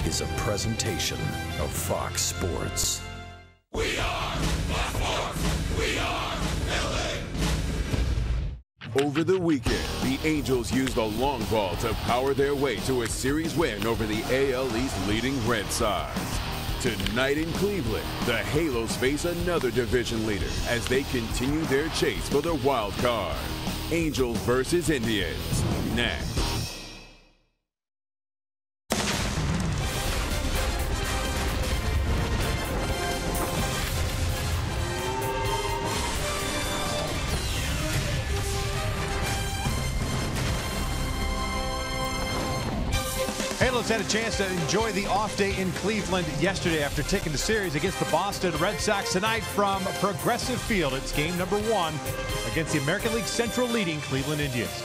is a presentation of Fox Sports. We are Fox Sports. We are LA. Over the weekend, the Angels used the long ball to power their way to a series win over the AL East leading Red Sox. Tonight in Cleveland, the Halos face another division leader as they continue their chase for the wild card. Angels versus Indians. Next. Halos had a chance to enjoy the off day in Cleveland yesterday after taking the series against the Boston Red Sox tonight from Progressive Field. It's game number 1 against the American League Central leading Cleveland Indians.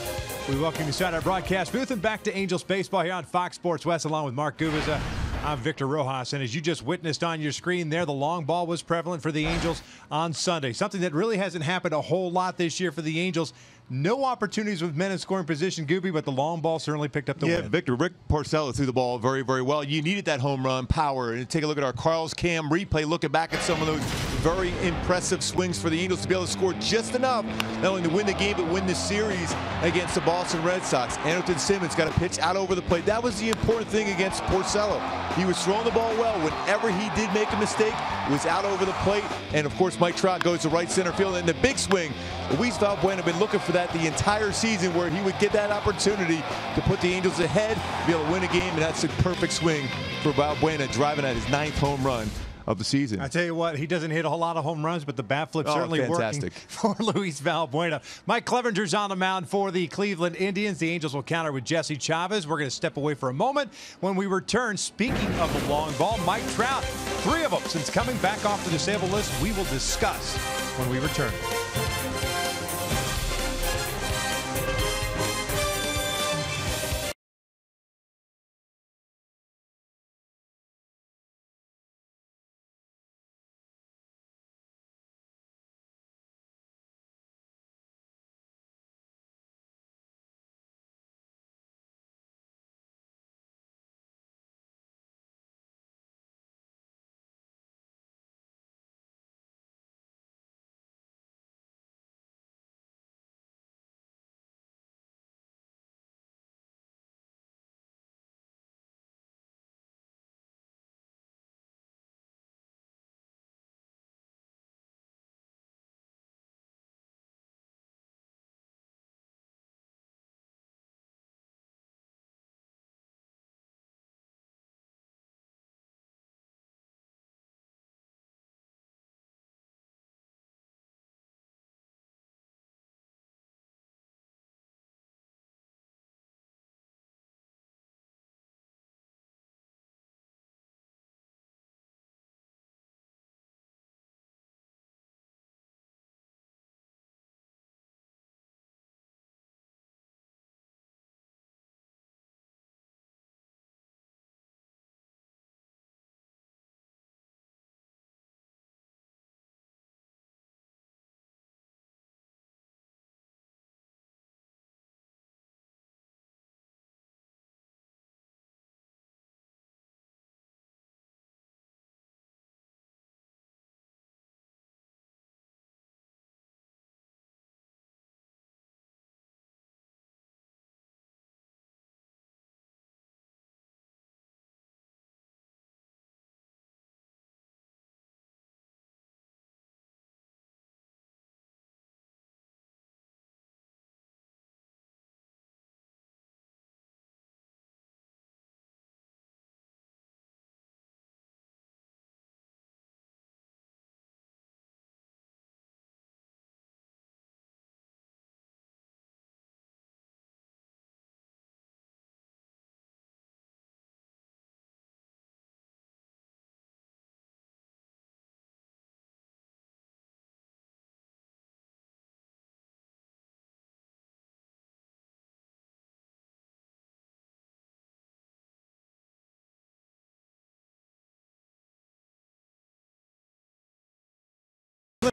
We welcome you inside our broadcast booth and back to Angels baseball here on Fox Sports West along with Mark Gubiza. I'm Victor Rojas, and as you just witnessed on your screen there, the long ball was prevalent for the Angels on Sunday. Something that really hasn't happened a whole lot this year for the Angels. No opportunities with men in scoring position, Gooby, but the long ball certainly picked up the win. Yeah, Victor, Rick Porcello threw the ball very, very well. You needed that home run power. And take a look at our Carl's Cam replay, looking back at some of those very impressive swings for the Angels to be able to score just enough, not only to win the game, but win the series against the Boston Red Sox. Andrelton Simmons got a pitch out over the plate. That was the important thing against Porcello. He was throwing the ball well. Whenever he did make a mistake, it was out over the plate. And, of course, Mike Trout goes to right center field. And the big swing, Luis Valbuena had been looking for that the entire season, where he would get that opportunity to put the Angels ahead, be able to win a game, and that's a perfect swing for Valbuena, driving at his 9th home run of the season. I tell you what, he doesn't hit a whole lot of home runs, but the bat flip certainly fantastic. Working for Luis Valbuena. Mike Clevenger's on the mound for the Cleveland Indians. The Angels will counter with Jesse Chavez. We're going to step away for a moment. When we return, speaking of the long ball, Mike Trout, 3 of them since coming back off the disabled list, we will discuss when we return.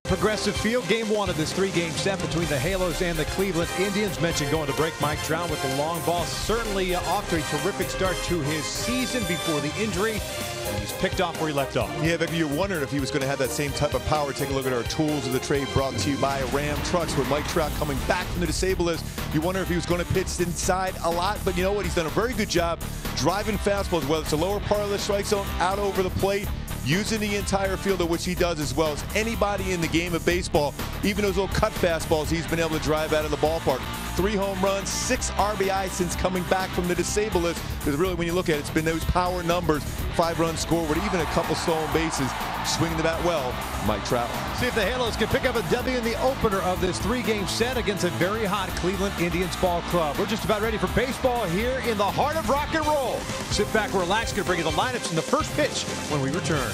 Progressive Field, game one of this three-game set between the Halos and the Cleveland Indians. Mentioned going to break Mike Trout with the long ball. Certainly off to a terrific start to his season before the injury. And he's picked off where he left off. Yeah, Victor, you're wondering if he was going to have that same type of power. Take a look at our tools of the trade brought to you by Ram Trucks. With Mike Trout coming back from the disabled list, you wonder if he was going to pitch inside a lot. But you know what? He's done a very good job driving fastballs, whether it's the lower part of the strike zone, out over the plate, using the entire field, of which he does as well as anybody in the game of baseball. Even those little cut fastballs he's been able to drive out of the ballpark. 3 home runs, 6 RBI since coming back from the disabled list. Because really, when you look at it, it's been those power numbers. 5 runs scored with even a couple stolen bases. Swinging the bat well, Mike Trout. See if the Halos can pick up a W in the opener of this three-game set against a very hot Cleveland Indians ball club. We're just about ready for baseball here in the heart of rock and roll. Sit back, relax, going to bring you the lineups in the first pitch when we return.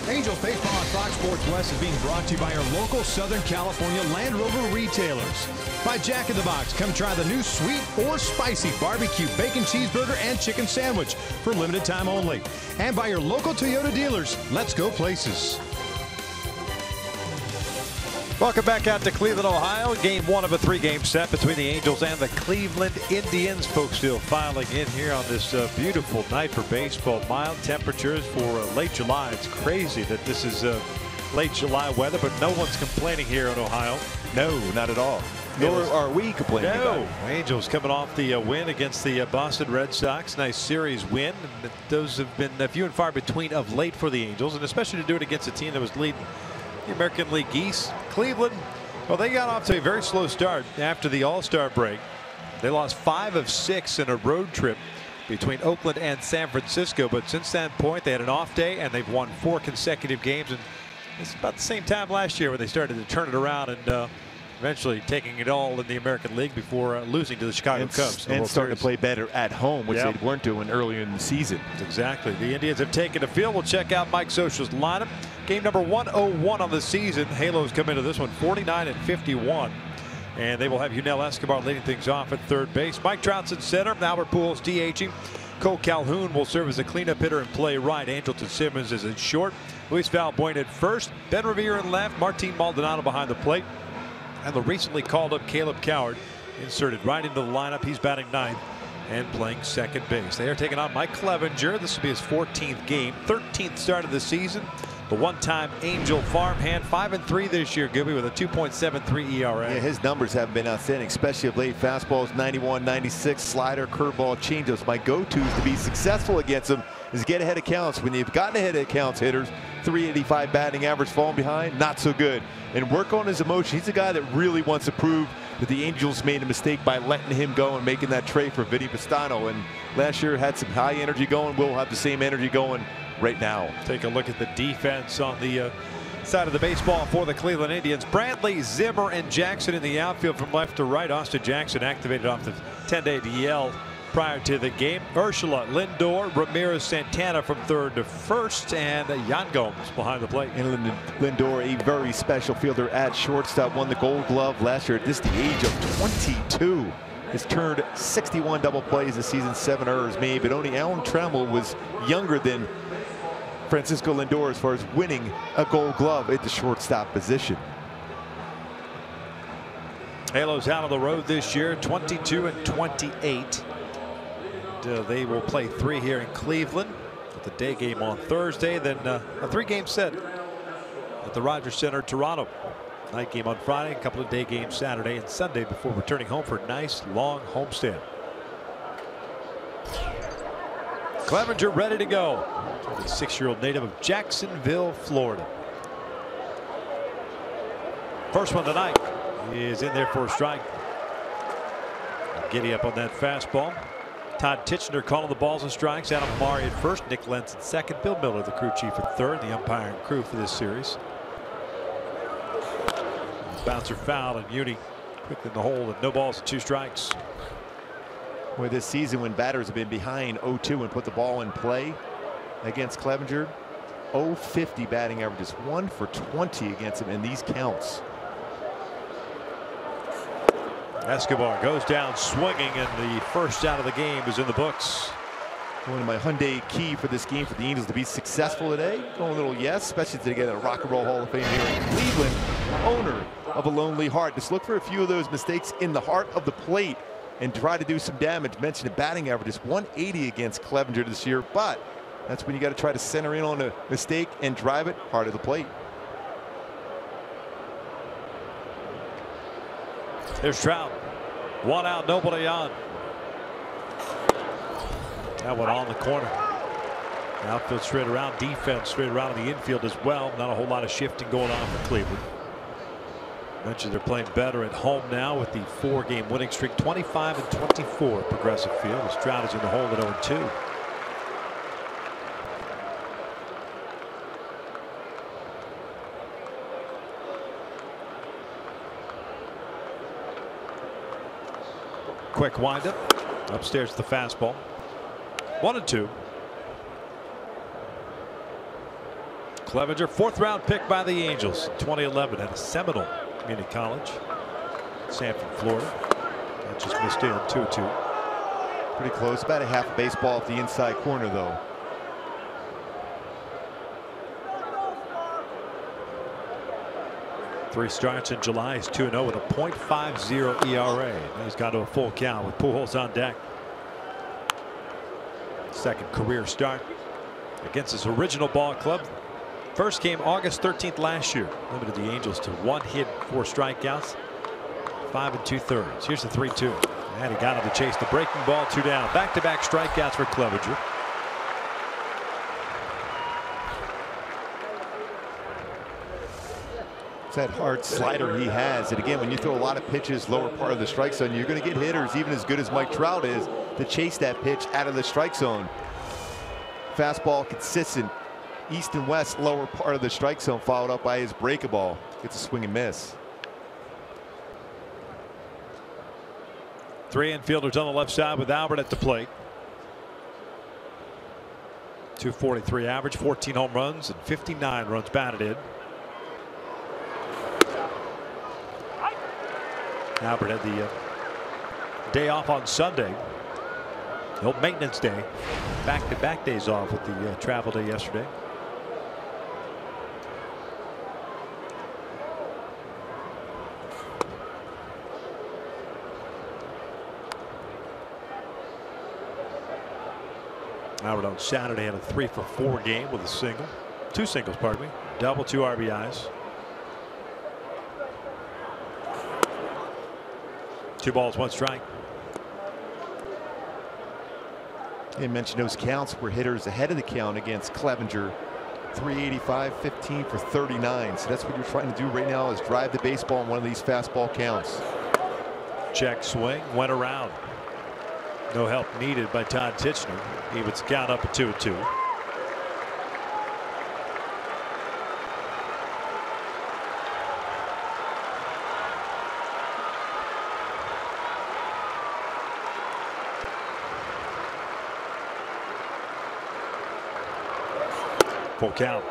Angels Baseball on Fox Sports West is being brought to you by our local Southern California Land Rover retailers. By Jack in the Box, come try the new sweet or spicy barbecue bacon cheeseburger and chicken sandwich for limited time only. And by your local Toyota dealers. Let's go places. Welcome back out to Cleveland, Ohio. Game one of a three-game set between the Angels and the Cleveland Indians. Folks still filing in here on this beautiful night for baseball. Mild temperatures for late July. It's crazy that this is late July weather, but no one's complaining here in Ohio. No, not at all. Nor are we complaining about it. Angels coming off the win against the Boston Red Sox. Nice series win. Those have been few and far between of late for the Angels, and especially to do it against a team that was leading the American League East. Cleveland, well, they got off to a very slow start after the All-Star break. They lost 5 of 6 in a road trip between Oakland and San Francisco, but since that point they had an off day and they've won 4 consecutive games, and it's about the same time last year when they started to turn it around and eventually taking it all in the American League before losing to the Chicago Cubs. And starting to play better at home, which they weren't doing earlier in the season. Exactly. The Indians have taken the field. We'll check out Mike Scioscia's lineup. Game number 101 on the season. Halos come into this one 49-51. And they will have Yunel Escobar leading things off at third base. Mike Trout's in center. Albert Pujols DHing. Cole Calhoun will serve as a cleanup hitter and play right. Andrelton Simmons is in short. Luis Valbuena at first. Ben Revere in left. Martin Maldonado behind the plate. And the recently called up Caleb Coward inserted right into the lineup. He's batting ninth and playing second base. They are taking on Mike Clevenger. This will be his 14th game, 13th start of the season. The one-time Angel farmhand, 5-3 this year, Gooby, with a 2.73 ERA. Yeah, his numbers have been outstanding, especially of late. Fastballs 91, 96, slider, curveball, changeups. My go-tos to be successful against him is get ahead of counts. When you've gotten ahead of counts, hitters, 385 batting average, falling behind, not so good. And work on his emotion. He's a guy that really wants to prove that the Angels made a mistake by letting him go and making that trade for Vinny Pastano. And last year had some high energy going. We'll have the same energy going right now. Take a look at the defense on the side of the baseball for the Cleveland Indians. Bradley, Zimmer, and Jackson in the outfield from left to right. Austin Jackson activated off the 10-day DL prior to the game. Urshela, Lindor, Ramirez, Santana from third to first, and Yan Gomes behind the plate. And Lindor, a very special fielder at shortstop, won the Gold Glove last year at just the age of 22. Has turned 61 double plays this season, 7 errors made, but only Alan Trammell was younger than Francisco Lindor as far as winning a Gold Glove at the shortstop position. Halos out on the road this year, 22-28. They will play 3 here in Cleveland with the day game on Thursday, then a 3-game set at the Rogers Center, Toronto. Night game on Friday, a couple of day games Saturday and Sunday before returning home for a nice long homestand. Clevenger ready to go. The 6-year-old native of Jacksonville, Florida. First one tonight is in there for a strike. Giddy up on that fastball. Todd Titchener calling the balls and strikes. Adam Amari at first, Nick Lentz at second, Bill Miller, the crew chief, at third, the umpiring crew for this series. Bouncer foul, and Muni quick in the hole, and no balls and 2 strikes. Boy, this season when batters have been behind 0-2 and put the ball in play against Clevenger, 0-50 batting averages, 1 for 20 against him in these counts. Escobar goes down swinging, and the first out of the game is in the books. One of my Hyundai key for this game for the Angels to be successful today. Going a little yes, especially to get a Rock and Roll Hall of Fame here in Cleveland. Owner of a lonely heart. Just look for a few of those mistakes in the heart of the plate and try to do some damage. Mentioned the batting average is 180 against Clevenger this year, but that's when you got to try to center in on a mistake and drive it hard of the plate. There's Trout. 1 out, nobody on. That one on the corner. Outfield straight around, defense straight around in the infield as well. Not a whole lot of shifting going on for Cleveland. Mentioned they're playing better at home now with the 4-game winning streak, 25-24 at Progressive Field. As Trout is in the hole at 0-2. Quick windup. Upstairs to the fastball. 1-2. Clevenger, 4th-round pick by the Angels. 2011 at a Seminole Community College, Sanford, Florida. That just missed in, 2-2. Pretty close. About a half a baseball off the inside corner, though. Three starts in July. He's 2-0 with a .50 ERA. Now he's got to a full count with Pujols on deck. Second career start against his original ball club. First game August 13th last year. Limited the Angels to 1 hit, 4 strikeouts, 5 2/3. Here's the 3-2. And he got him to chase the breaking ball, 2 down. Back-to-back strikeouts for Clevenger. It's that hard slider he has. And again, when you throw a lot of pitches lower part of the strike zone, you're going to get hitters, even as good as Mike Trout is, to chase that pitch out of the strike zone. Fastball consistent. East and west lower part of the strike zone, followed up by his breaking ball. Gets a swing and miss. 3 infielders on the left side with Albert at the plate. .243 average, 14 home runs, and 59 runs batted in. Albert had the day off on Sunday. No maintenance day. Back-to-back days off with the travel day yesterday. Albert on Saturday had a 3-for-4 game with a single. 2 singles, pardon me. double, 2 RBIs. 2 balls, 1 strike. You mentioned those counts where hitters ahead of the count against Clevenger. 385, 15 for 39. So that's what you're trying to do right now, is drive the baseball in one of these fastball counts. Check swing, went around. No help needed by Todd Titchener. Evens the count up at 2-2. Full count.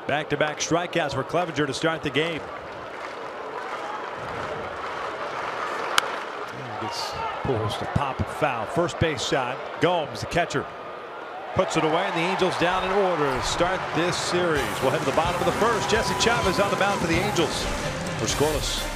Back-to-back strikeouts for Clevenger to start the game. And gets Pujols to pop and foul. First base side. Gomes, the catcher, puts it away, and the Angels down in order to start this series. We'll head to the bottom of the first. Jesse Chavez on the mound for the Angels. We're scoreless.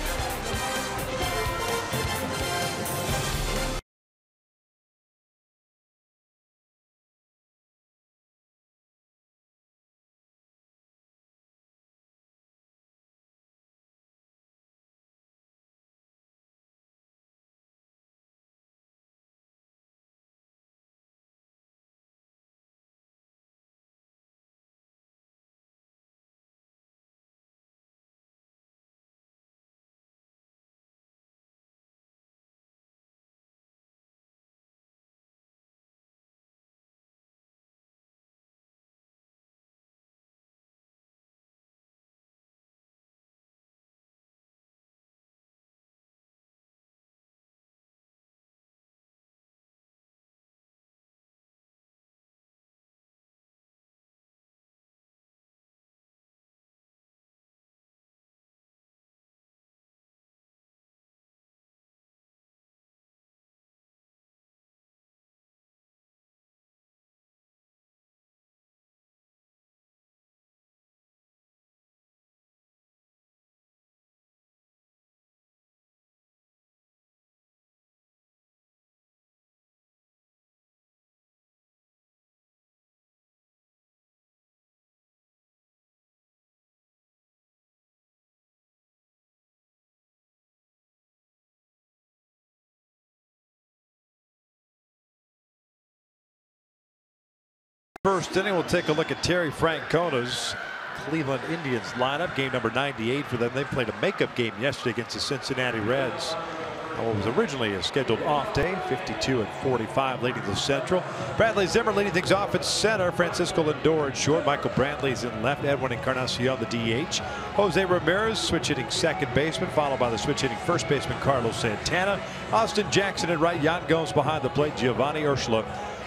First inning, we'll take a look at Terry Francona's Cleveland Indians lineup. Game number 98 for them. They played a makeup game yesterday against the Cincinnati Reds. What was originally a scheduled off day. 52 and 45 leading the Central. Bradley Zimmer leading things off at center. Francisco Lindor at short. Michael Brantley's in left. Edwin Encarnacion the DH. Jose Ramirez switch hitting second baseman, followed by the switch hitting first baseman Carlos Santana. Austin Jackson at right. Yan Gomes behind the plate. Giovanni Urshela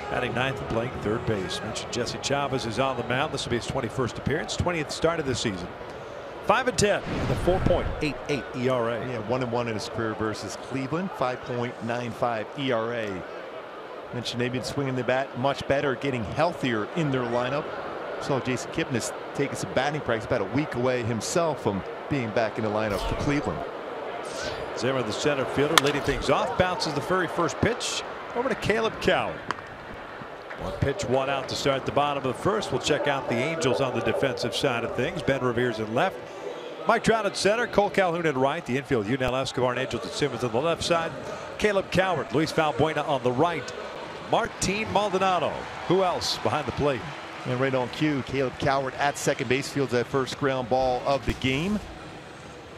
batting ninth and playing third base. Mentioned Jesse Chavez is on the mound. This will be his 21st appearance, 20th start of the season. 5-10 with a 4.88 ERA. Yeah, 1-1 in his career versus Cleveland. 5.95 ERA. Mentioned they've been swinging the bat much better, getting healthier in their lineup. Saw Jason Kipnis taking some batting practice about a week away himself from being back in the lineup for Cleveland. Zimmer, the center fielder, leading things off. Bounces the very first pitch over to Caleb Coward. One pitch, one out to start the bottom of the first. We'll check out the Angels on the defensive side of things. Ben Revere's in left. Mike Trout at center. Cole Calhoun at right. The infield, Yunel Escobar and Angels and Simmons on the left side. Caleb Coward, Luis Valbuena on the right. Martin Maldonado. Who else behind the plate? And right on cue, Caleb Coward at second base fields that first ground ball of the game.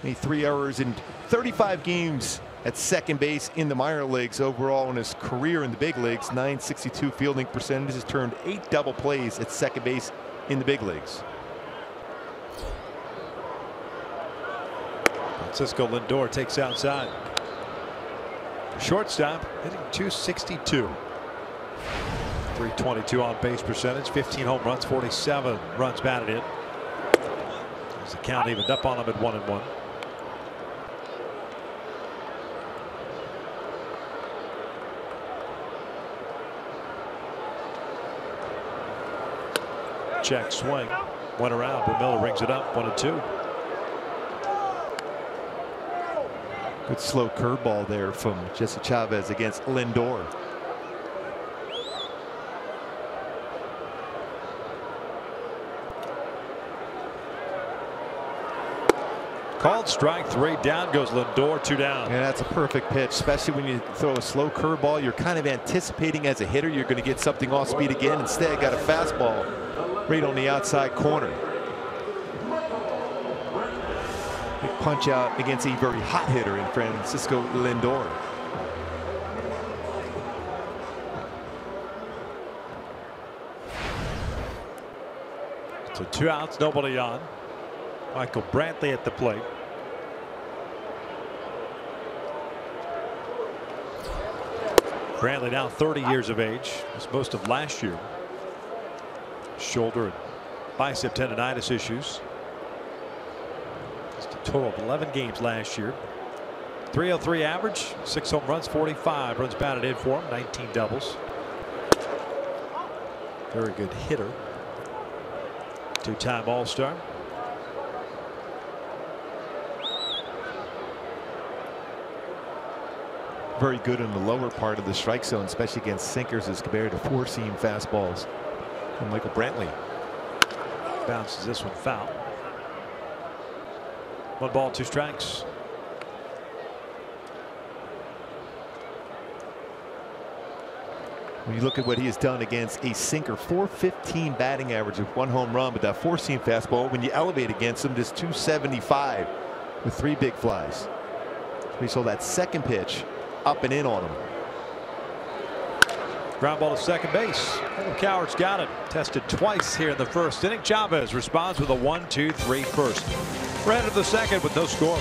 Made 3 errors in 35 games at second base in the minor leagues. Overall in his career in the big leagues, .962 fielding percentage, has turned 8 double plays at second base in the big leagues. Francisco Lindor takes outside. Shortstop hitting .262. 322 on base percentage, 15 home runs, 47 runs batted in. There's the count evened up on him at 1-1. Check swing, went around, but Miller rings it up. 1-2. Good slow curveball there from Jesse Chavez against Lindor. Called strike three. Down goes Lindor, 2 down. Yeah, that's a perfect pitch, especially when you throw a slow curveball. You're kind of anticipating as a hitter you're going to get something off speed again. Instead, got a fastball right on the outside corner. Big punch out against a very hot hitter in Francisco Lindor. So 2 outs, nobody on. Michael Brantley at the plate. Brantley now 30 years of age. Missed most of last year. Shoulder and bicep tendonitis issues. Just a total of 11 games last year. 303 average, 6 home runs, 45 runs batted in for him, 19 doubles. Very good hitter. 2-time All-Star. Very good in the lower part of the strike zone, especially against sinkers as compared to 4-seam fastballs from Michael Brantley. Bounces this one foul. 1 ball, 2 strikes. When you look at what he has done against a sinker, .415 batting average of 1 home run, but that 4-seam fastball, when you elevate against him, just .275 with 3 big flies. We saw that second pitch up and in on him. Ground ball to second base. Coward's got it. Tested twice here in the first inning. Chavez responds with a 1-2-3 first. We're headed to the second with no score.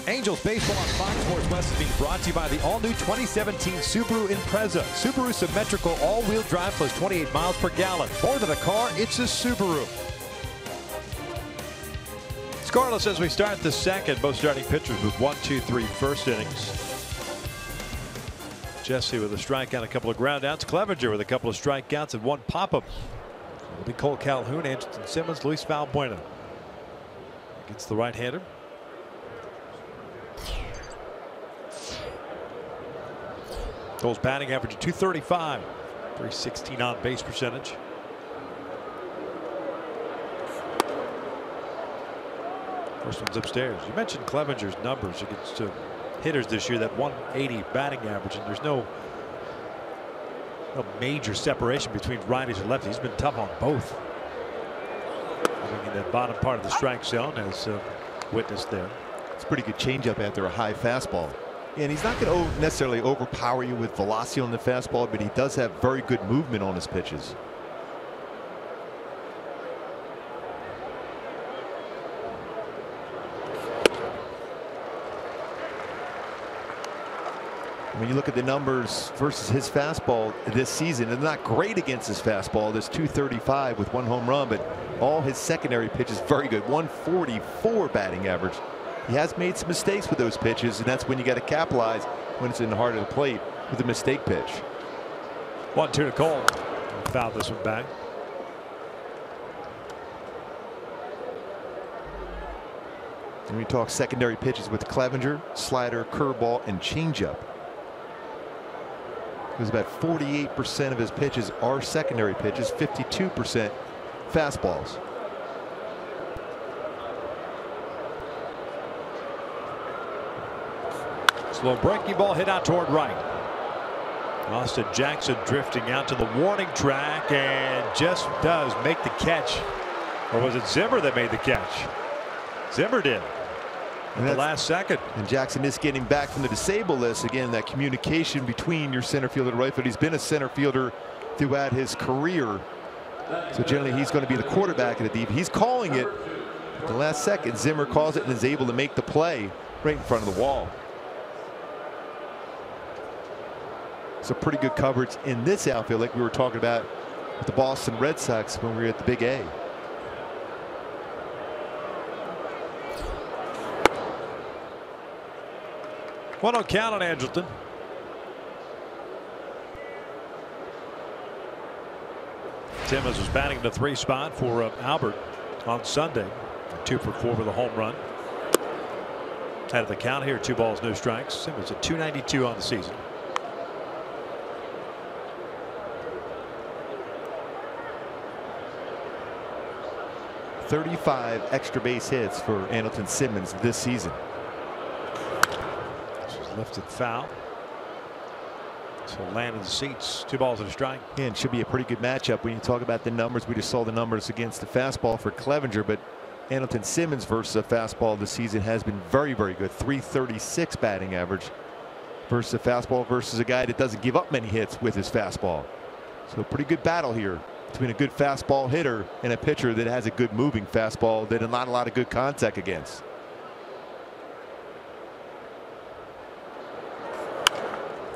Angels baseball on Fox Sports West is being brought to you by the all-new 2017 Subaru Impreza. Subaru symmetrical all-wheel drive plus 28 miles per gallon. More than a car, it's a Subaru. Scoreless as we start the second. Both starting pitchers with 1-2-3 first innings. Jesse with a strikeout, a couple of groundouts. Clevenger with a couple of strikeouts and 1 pop-up. It'll be Cole Calhoun, Anderson Simmons, Luis Valbuena against the right-hander. Cole's batting average of .235, .316 on base percentage. First one's upstairs. You mentioned Clevenger's numbers against hitters this year, that 180 batting average, and there's no major separation between righties and lefties. He's been tough on both. Moving in that bottom part of the strike zone, as witnessed there. It's a pretty good changeup after a high fastball. And he's not going to necessarily overpower you with velocity on the fastball, but he does have very good movement on his pitches. When you look at the numbers versus his fastball this season, it's not great against his fastball. There's 235 with 1 home run, but all his secondary pitches very good. 144 batting average. He has made some mistakes with those pitches, and that's when you got to capitalize when it's in the heart of the plate with a mistake pitch. 1-2 to Cole. Fouled this one back. And we talk secondary pitches with Clevenger, slider, curveball, and changeup. Because about 48% of his pitches are secondary pitches, 52% fastballs. Slow breaking ball hit out toward right. Austin Jackson drifting out to the warning track and just does make the catch. Or was it Zimmer that made the catch? Zimmer did. In the last second. And Jackson is getting back from the disabled list. Again, that communication between your center fielder and right fielder. He's been a center fielder throughout his career. So generally he's going to be the quarterback of the deep. He's calling it at the last second. Zimmer calls it and is able to make the play right in front of the wall. So pretty good coverage in this outfield, like we were talking about with the Boston Red Sox when we were at the Big A. One on count on Andrelton. Timmons was batting in the 3 spot for Albert on Sunday. 2 for 4 with a home run. Out of the count here, 2 balls, no strikes. Timmons at .292 on the season. .35 extra base hits for Andrelton Simmons this season. Lifted foul. So land in the seats. 2 balls and a strike. And should be a pretty good matchup when you talk about the numbers. We just saw the numbers against the fastball for Clevenger, but Andrelton Simmons versus a fastball this season has been very, very good. .336 batting average versus a fastball versus a guy that doesn't give up many hits with his fastball. So a pretty good battle here between a good fastball hitter and a pitcher that has a good moving fastball that not a lot of good contact against.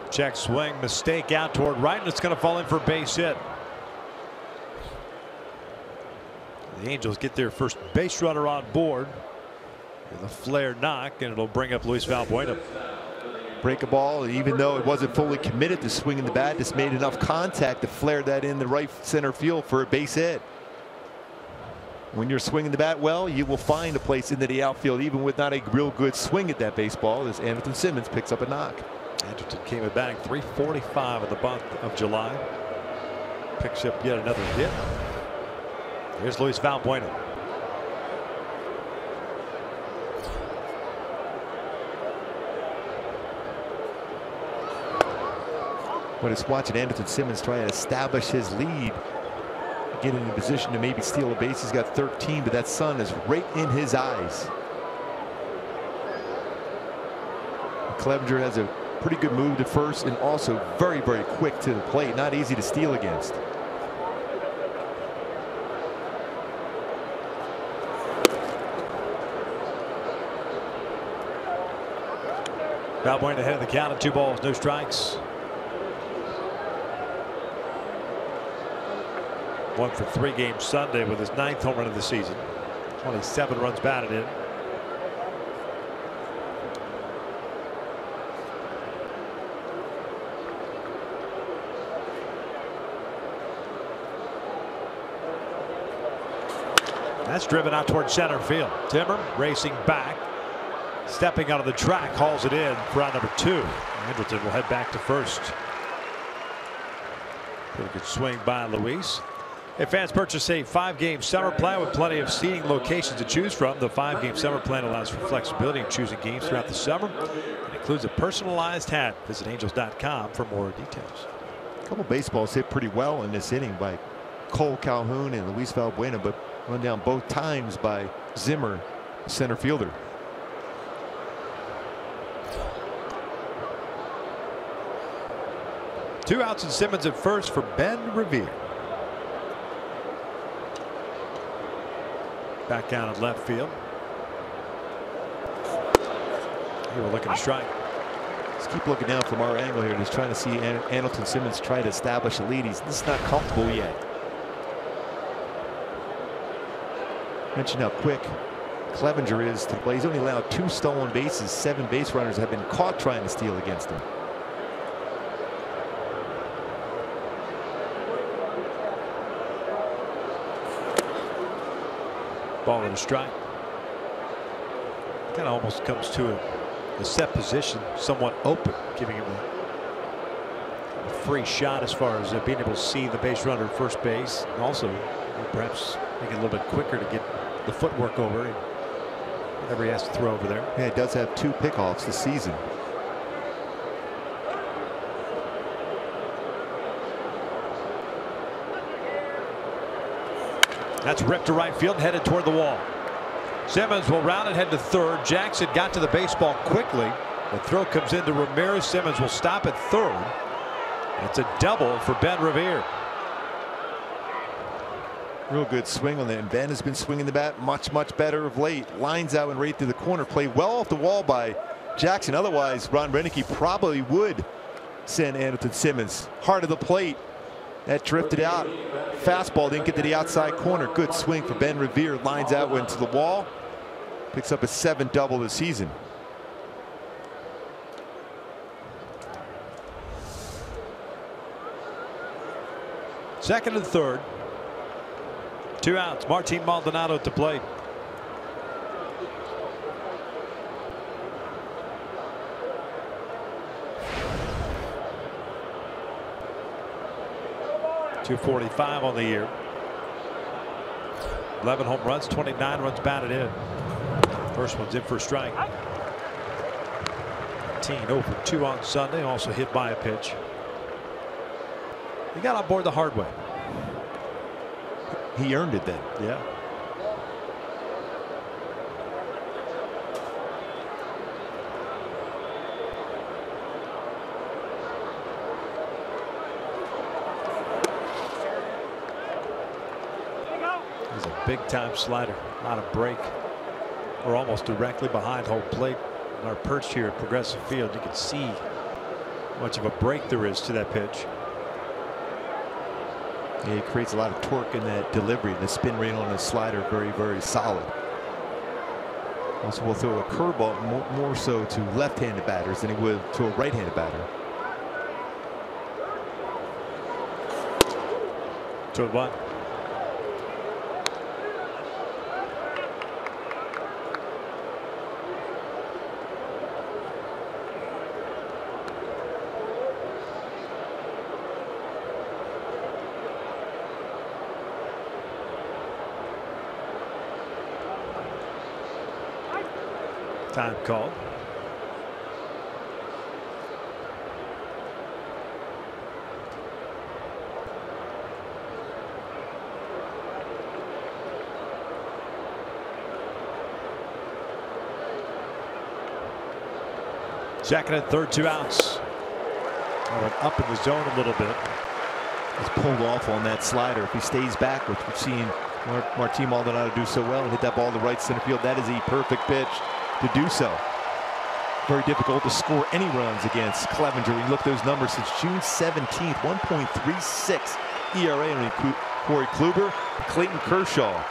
Check swing, mistake out toward right, and it's going to fall in for a base hit. The Angels get their first base runner on board with a flare knock, and it'll bring up Luis Valbuena. Break a ball, even though it wasn't fully committed to swinging the bat, just made enough contact to flare that in the right center field for a base hit. When you're swinging the bat well, you will find a place into the outfield, even with not a real good swing at that baseball, as Andrelton Simmons picks up a knock. Andrelton came in batting .345 in the month of July. Picks up yet another hit. Here's Luis Valbuena. But it's watching Andrelton Simmons try to establish his lead, get in a position to maybe steal a base. He's got 13, but that sun is right in his eyes. Clevenger has a pretty good move to first and also very, very quick to the plate. Not easy to steal against. Valbuena ahead of the count at 2 balls, no strikes. 1 for 3 games Sunday with his 9th home run of the season. 27 runs batted in. That's driven out towards center field. Timmer racing back, stepping out of the track, hauls it in for out number 2. Andrelton will head back to first. Pretty good swing by Luis. If fans purchase a 5-game summer plan with plenty of seating locations to choose from, the 5-game summer plan allows for flexibility in choosing games throughout the summer. It includes a personalized hat. Visit angels.com for more details. A couple baseballs hit pretty well in this inning by Cole Calhoun and Luis Valbuena, but run down both times by Zimmer, center fielder. Two outs and Simmons at first for Ben Revere. Back down at left field. He will look at a strike. He's keep looking down from our angle here, just trying to see Andrelton Simmons try to establish a lead. He's just not comfortable yet. Mention how quick Clevenger is to play. He's only allowed 2 stolen bases. 7 base runners have been caught trying to steal against him. Ball in a strike. Kind of almost comes to a set position, somewhat open, giving him a free shot as far as being able to see the base runner at first base, and also perhaps make it a little bit quicker to get the footwork over whatever he has to throw over there. Yeah, he does have 2 pickoffs this season. That's ripped to right field, headed toward the wall. Simmons will round it, head to third. Jackson got to the baseball quickly. The throw comes into Ramirez. Simmons will stop at third. It's a double for Ben Revere. Real good swing on that. And Ben has been swinging the bat much better of late. Lines out and right through the corner. Played well off the wall by Jackson. Otherwise, Ron Renicky probably would send Andrelton Simmons. Heart of the plate. That drifted out. Fastball didn't get to the outside corner. Good swing for Ben Revere. Lines out, went to the wall. Picks up a 7th double this season. Second and third. 2 outs. Martin Maldonado at the plate. .245 on the year. 11 home runs, 29 runs batted in. First one's in for a strike. 0 for 2 on Sunday, also hit by a pitch. He got on board the hard way. He earned it then. Yeah. He's a big time slider, not a break. We're almost directly behind home plate. On our perch here at Progressive Field, you can see how much of a break there is to that pitch. Yeah, he creates a lot of torque in that delivery. The spin rate on his slider very solid. Also will throw a curveball more so to left-handed batters than he would to a right-handed batter. 2-1. Time called. Second and third, 2 outs. Went up in the zone a little bit. He's pulled off on that slider. If he stays back, which we've seen Martin Maldonado do so well and hit that ball to right center field, that is a perfect pitch to do so. Very difficult to score any runs against Clevenger. When you look at those numbers since June 17th, 1.36 ERA on Corey Kluber, Clayton Kershaw.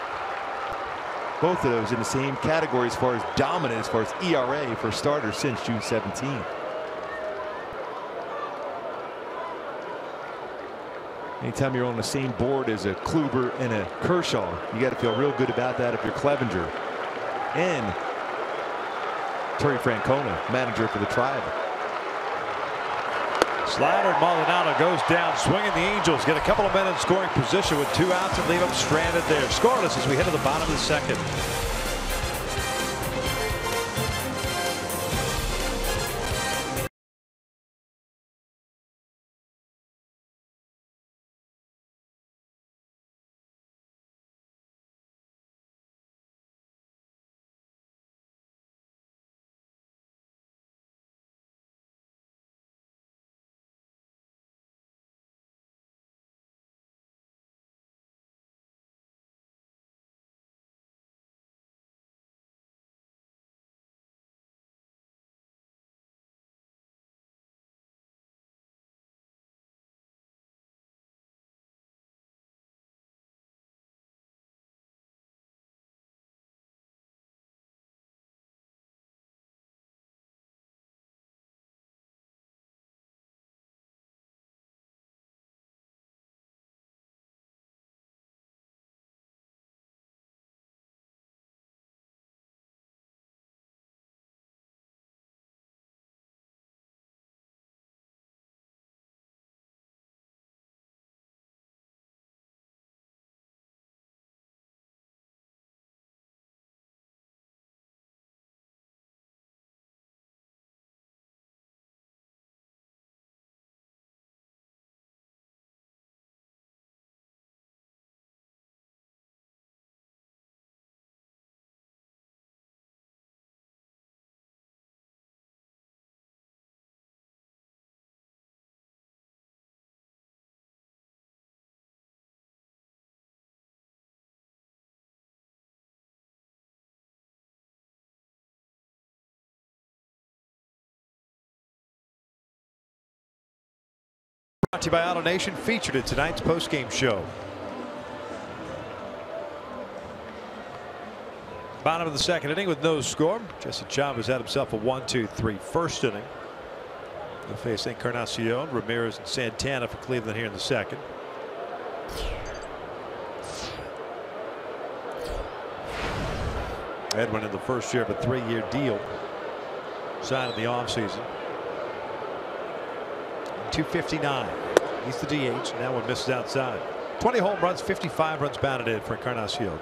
Both of those in the same category as far as dominant, as far as ERA for starters since June 17th. Anytime you're on the same board as a Kluber and a Kershaw, you got to feel real good about that if you're Clevenger. And Terry Francona, manager for the Tribe. Slider, Maldonado goes down swinging. The Angels get a couple of men in scoring position with 2 outs and leave them stranded there. Scoreless as we head to the bottom of the second. Brought to you by Auto Nation, featured in tonight's postgame show. Bottom of the second inning with no score. Jesse Chavez had himself a 1-2-3 first inning. They'll face Encarnacion, Ramirez, and Santana for Cleveland here in the second. Edwin in the first year of a 3-year deal signed in the offseason. 259. He's the DH. Now one misses outside. 20 home runs, 55 runs batted in for Encarnacion.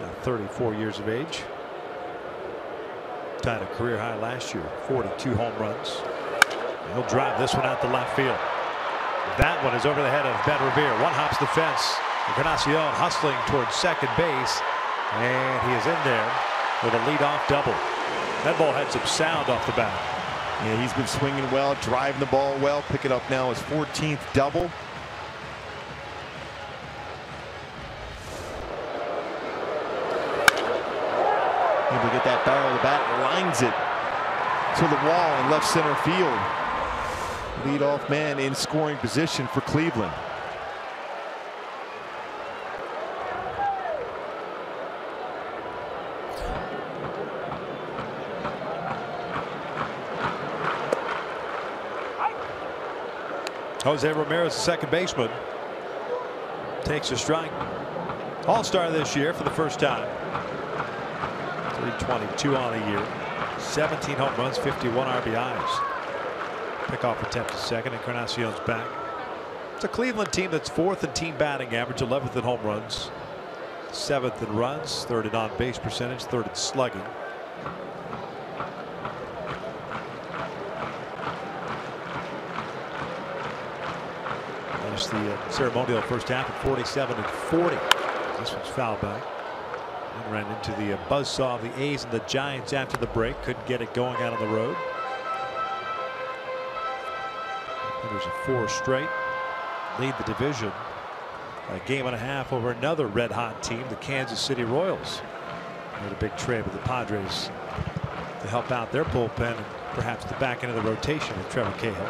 Now 34 years of age. Tied a career high last year, 42 home runs. He'll drive this one out to left field. That one is over the head of Ben Revere. One hops the fence. Encarnacion hustling towards second base. And he is in there with a leadoff double. That ball had some sound off the bat. Yeah, he's been swinging well, driving the ball well, picking up now his 14th double. Able to get that barrel of the bat, lines it to the wall in left center field. Leadoff man in scoring position for Cleveland. Jose Ramirez, the second baseman, takes a strike. All-star this year for the first time. 322 on the year. 17 home runs, 51 RBIs. Pickoff attempt to second. Encarnacion's back. It's a Cleveland team that's 4th in team batting average, 11th in home runs, 7th in runs, 3rd in on-base percentage, 3rd in slugging. The ceremonial first half at 47-40. This one's foul back. And ran into the buzzsaw of the A's and the Giants after the break. Couldn't get it going out on the road. There's a 4 straight. Lead the division a game and a half over another red hot team, the Kansas City Royals. Made a big trade with the Padres to help out their bullpen and perhaps the back end of the rotation with Trevor Cahill.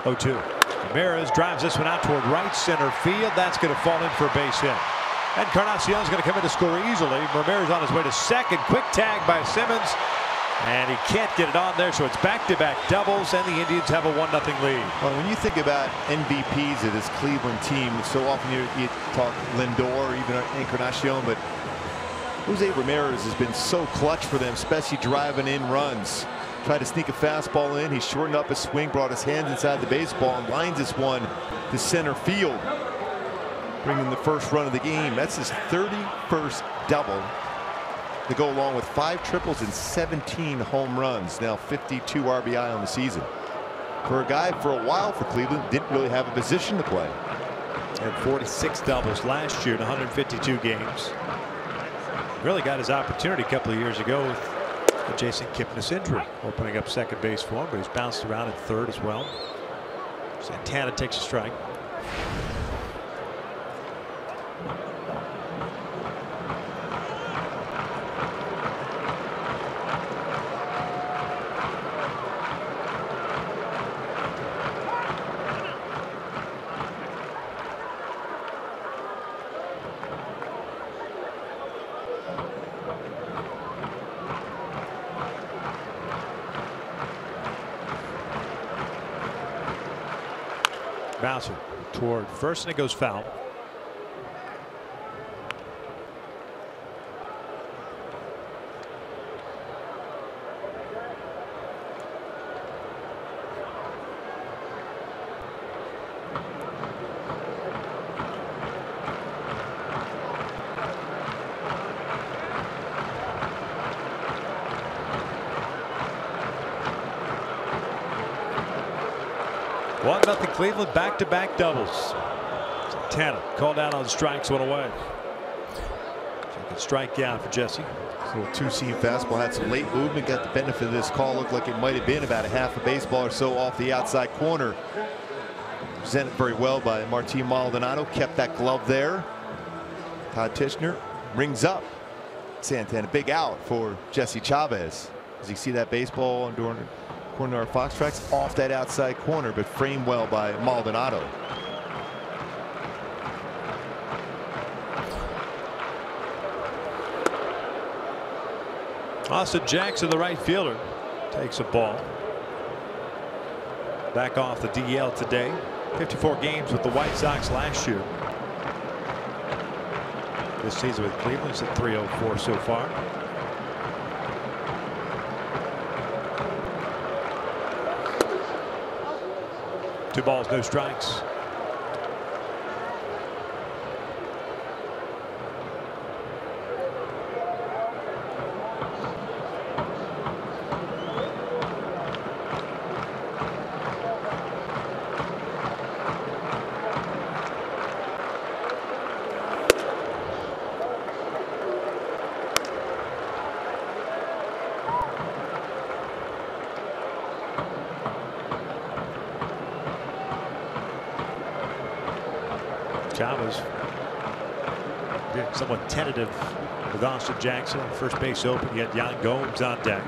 0-2. Ramirez drives this one out toward right center field. That's going to fall in for a base hit. Encarnacion's going to come in to score easily. Ramirez on his way to second. Quick tag by Simmons. And he can't get it on there, so it's back-to-back doubles, and the Indians have a 1-0 lead. Well, when you think about MVPs of this Cleveland team, so often you talk Lindor, even Encarnacion, but Jose Ramirez has been so clutch for them, especially driving in runs. Tried to sneak a fastball in. He shortened up his swing, brought his hands inside the baseball, and lines this one to center field, bringing the first run of the game. That's his 31st double to go along with 5 triples and 17 home runs. Now 52 RBI on the season. For a guy for a while for Cleveland, didn't really have a position to play. Had 46 doubles last year in 152 games. Really got his opportunity a couple of years ago with the Jason Kipnis injury, opening up second base for him, but he's bounced around at third as well. Santana takes a strike. Bouncer toward first, and it goes foul. Nothing. Cleveland back-to-back doubles. Santana called out on strikes, one away. Second strikeout for Jesse. So a 2-seam fastball had some late movement, got the benefit of this call. Looked like it might have been about a half a baseball or so off the outside corner. Presented very well by Martin Maldonado. Kept that glove there. Todd Tishner rings up Santana. Big out for Jesse Chavez. As you see that baseball during according to our Fox tracks, off that outside corner, but framed well by Maldonado. Austin Jackson, the right fielder, takes a ball. Back off the DL today. 54 games with the White Sox last year. This season with Cleveland, he's at .304 so far. Two balls, no strikes. Chavez being somewhat tentative with Austin Jackson on first base open. Yet Yan Gomes on deck.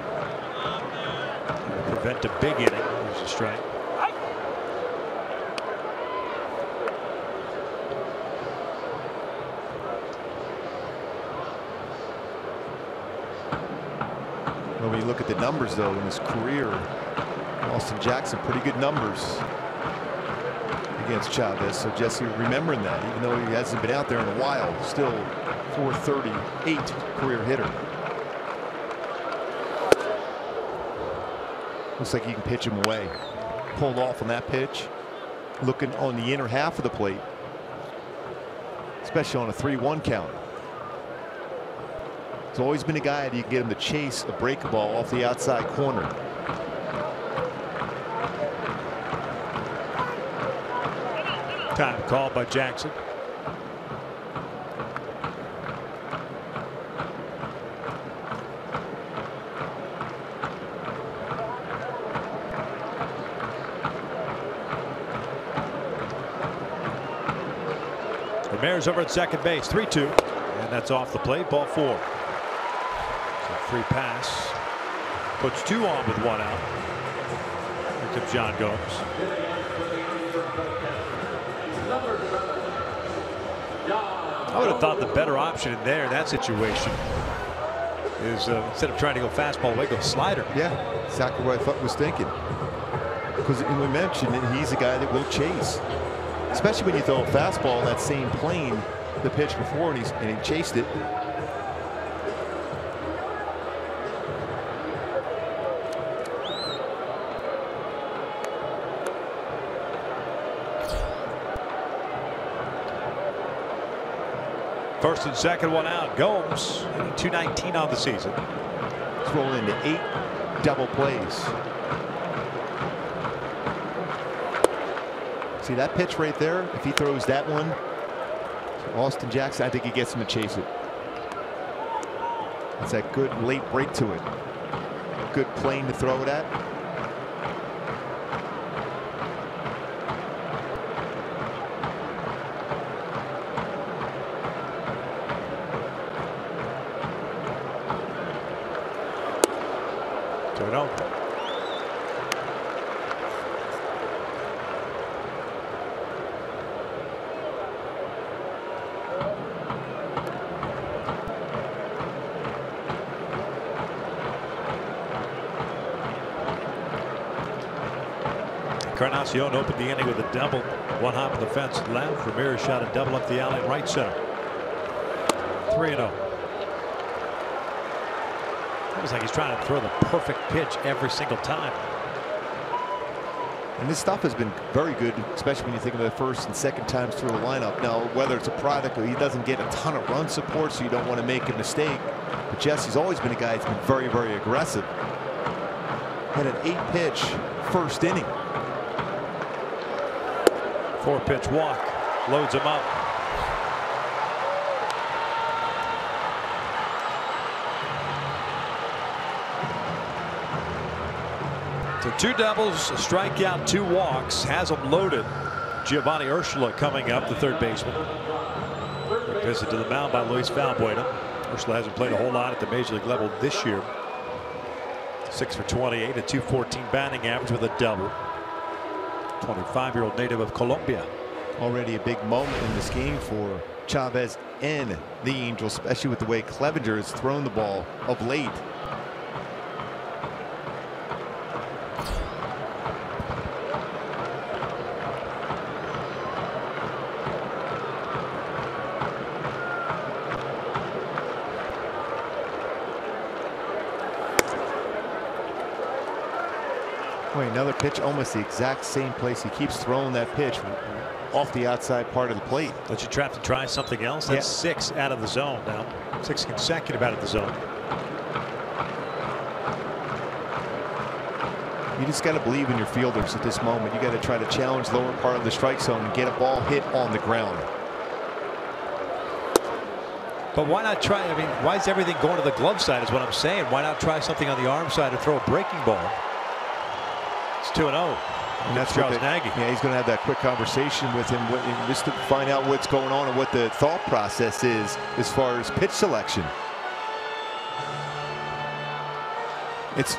Prevent a big inning. There's a strike. Well, when you look at the numbers, though, in his career, Austin Jackson, pretty good numbers against Chavez. So Jesse, remembering that, even though he hasn't been out there in a while, still .438 career hitter. Looks like he can pitch him away. Pulled off on that pitch. Looking on the inner half of the plate, especially on a 3-1 count. He's always been a guy that you can get him to chase a breaking ball off the outside corner. Time called by Jackson. Ramirez over at second base, 3-2, and that's off the plate. Ball 4. So free pass puts 2 on with 1 out. Here comes Yan Gomes. I would have thought the better option in there in that situation is instead of trying to go fastball away, go slider. Yeah, exactly what I was thinking. Because we mentioned that he's a guy that will chase, especially when you throw a fastball in that same plane the pitch before, and he chased it. First and second, 1 out. Gomes hitting .219 on the season. He's rolling into 8 double plays. See that pitch right there? If he throws that one to Austin Jackson, I think he gets him to chase it. It's that good late break to it. Good plane to throw it at. Encarnacion opened the inning with a double. 1 hop of the fence left. Ramirez shot a double up the alley right center. 3-0. It was like he's trying to throw the perfect pitch every single time. And this stuff has been very good, especially when you think of the first and second times through the lineup. Now, whether it's a product or he doesn't get a ton of run support, so you don't want to make a mistake. But Jesse's always been a guy that's been very, very aggressive. Had an 8-pitch first inning. 4-pitch walk. Loads him up. So 2 doubles, a strikeout, 2 walks. Has him loaded. Giovanni Urshela coming up, the third baseman. Quick visit to the mound by Luis Valbuena. Urshela hasn't played a whole lot at the major league level this year. 6 for 28, a .214 batting average with a double. 25-year-old native of Colombia. Already a big moment in this game for Chavez and the Angels, especially with the way Clevenger has thrown the ball of late. Wait, another pitch, almost the exact same place. He keeps throwing that pitch off the outside part of the plate. Don't you have to try something else? That's 6 out of the zone now. 6 consecutive out of the zone. You just got to believe in your fielders at this moment. You got to try to challenge lower part of the strike zone and get a ball hit on the ground. But why not try? I mean, why is everything going to the glove side is what I'm saying. Why not try something on the arm side and throw a breaking ball? It's 2-0. And that's Charles Nagy. Yeah, he's going to have that quick conversation with him just to find out what's going on and what the thought process is as far as pitch selection. It's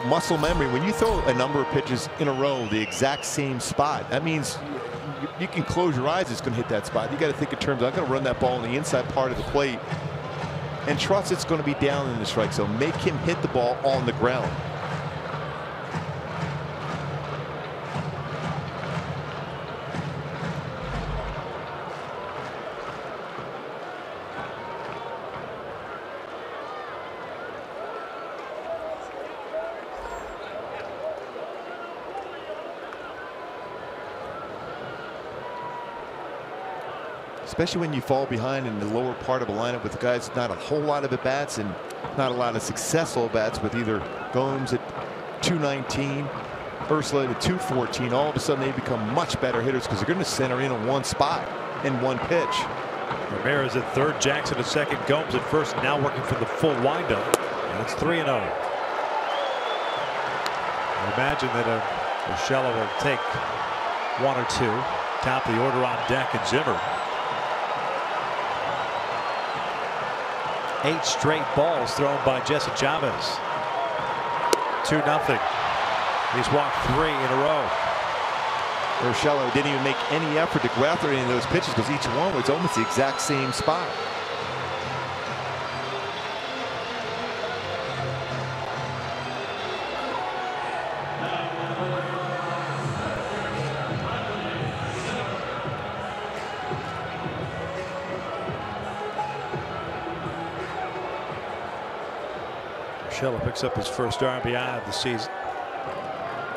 muscle memory. When you throw a number of pitches in a row, the exact same spot, that means you can close your eyes. It's going to hit that spot. You got to think in terms of, I'm going to run that ball on the inside part of the plate and trust it's going to be down in the strike zone. Make him hit the ball on the ground. Especially when you fall behind in the lower part of a lineup with guys not a whole lot of at-bats and not a lot of successful at-bats with either Gomes at 219, Ursula at 214. All of a sudden they become much better hitters because they're going to center in on one spot and one pitch. Ramirez at third, Jackson at second, Gomes at first, now working for the full windup. And it's 3-0. I imagine that Urshela will take 1 or 2. Top of the order on deck, and Zimmer. 8 straight balls thrown by Jesse Chavez. 2-0. He's walked 3 in a row. Urshela didn't even make any effort to go after any of those pitches because each one was almost the exact same spot. Urshela picks up his first RBI of the season.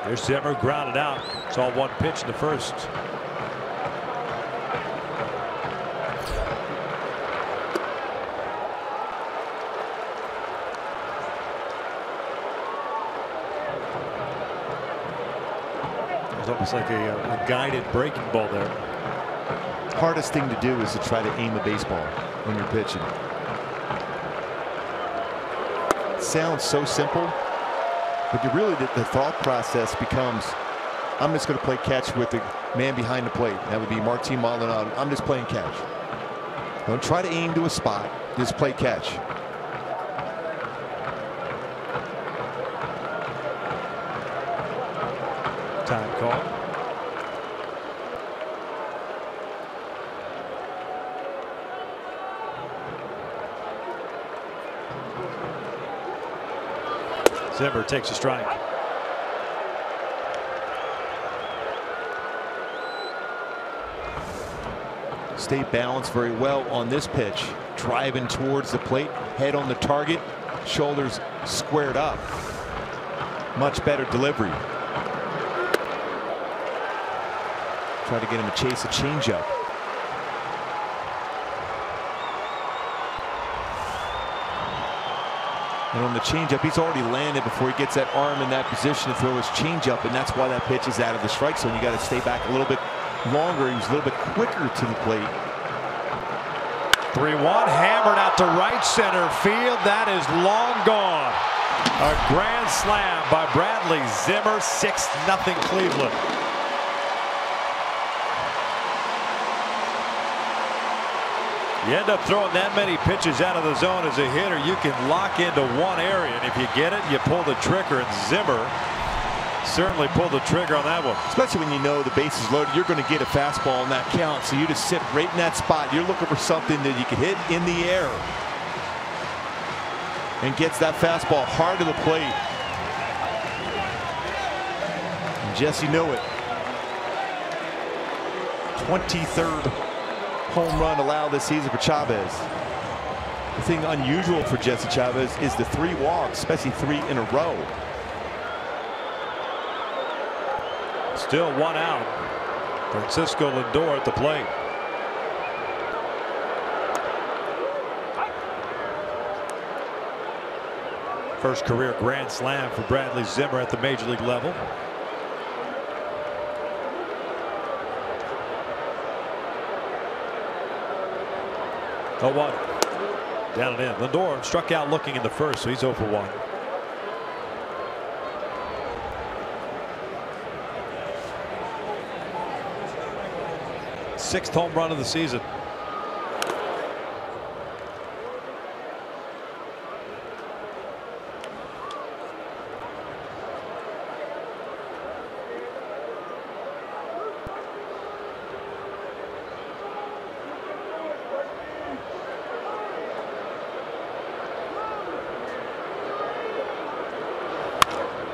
There's Zimmer, grounded out. It's all one pitch in the first. It's almost like a guided breaking ball there. Hardest thing to do is to try to aim a baseball when you're pitching. Sounds so simple, but you really the thought process becomes, I'm just going to play catch with the man behind the plate. That would be Martin Maldonado. I'm just playing catch. Don't try to aim to a spot. Just play catch. Time call. Zimmer takes a strike. Stay balanced very well on this pitch. Driving towards the plate, head on the target, shoulders squared up. Much better delivery. Try to get him to chase a changeup. And on the changeup, he's already landed before he gets that arm in that position to throw his changeup, and that's why that pitch is out of the strike zone. You got to stay back a little bit longer. He was a little bit quicker to the plate. 3-1, hammered out to right center field. That is long gone. A grand slam by Bradley Zimmer. 6-0 Cleveland. You end up throwing that many pitches out of the zone as a hitter, you can lock into one area, and if you get it, you pull the trigger. And Zimmer certainly pulled the trigger on that one. Especially when you know the base is loaded, you're going to get a fastball in that count, so you just sit right in that spot. You're looking for something that you can hit in the air, and gets that fastball hard to the plate. And Jesse knew it. 23rd home run allowed this season for Chavez. The thing unusual for Jesse Chavez is the 3 walks, especially 3 in a row. Still 1 out. Francisco Lindor at the plate. First career grand slam for Bradley Zimmer at the major league level. Oh, 1. Down and in. Lindor struck out looking in the first, so he's 0 for 1. Sixth home run of the season.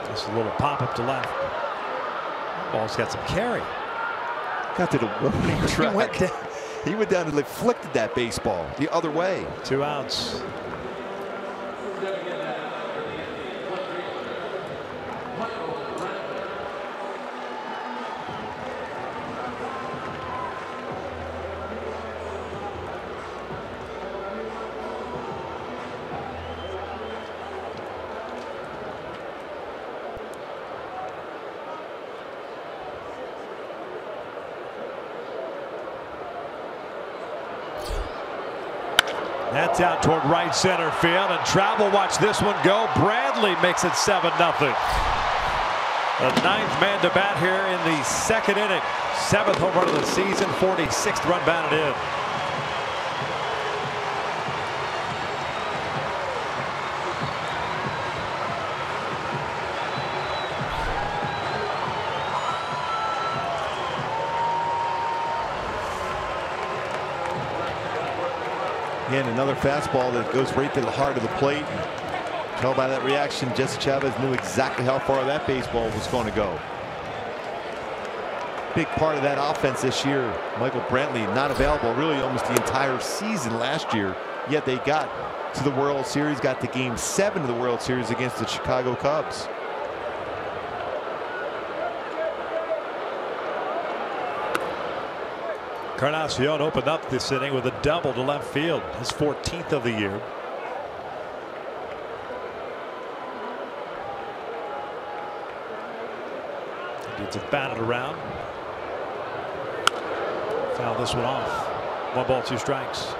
Just a little pop up to left. Ball's got some carry. Got to the warning track. He went down and flicked that baseball the other way. 2 outs. That's out toward right center field, and Trout will watch this one go. Bradley makes it 7-0. The 9th man to bat here in the 2nd inning. 7th home run of the season, 46th run batted in. Again, another fastball that goes right to the heart of the plate. Tell by that reaction, Jesse Chavez knew exactly how far that baseball was going to go. Big part of that offense this year. Michael Brantley not available really almost the entire season last year, yet they got to the World Series, got to Game 7 of the World Series against the Chicago Cubs. Encarnacion opened up this inning with a double to left field, his 14th of the year. Gets it batted around. Foul this one off. 1 ball, 2 strikes.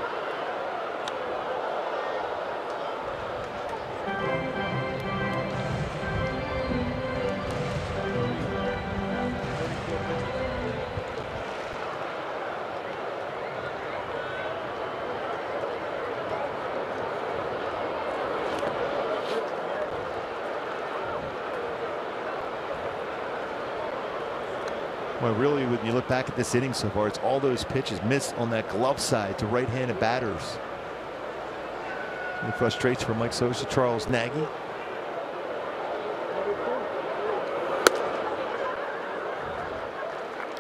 Well, really, when you look back at this inning so far, it's all those pitches missed on that glove side to right-handed batters. It frustrates for Mike Sosa, Charles Nagy.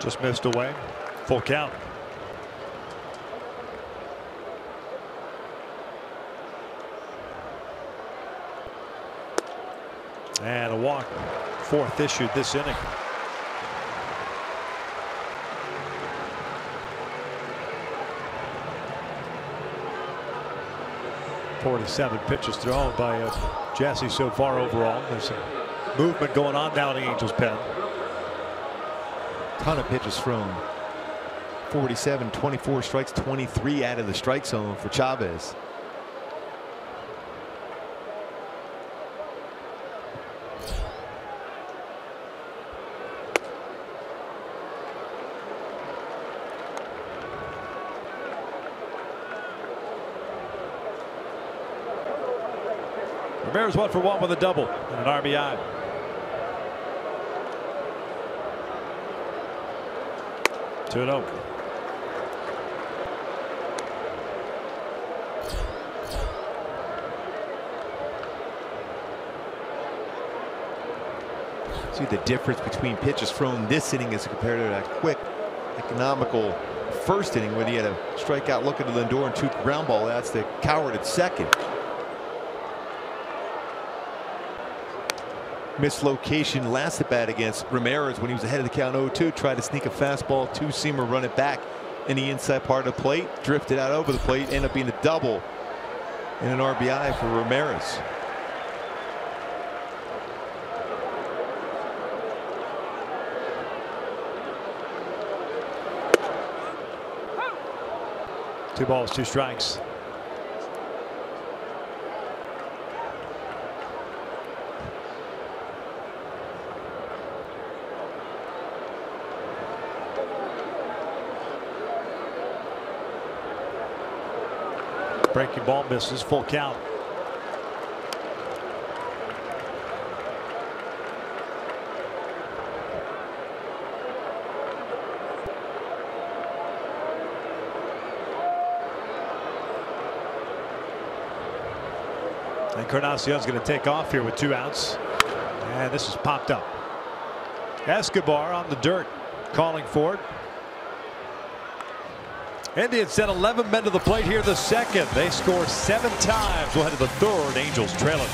Just missed away. Full count. And a walk. 4th issued this inning. .47 pitches thrown by Jesse so far overall. There's some movement going on down the Angels' pen. Ton of pitches thrown. 47, 24 strikes, 23 out of the strike zone for Chavez. Ramirez 1 for 1 with a double and an RBI. Two and 0. See the difference between pitches thrown this inning as compared to that quick, economical first inning when he had a strikeout looking to Lindor and 2 ground ball. That's the Coward at second. Mislocation last at bat against Ramirez when he was ahead of the count 0-2. Tried to sneak a fastball, 2-seamer, run it back in the inside part of the plate. Drifted out over the plate, ended up being a double and an RBI for Ramirez. Two balls, 2 strikes. Breaking ball misses, full count. Encarnacion's going to take off here with 2 outs. And this is popped up. Escobar on the dirt, calling for it. Indians sent 11 men to the plate here the second. They score 7 times. We'll head to the third. Angels trailing.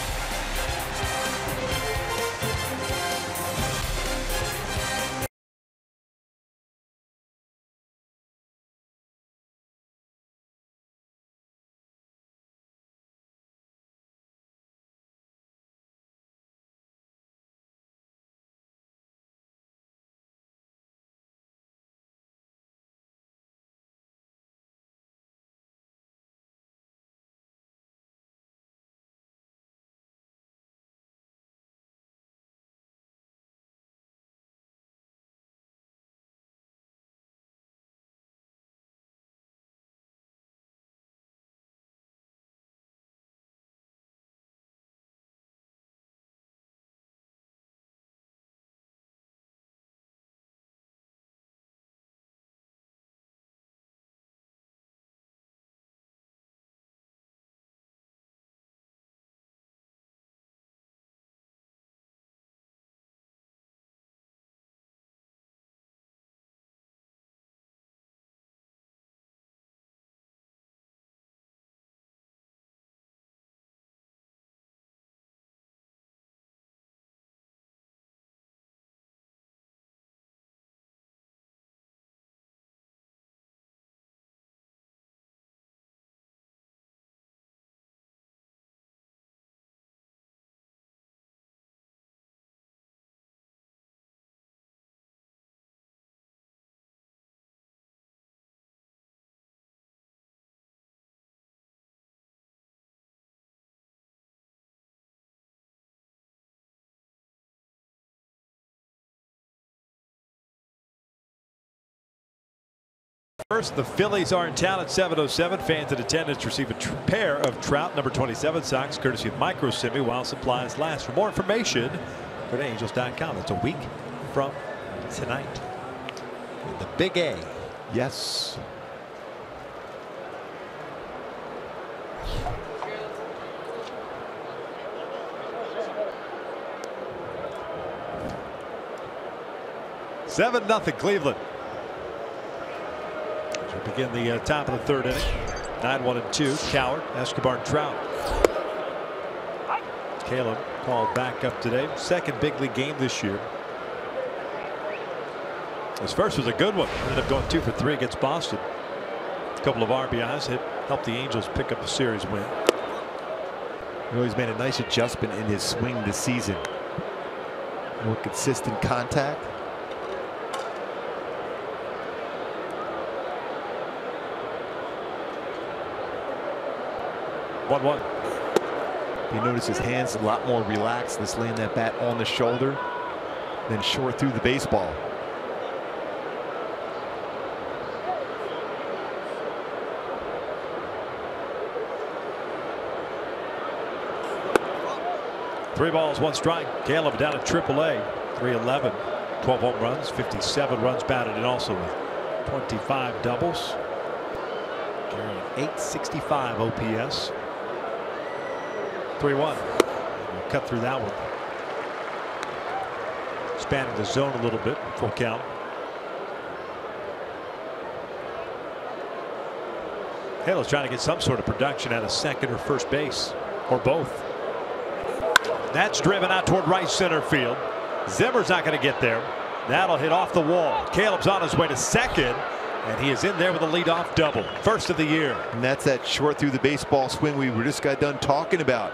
First, the Phillies are in town at 7:07. Fans in attendance receive a pair of Trout number 27 socks courtesy of Micro Simi while supplies last. For more information, go to angels.com. It's a week from tonight in the Big A. Yes. Seven nothing Cleveland. We begin the top of the third inning. 9-1-2. Coward, Escobar, and Trout. Caleb called back up today. Second big league game this year. His first was a good one. Ended up going 2 for 3 against Boston. A couple of RBIs helped the Angels pick up a series win. You know, he's made a nice adjustment in his swing this season. More consistent contact. One. You notice his hands a lot more relaxed. This laying that bat on the shoulder, then short through the baseball. 3 balls, 1 strike. Caleb down at AAA. 311, 12 home runs, 57 runs batted, and also with 25 doubles. Carrying 865 OPS. 3-1. We'll cut through that one. Spanning the zone a little bit. Full count. Halo's trying to get some sort of production out of second or first base, or both. That's driven out toward right center field. Zimmer's not going to get there. That'll hit off the wall. Caleb's on his way to second, and he is in there with a leadoff double. First of the year. And that's that short through the baseball swing we just got done talking about.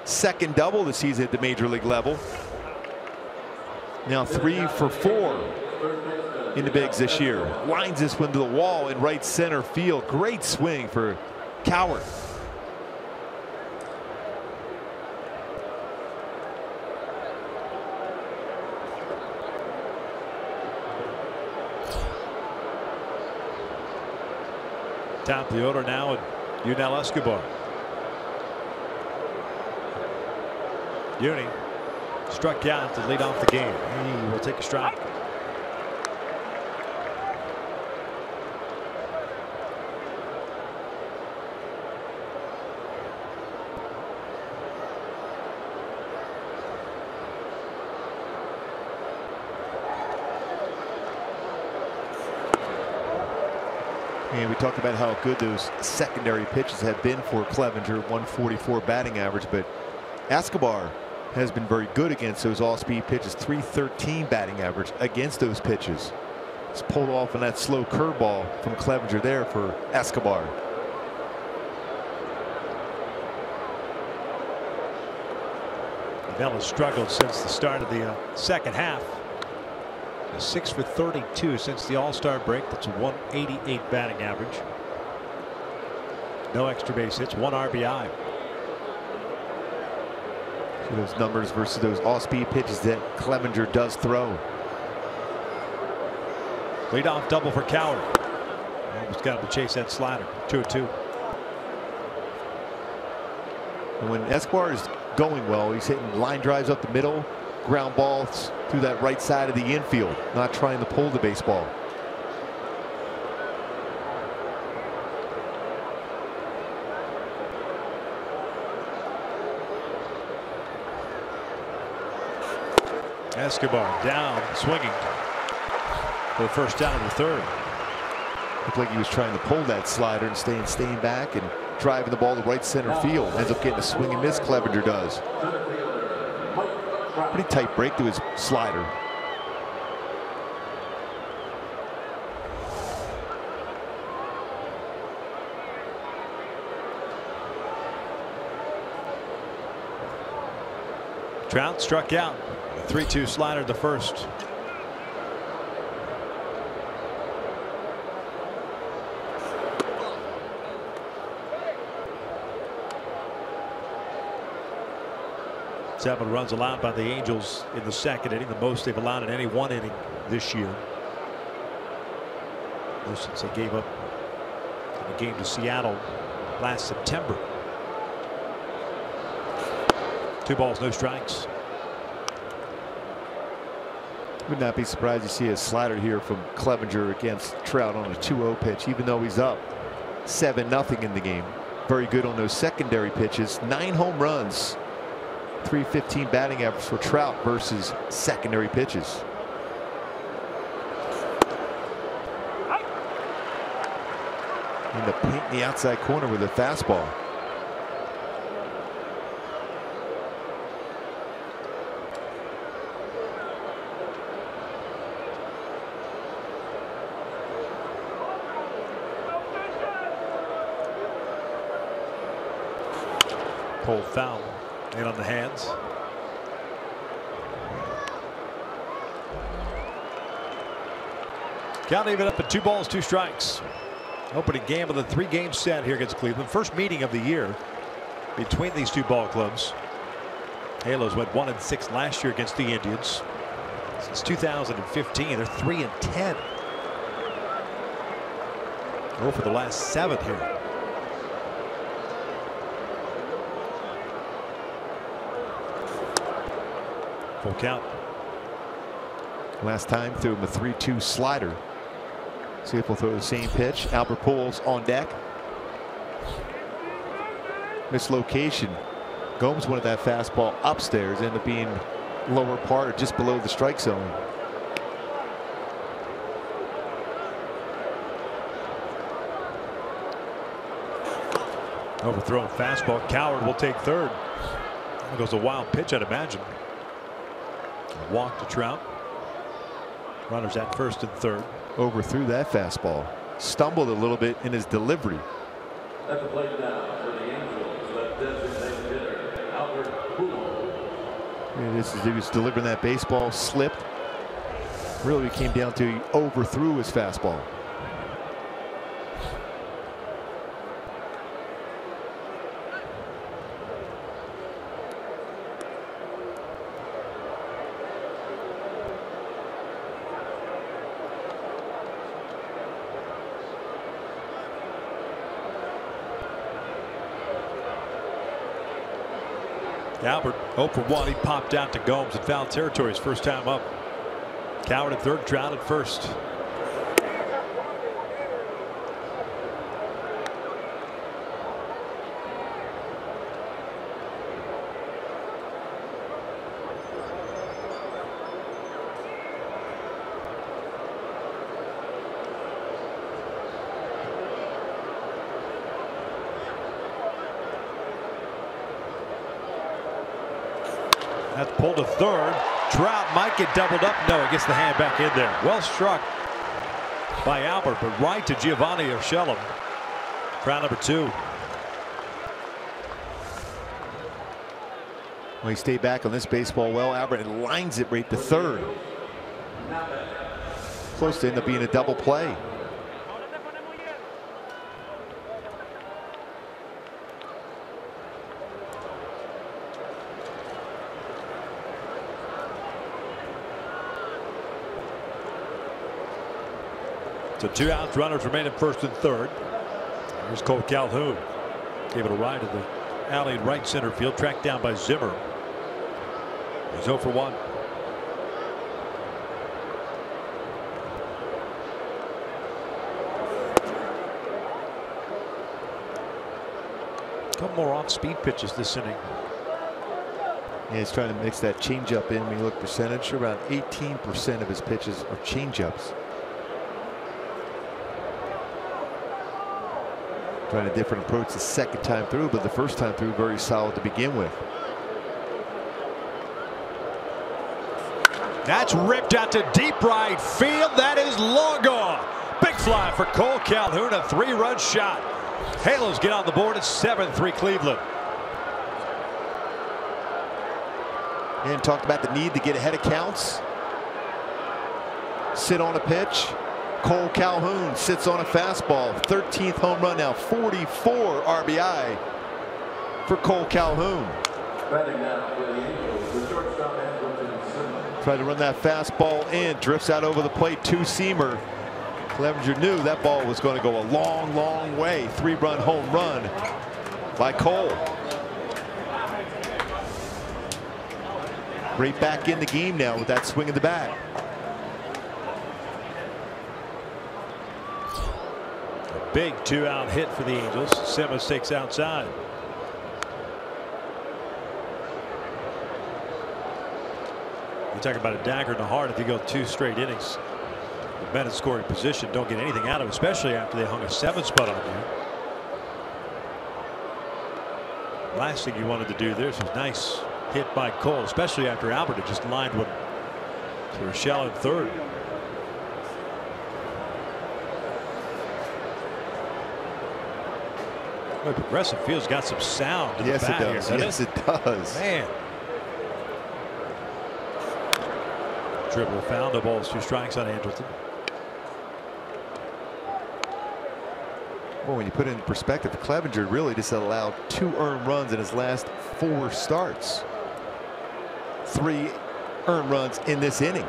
Second double this season at the major league level. Now 3 for 4 in the bigs this year. Lines this one to the wall in right center field. Great swing for Coward. Top of the order now, and Yunel Escobar. Uni struck out to lead off the game. He will take a strike. And we talked about how good those secondary pitches have been for Clevenger. 144 batting average, but Escobar has been very good against those all-speed pitches. 313 batting average against those pitches. It's pulled off on that slow curveball from Clevenger there for Escobar. Bell has struggled since the start of the second half. 6 for 32 since the All-Star break. That's a 188 batting average. No extra base hits, 1 RBI. See those numbers versus those all-speed pitches that Clevenger does throw. Leadoff double for Coward. Almost got him to chase that slider. 2-2. And when Escobar is going well, he's hitting line drives up the middle, ground balls through that right side of the infield, not trying to pull the baseball. Escobar down, swinging for the first down of the third. Looked like he was trying to pull that slider and staying back and driving the ball to right center field. Ends up getting a swing and miss. Clevenger does. Pretty tight break to his slider. Trout struck out. 3-2 slider the first. Seven runs allowed by the Angels in the second inning, the most they've allowed in any one inning this year. Most since they gave up in the game to Seattle last September. 2 balls, no strikes. Would not be surprised to see a slider here from Clevenger against Trout on a 2-0 pitch, even though he's up 7-0 in the game. Very good on those secondary pitches. 9 home runs. 315 batting average for Trout versus secondary pitches. In the paint in the outside corner with a fastball. Pulled foul. In on the hands. Count even up at 2 balls, 2 strikes. Opening game of the 3-game set here against Cleveland. First meeting of the year between these 2 ball clubs. Halos went 1-6 last year against the Indians. Since 2015, they're 3-10. Oh, for the last 7 here. Full count. Last time threw him a 3-2 slider. See if we'll throw the same pitch. Albert Pujols on deck. Mislocation. Gomes wanted that fastball upstairs, ended up being lower part or just below the strike zone. Overthrown fastball. Coward will take third. There goes a wild pitch, I'd imagine. Walk to Trout. Runners at first and third. Overthrew that fastball. Stumbled a little bit in his delivery. At the plate now for the Angels, the designated hitter, Albert Pujols. He was delivering that baseball, slipped. Really came down to he overthrew his fastball. Albert 0 for 1. He popped out to Gomes in foul territory his first time up. Coward at third, Trout at first. That's pulled to third. Trout might get doubled up. No, he gets the hand back in there. Well struck by Albert, but right to Giovanni Urshela. Round number 2. Well, he stayed back on this baseball well. Albert and lines it right to third. Close to end up being a double play. So 2 outs, runners remain at first and third. Here's Cole Calhoun. Gave it a ride to the alley in right center field, tracked down by Zimmer. He's 0 for 1. A couple more off-speed pitches this inning. Yeah, he's trying to mix that changeup in. When you look percentage, around 18% of his pitches are changeups. Trying a different approach the second time through, but the first time through very solid to begin with. That's ripped out to deep right field. That is long gone. Big fly for Cole Calhoun, a 3-run shot. Halos get on the board at 7-3 Cleveland. And talked about the need to get ahead of counts. Sit on a pitch. Cole Calhoun sits on a fastball. 13th home run now. 44 RBI for Cole Calhoun. Tried to run that fastball in. Drifts out over the plate. 2-seamer. Clevenger knew that ball was going to go a long, long way. 3-run home run by Cole. Right back in the game now with that swing of the bat. Big 2-out hit for the Angels. Simmons takes outside. You talk about a dagger in the heart. If you go 2 straight innings, the men in scoring position don't get anything out of it, especially after they hung a 7 spot on you. Last thing you wanted to do there was a nice hit by Cole, especially after Albert had just lined one to Urshela in third. Progressive Field's got some sound. Yes, it does. Yes, it does. Man. Dribble foul. No balls, 2 strikes on Andrelton. Well, when you put it in perspective, Clevenger really just allowed 2 earned runs in his last 4 starts. 3 earned runs in this inning.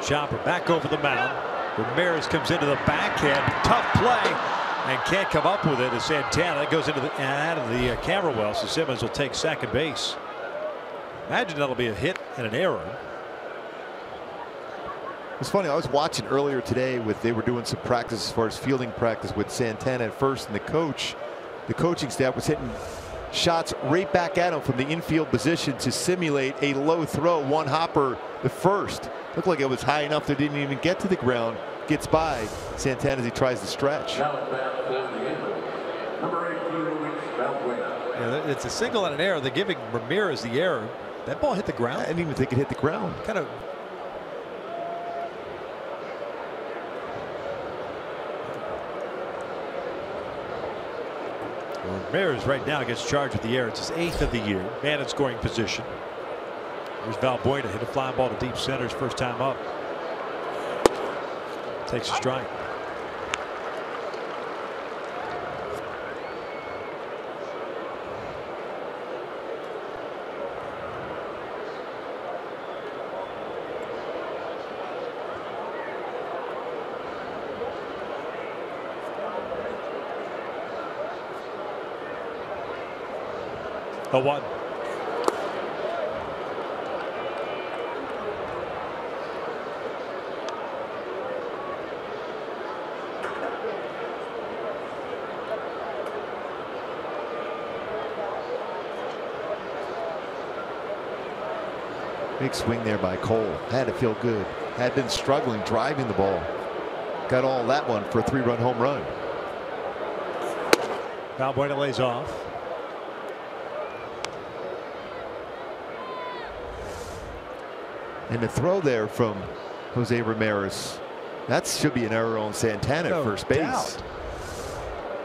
Chopper back over the mound. Ramirez comes into the backhand. Tough play. And can't come up with it as Santana. That goes into the out of the camera well. So Simmons will take second base. Imagine that'll be a hit and an error. It's funny, I was watching earlier today they were doing some practice as far as fielding practice with Santana at first, and the coaching staff was hitting shots right back at him from the infield position to simulate a low throw, one hopper the first. Looked like it was high enough that it didn't even get to the ground. Gets by Santana as he tries to stretch. Now at bat for the Angels, number 18, Luis Valbuena. Yeah, it's a single and an error. They're giving Ramirez the error. That ball hit the ground. I didn't even think it hit the ground. Kind of. Ramirez right now gets charged with the error. It's his 8th of the year. Man in scoring position. There's Valbuena, hit a fly ball to deep center his first time up. Takes a strike. A 1. Big swing there by Cole. Had to feel good. Had been struggling driving the ball. Got all that one for a 3-run home run. Valbuena lays off. And the throw there from Jose Ramirez. That should be an error on Santana at first base.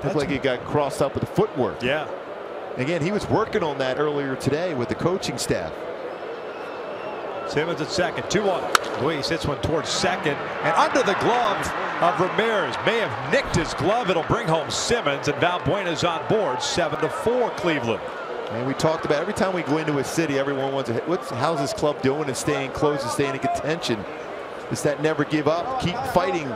Looked like he got crossed up with the footwork. Yeah. Again, he was working on that earlier today with the coaching staff. Simmons at second. 2-1. Luis hits one towards second and under the glove of Ramirez. May have nicked his glove. It'll bring home Simmons, and Valbuena's on board. 7-4 Cleveland. And we talked about every time we go into a city, everyone wants to hit. How's this club doing and staying close and staying in contention? It's that never give up, keep fighting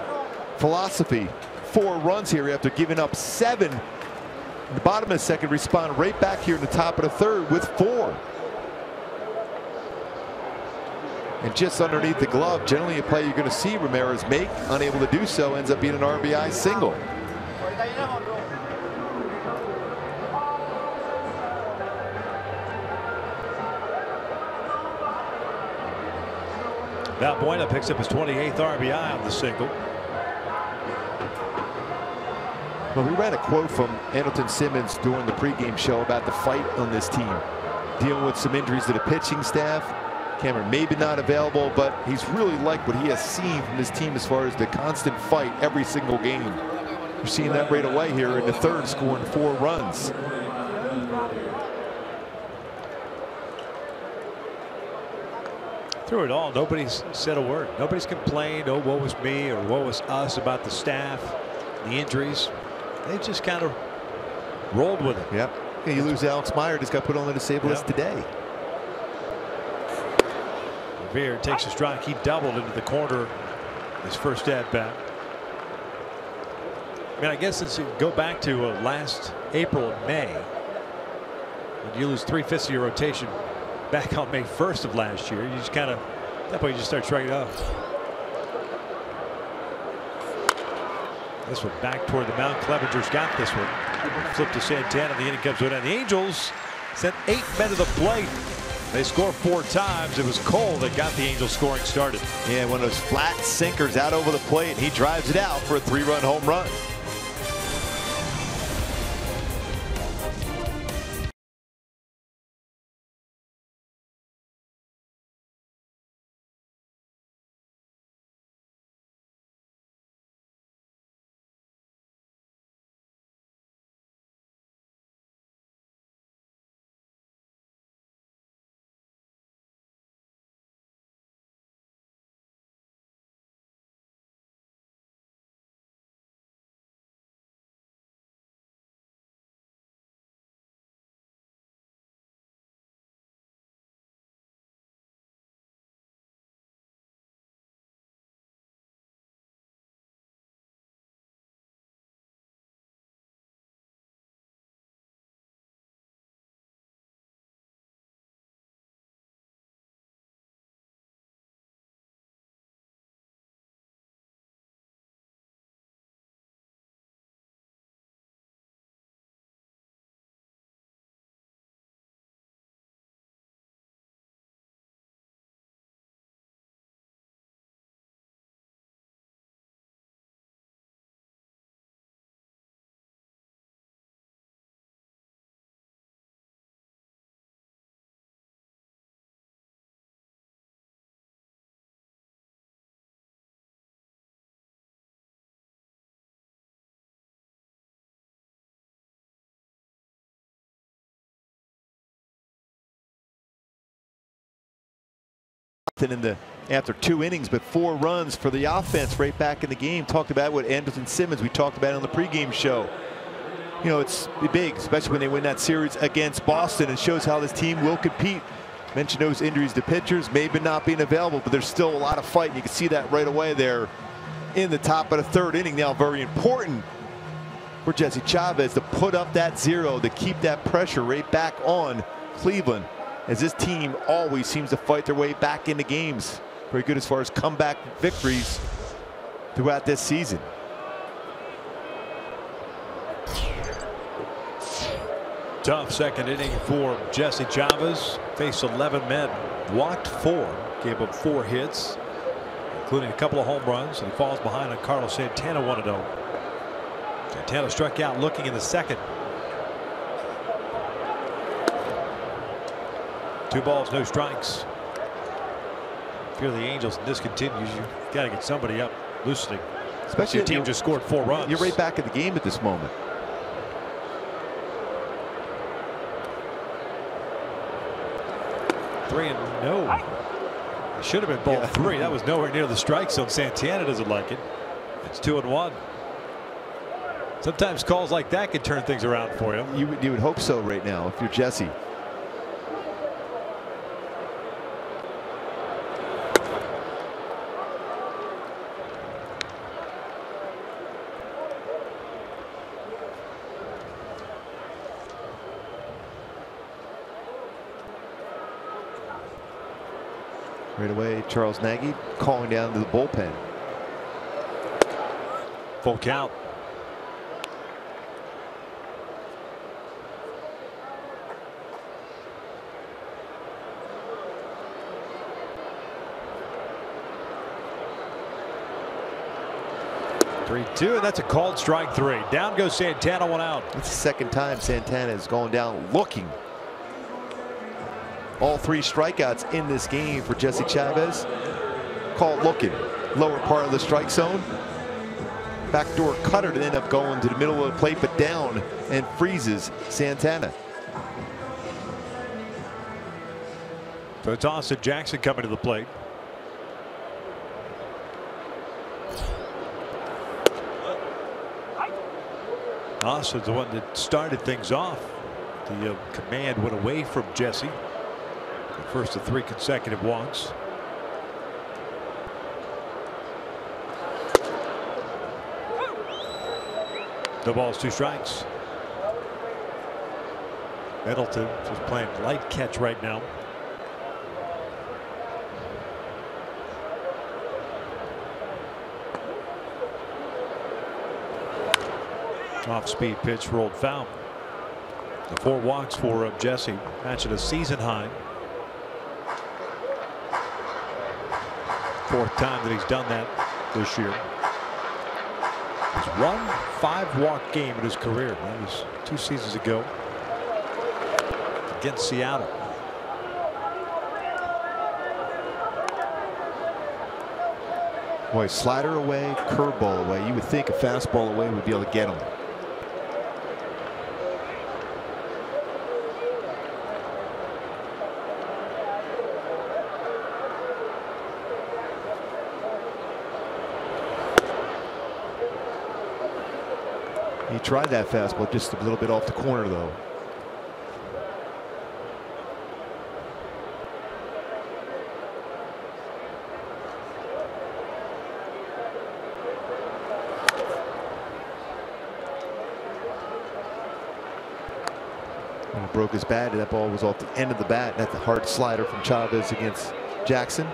philosophy. 4 runs here after giving up 7. In the bottom of the second, respond right back here in the top of the third with 4. And just underneath the glove, generally a play you're going to see Ramirez make, unable to do so, ends up being an RBI single. Valbuena picks up his 28th RBI on the single. Well, we ran a quote from Andrelton Simmons during the pregame show about the fight on this team. Dealing with some injuries to the pitching staff. Cameron maybe not available, but he's really liked what he has seen from this team as far as the constant fight every single game. You're seeing that right away here in the third, scoring 4 runs. Through it all, nobody's said a word. Nobody's complained, oh, woe was me or woe was us about the staff, the injuries. They just kind of rolled with it. Yep. Yeah, you lose Alex Meyer, just got put on the disabled list today. Revere takes a strike. He doubled into the corner his first at bat. I mean, I guess since you go back to last April and May, when you lose 3/5 of your rotation back on May 1st of last year, you just kind of, at that point, you just start shrugging it off. This one back toward the mound. Clevenger's got this one. Flip to Santana. The inning comes to an end. The Angels sent 8 men to the plate. They score 4 times. It was Cole that got the Angels scoring started. Yeah, one of those flat sinkers out over the plate, and he drives it out for a 3-run home run. after 2 innings, but 4 runs for the offense right back in the game. Talked about what Anderson Simmons, we talked about on the pregame show. You know, it's big, especially when they win that series against Boston. It shows how this team will compete. Mentioned those injuries to pitchers, maybe not being available, but there's still a lot of fight. You can see that right away there in the top of the 3rd inning. Now, very important for Jesse Chavez to put up that 0, to keep that pressure right back on Cleveland, as this team always seems to fight their way back into games. Very good as far as comeback victories throughout this season. Tough 2nd inning for Jesse Chavez. Faced 11 men, walked 4, gave up 4 hits, including a couple of home runs, and he falls behind on Carlos Santana 1-0. Santana struck out looking in the 2nd. 2 balls, no strikes. If you're the Angels and this continues, you've got to get somebody up loosening. Especially your team just scored 4 runs. You're right back in the game at this moment. Three and no. It should have been ball 3. That was nowhere near the strike zone. Santana doesn't like it. It's 2-1. Sometimes calls like that can turn things around for you. You would hope so right now if you're Jesse. Right away, Charles Nagy calling down to the bullpen. Full count. Three-two, and that's a called strike 3. Down goes Santana, 1 out. It's the 2nd time Santana is going down looking. All 3 strikeouts in this game for Jesse Chavez. Called looking. Lower part of the strike zone. Backdoor cutter to end up going to the middle of the plate, but down, and freezes Santana. So it's Austin Jackson coming to the plate. Austin's the one that started things off. The command went away from Jesse. The first of 3 consecutive walks. No balls, 2 strikes. Middleton just playing light catch right now. Off speed pitch rolled foul. The 4 walks for Jesse, matching a season high. 4th time that he's done that this year. He's won 5-walk game in his career. That was 2 seasons ago against Seattle. Boy, slider away, curveball away. You would think a fastball away would be able to get him. He tried that fastball just a little bit off the corner, though. When he broke his bat, that ball was off the end of the bat. That's a hard slider from Chavez against Jackson.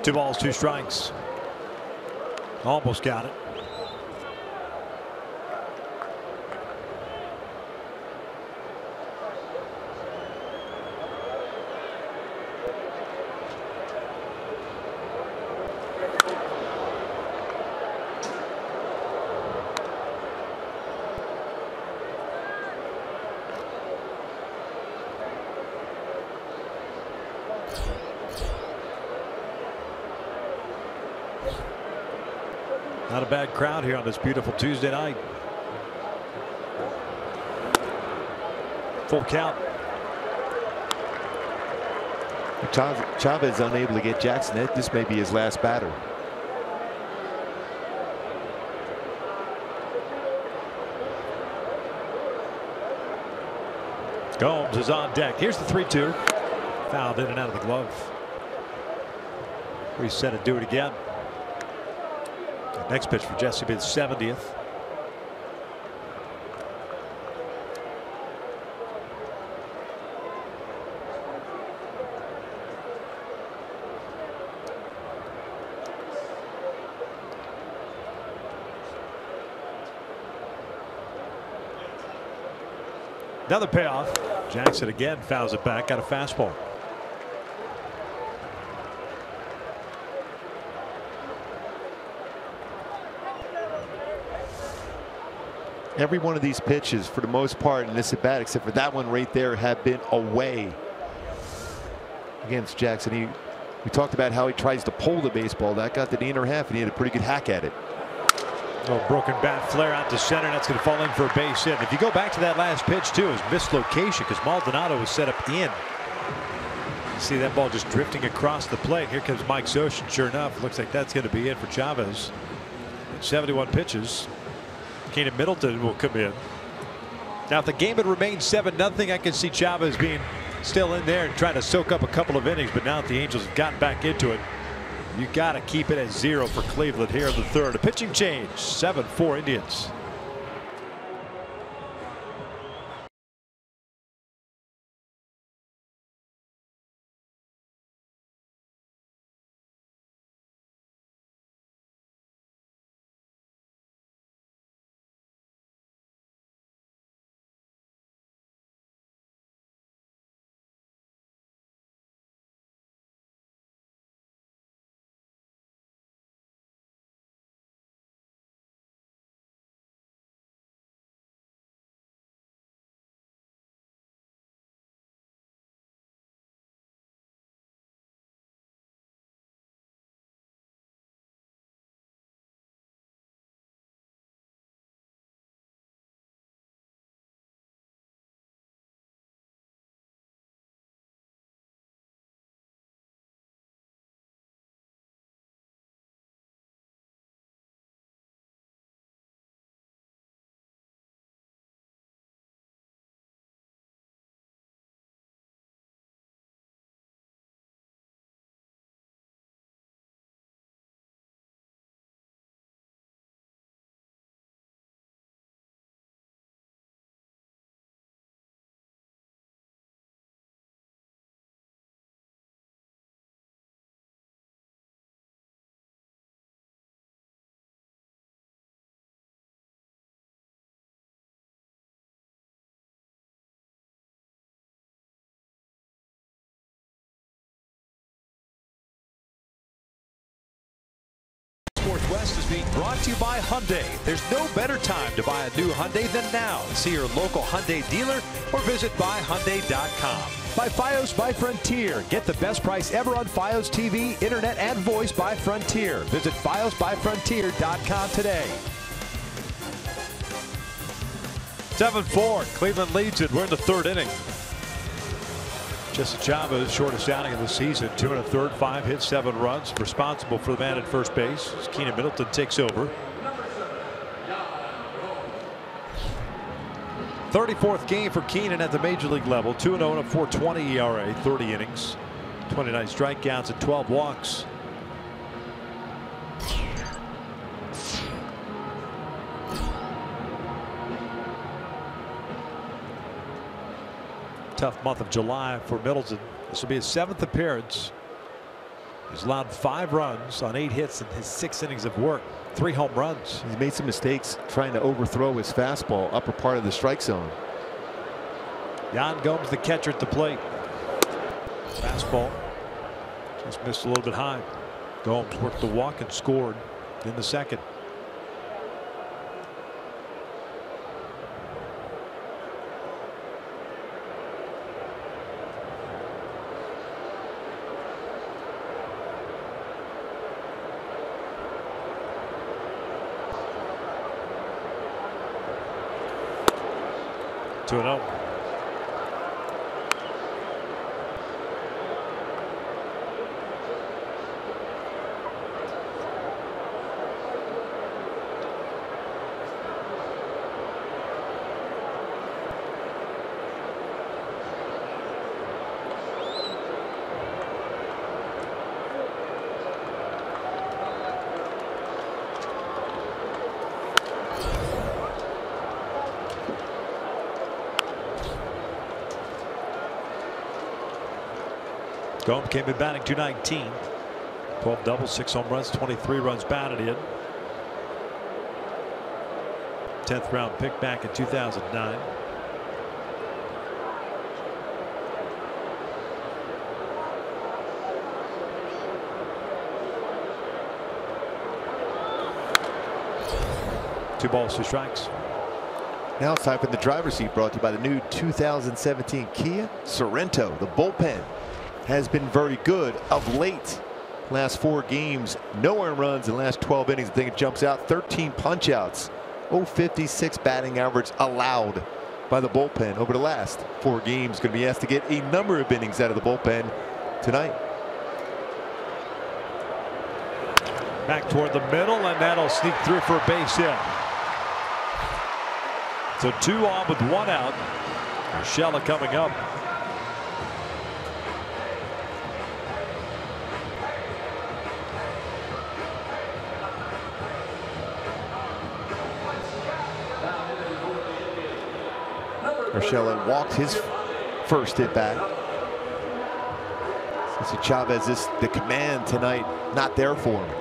Two balls, 2 strikes. Almost got it. Not a bad crowd here on this beautiful Tuesday night. Full count. Chavez unable to get Jackson. This may be his last batter. Gomes is on deck. Here's the 3-2. Fouled in and out of the glove. Reset it, do it again. The next pitch for Jesse will be the 70th. Another payoff. Jackson again fouls it back. Got a fastball. Every one of these pitches, for the most part, in this at bat, except for that one right there, have been away against Jackson. We talked about how he tries to pull the baseball. That got to the inner half, and he had a pretty good hack at it. Oh, broken bat flare out to center. That's going to fall in for a base hit. If you go back to that last pitch too, it was mislocation because Maldonado was set up in. See that ball just drifting across the plate. Here comes Mike Scioscia. Sure enough, looks like that's going to be it for Chavez. 71 pitches. Keenan Middleton will come in. Now, if the game had remained 7-0, I can see Chavez being still in there and trying to soak up a couple of innings. But now that the Angels have gotten back into it, you got to keep it at 0 for Cleveland here in the third. A pitching change. 7-4 Indians. Northwest is being brought to you by Hyundai. There's no better time to buy a new Hyundai than now. See your local Hyundai dealer or visit buyhyundai.com. By Fios by Frontier. Get the best price ever on Fios TV, internet, and voice by Frontier. Visit fiosbyfrontier.com today. 7-4. Cleveland leads it. We're in the third inning. Jesse Chavez, shortest outing of the season, 2 1/3, 5 hits, 7 runs, responsible for the man at first base. Keenan Middleton takes over. 34th game for Keenan at the major league level. 2-0 and a 4.20 ERA, 30 innings, 29 strikeouts and 12 walks. Tough month of July for Middleton. This will be his 7th appearance. He's allowed 5 runs on 8 hits in his 6 innings of work. 3 home runs. He's made some mistakes trying to overthrow his fastball upper part of the strike zone. Yan Gomes, the catcher at the plate. Fastball just missed a little bit high. Gomes worked the walk and scored in the second. 2-0. Gomes came in batting .219. 12 doubles, 6 home runs, 23 runs batted in. 10th round pick back in 2009. Two balls, 2 strikes. Now it's time for the driver's seat, brought to you by the new 2017 Kia Sorento. The bullpen has been very good of late. Last 4 games, no earned runs in the last 12 innings. I think it jumps out. 13 punch-outs. 0.56 batting average allowed by the bullpen over the last 4 games. Going to be asked to get a number of innings out of the bullpen tonight. Back toward the middle, and that'll sneak through for a base hit. So 2 on with 1 out. Urshela coming up. Urshela walked his first at bat. Since Chavez, the command tonight not there for him.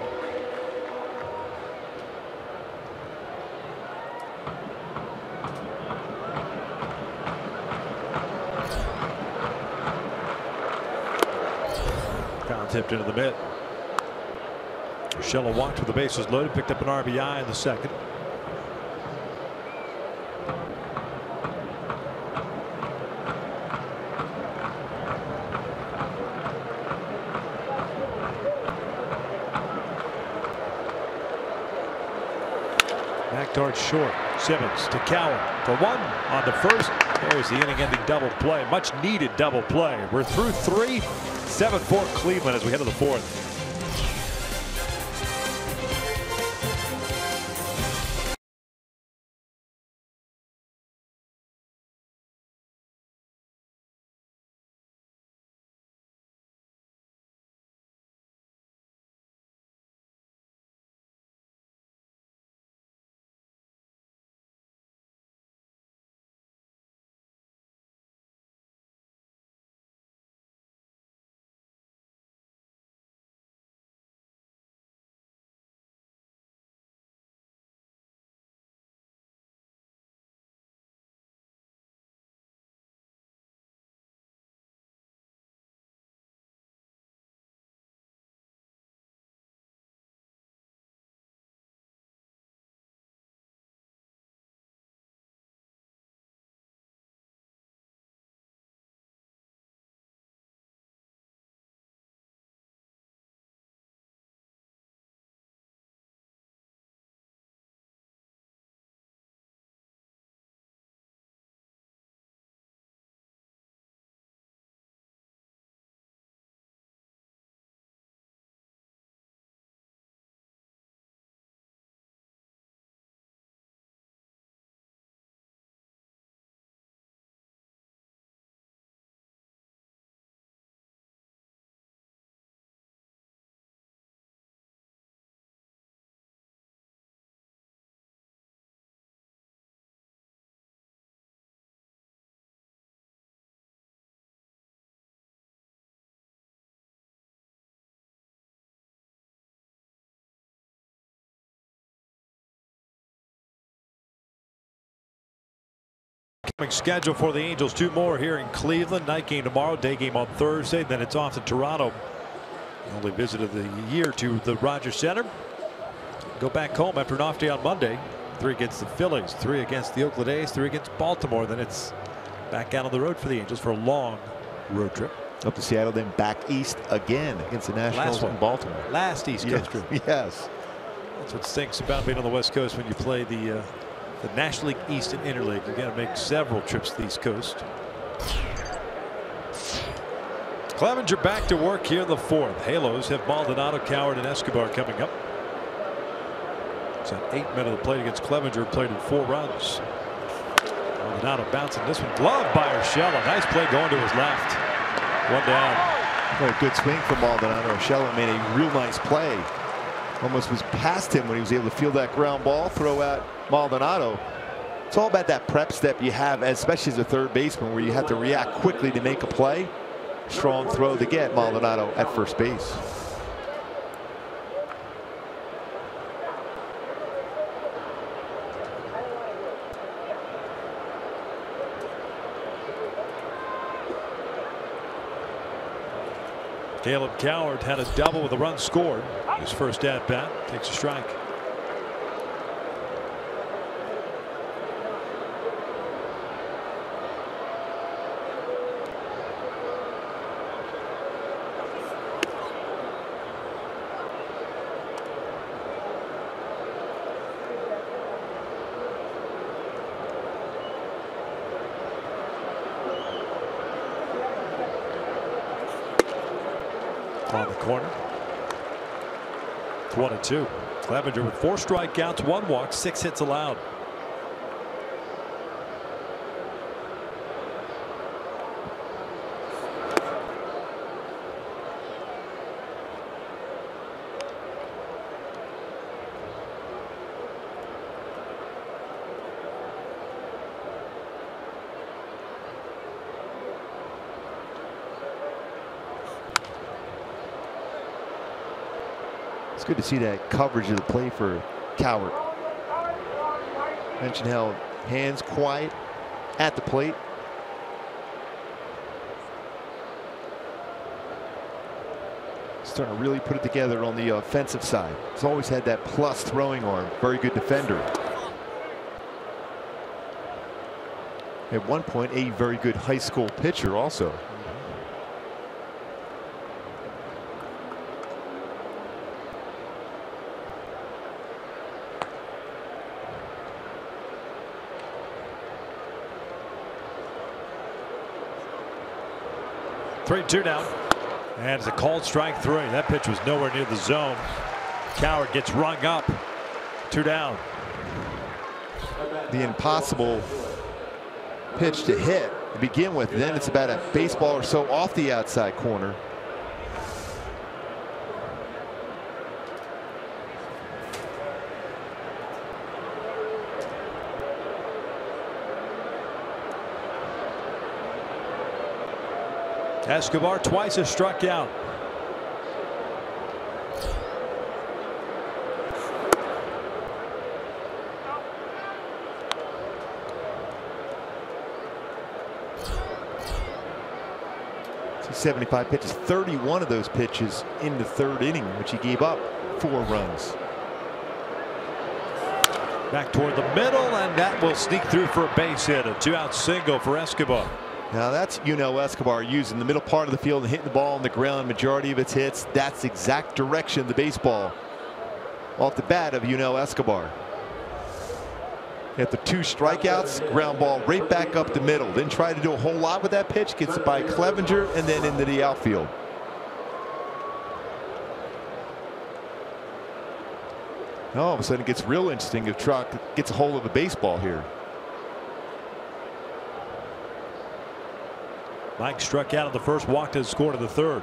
Foul tipped into the mid. Urshela walked with the bases loaded, picked up an RBI in the second. Back towards short. Simmons to Cowan for 1 on the first. There's the inning-ending double play. Much needed double play. We're through 3. 7-4 Cleveland as we head to the 4th. Schedule for the Angels, 2 more here in Cleveland. Night game tomorrow, day game on Thursday. Then it's off to Toronto. The only visit of the year to the Rogers Center. Go back home after an off day on Monday. 3 against the Phillies, 3 against the Oakland A's, 3 against Baltimore. Then it's back out on the road for the Angels for a long road trip. Up to Seattle, then back east again against the Nationals in Baltimore. Last East Coast trip. Yes. That's what stinks about being on the West Coast when you play the The National League East and Interleague. You got to make several trips to the East Coast. Clevenger back to work here in the fourth. Halos have Maldonado, Coward, and Escobar coming up. It's an 8-minute of the plate against Clevenger, played in 4 runs. Maldonado bouncing this one, gloved by Urshela. Nice play going to his left. 1 down. Well, a good swing from Maldonado. Urshela made a real nice play. Almost was past him when he was able to field that ground ball, throw out Maldonado. It's all about that prep step you have, especially as a third baseman, where you have to react quickly to make a play. Strong throw to get Maldonado at first base. Caleb Coward had a double with a run scored. His first at bat, takes a strike. On the corner. It's 1-2. Clevenger with 4 strikeouts, 1 walk, 6 hits allowed. It's good to see that coverage of the play for Coward. Mentioned how hands quiet at the plate. Starting to really put it together on the offensive side. He's always had that plus throwing arm. Very good defender. At one point, a very good high school pitcher also. Three, 2 down. And it's a called strike 3. That pitch was nowhere near the zone. Coward gets rung up. 2 down. The impossible pitch to hit to begin with. Then it's about a baseball or so off the outside corner. Escobar twice has struck out. So 75 pitches, 31 of those pitches in the 3rd inning, which he gave up 4 runs. Back toward the middle, and that will sneak through for a base hit. A 2-out single for Escobar. Now that's Escobar using the middle part of the field and hitting the ball on the ground. Majority of its hits. That's the exact direction of the baseball off the bat of Escobar. After 2 strikeouts, ground ball right back up the middle. Didn't try to do a whole lot with that pitch. Gets it by Clevenger and then into the outfield. Now all of a sudden it gets real interesting if Truck gets a hold of the baseball here. Mike struck out in the first, walked and scored in the 3rd.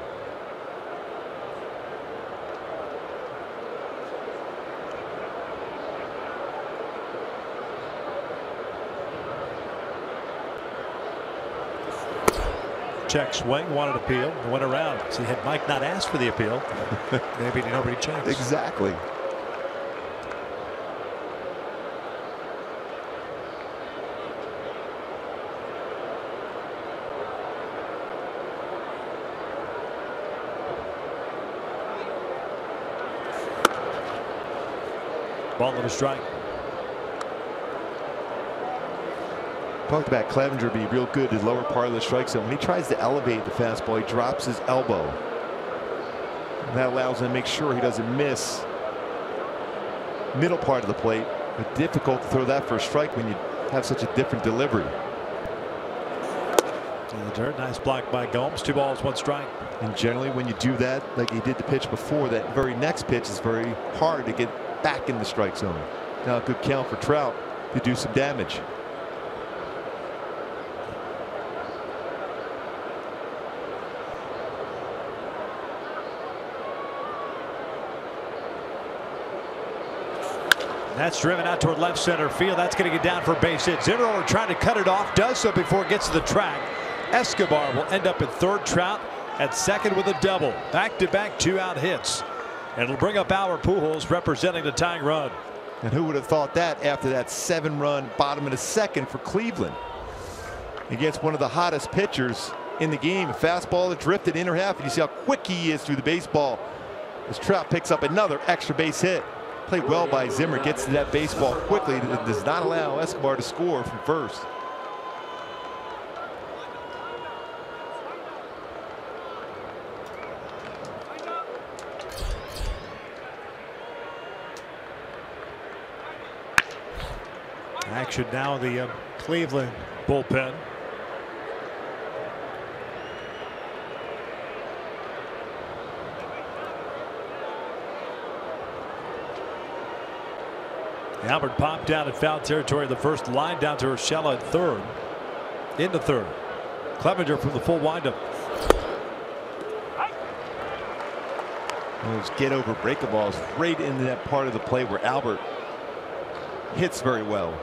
Check swing, wanted appeal, and went around. So had Mike not asked for the appeal, maybe nobody checks. Exactly. Ball and a strike. Talked about Clevenger being real good at the lower part of the strike zone. When he tries to elevate the fastball, he drops his elbow. And that allows him to make sure he doesn't miss middle part of the plate But difficult to throw that for a strike when you have such a different delivery. In the dirt, nice block by Gomes. 2 balls, 1 strike. And generally when you do that, like he did the pitch before, that very next pitch is very hard to get back in the strike zone. Now a good count for Trout to do some damage. That's driven out toward left center field. That's going to get down for a base hit. Zimmer trying to cut it off. Does so before it gets to the track. Escobar will end up at third. Trout at second with a double. Back-to-back 2-out hits. And it'll bring up Albert Pujols representing the tying run. And who would have thought that after that 7-run bottom of the second for Cleveland against one of the hottest pitchers in the game. A fastball that drifted inner half, and you see how quick he is through the baseball as Trout picks up another extra base hit. Played well by Zimmer, gets to that baseball quickly. That does not allow Escobar to score from first. Action now, the Cleveland bullpen. Albert popped down in foul territory. The first line down to Urshela at third. Into third. Clevenger from the full windup. Those get over breaker balls right into that part of the play where Albert hits very well.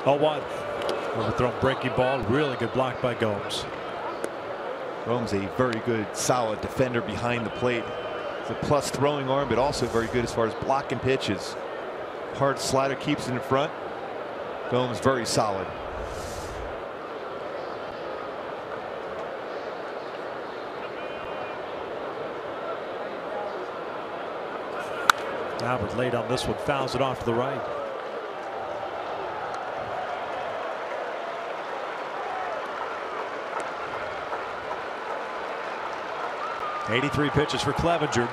Oh, 1. Overthrown breaking ball. Really good block by Gomes. Gomes, a very good solid defender behind the plate. It's a plus throwing arm, but also very good as far as blocking pitches. Hard slider keeps it in front. Gomes very solid. Albert late on this one, fouls it off to the right. '83 pitches for Clevenger.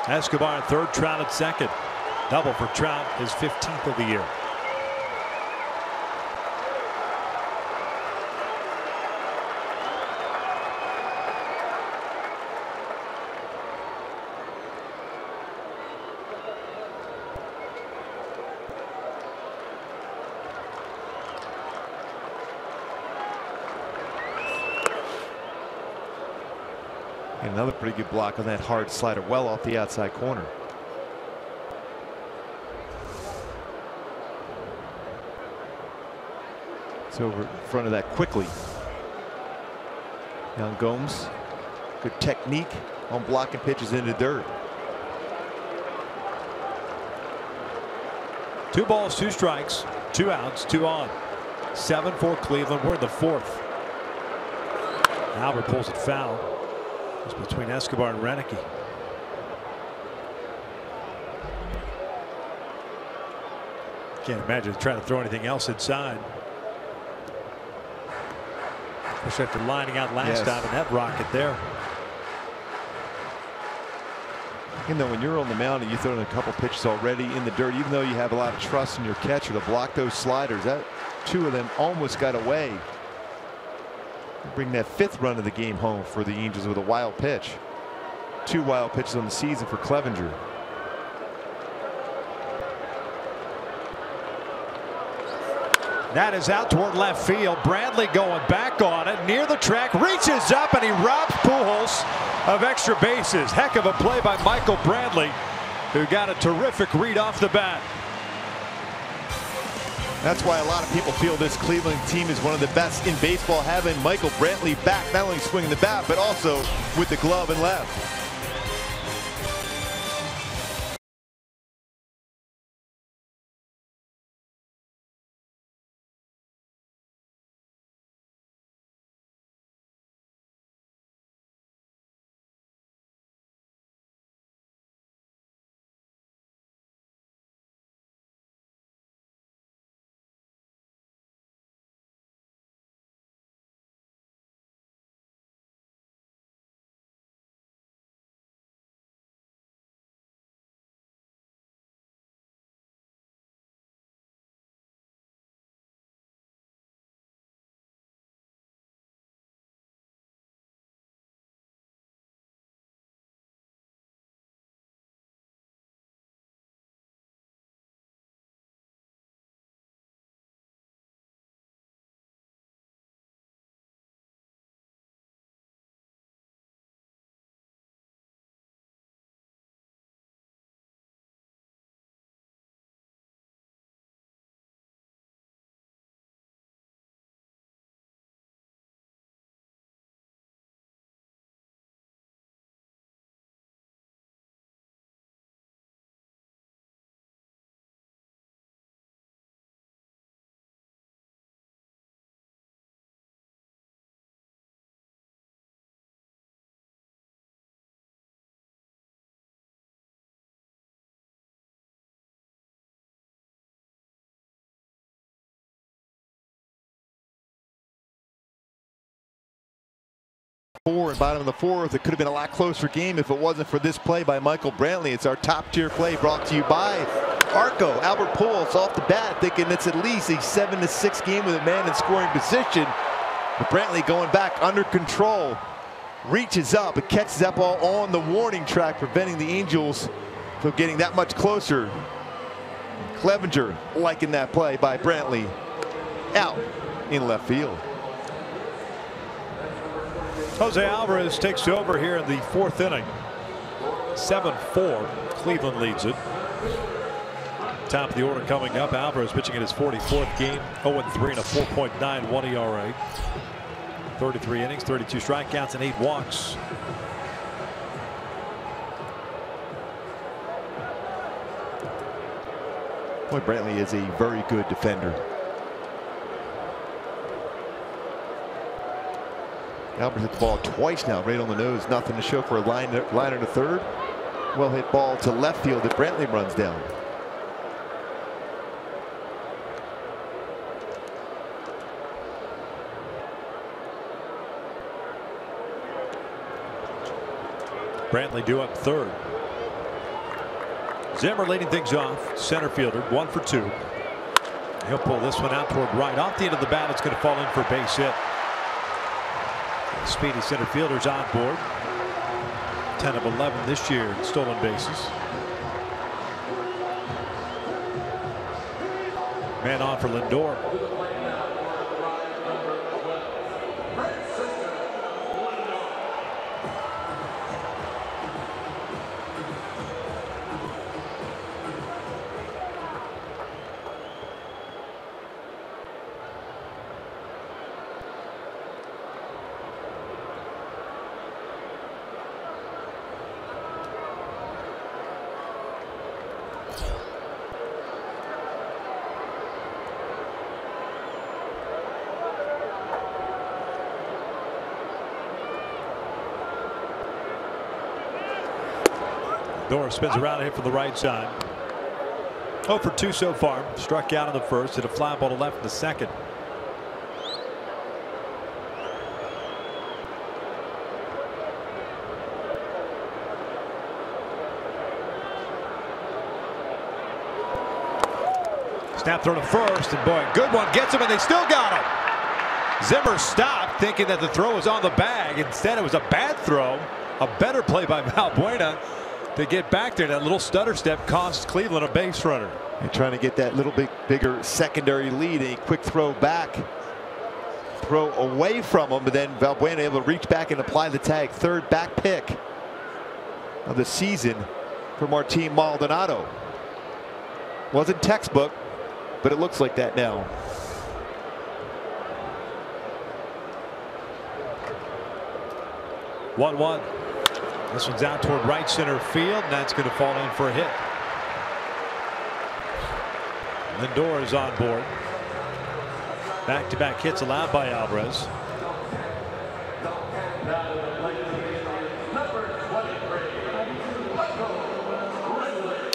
Escobar at third, Trout at second. Double for Trout, his 15th of the year. Another pretty good block on that hard slider, well off the outside corner. It's over in front of that quickly. Now Gomes, good technique on blocking pitches into dirt. 2 balls, 2 strikes, 2 outs, 2 on. 7-4 Cleveland. We're in the 4th. Albert pulls it foul. It's between Escobar and Renicky. Can't imagine trying to throw anything else inside. Especially after lining out last time and that rocket there. You know, when you're on the mound and you throw in a couple pitches already in the dirt, even though you have a lot of trust in your catcher to block those sliders, that 2 of them almost got away. Bring that 5th run of the game home for the Angels with a wild pitch. 2 wild pitches on the season for Clevenger. That is out toward left field. Bradley going back on it near the track, reaches up and he robs Pujols of extra bases. Heck of a play by Michael Bradley, who got a terrific read off the bat. That's why a lot of people feel this Cleveland team is one of the best in baseball, having Michael Brantley back, not only swinging the bat, but also with the glove and left. 4 and bottom of the 4th. It could have been a lot closer game if it wasn't for this play by Michael Brantley. It's our top tier play brought to you by Arco. Albert Pujols off the bat thinking it's at least a 7-6 game with a man in scoring position. But Brantley going back under control, reaches up and catches that ball on the warning track, preventing the Angels from getting that much closer. Clevenger liking that play by Brantley, out in left field. Jose Alvarez takes over here in the 4th inning. 7-4. Cleveland leads it. Top of the order coming up. Alvarez pitching in his 44th game. 0-3 and a 4.91 ERA. 33 innings, 32 strikeouts, and 8 walks. Boy, Brantley is a very good defender. Alvarez hit the ball twice now, right on the nose. Nothing to show for a liner to third. Well hit ball to left field that Brantley runs down. Brantley due up third. Zimmer leading things off. Center fielder, 1 for 2. He'll pull this one out toward right. Off the end of the bat, it's going to fall in for a base hit. Speedy center fielders on board. 10 of 11 this year in stolen bases. Man on for Lindor. Lindor spins around and hit from the right side. 0 for 2 so far. Struck out in the first, hit a fly ball to left in the second. Snap throw to first, and boy, good one, gets him, and they still got him. Zimmer stopped, thinking that the throw was on the bag. Instead, it was a bad throw. A better play by Valbuena to get back there. That little stutter step cost Cleveland a base runner. And trying to get that little bit bigger secondary lead. A quick throw back, throw away from him, but then Valbuena able to reach back and apply the tag. Third back pick of the season for Martin Maldonado. Wasn't textbook, but it looks like that now. One. This one's out toward right center field, and that's going to fall in for a hit. Lindor is on board. Back-to-back hits allowed by Alvarez.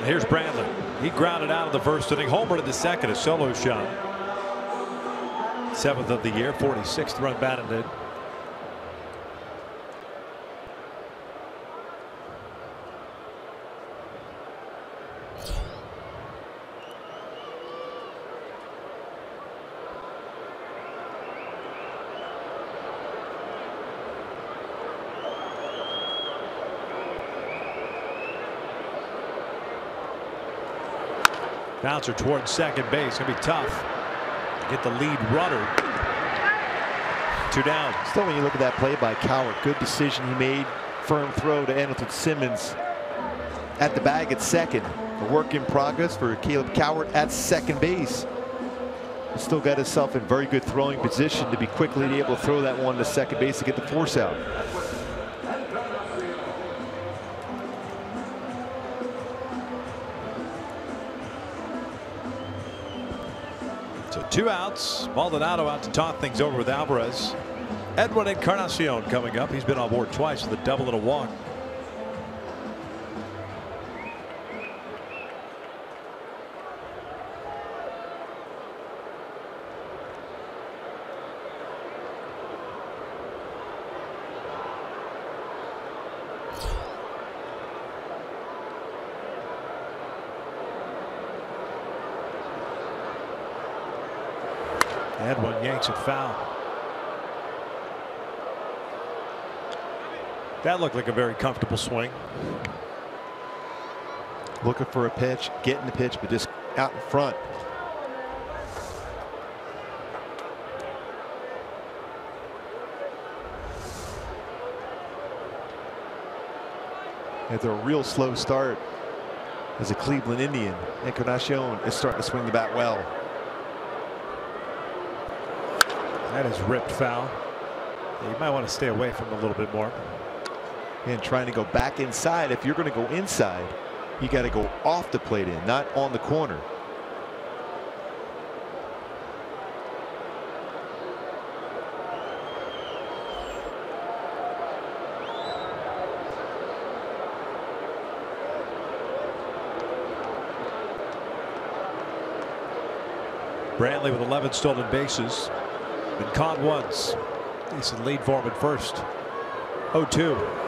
Here's Brantley. He grounded out of the first inning. Homer in the second, a solo shot. 7th of the year, 46th run batted in. Bouncer towards second base. Gonna be tough. Get the lead runner. 2 down. Still, when you look at that play by Cowart, good decision he made. Firm throw to Andrelton Simmons at the bag at second. A work in progress for Caleb Cowart at second base. He still got himself in very good throwing position to be quickly able to throw that one to second base to get the force out. So 2 outs. Maldonado out to talk things over with Alvarez. Edwin Encarnacion coming up. He's been on board twice with a double and a walk. yanks it foul. That looked like a very comfortable swing. Looking for a pitch, getting the pitch, but just out in front. After a real slow start as a Cleveland Indian, Encarnacion is starting to swing the bat well. That is ripped foul. Yeah, you might want to stay away from it a little bit more. And trying to go back inside. If you're going to go inside, you got to go off the plate in, not on the corner. Brantley with 11 stolen bases. Been caught once. Decent lead for him at first. 0-2.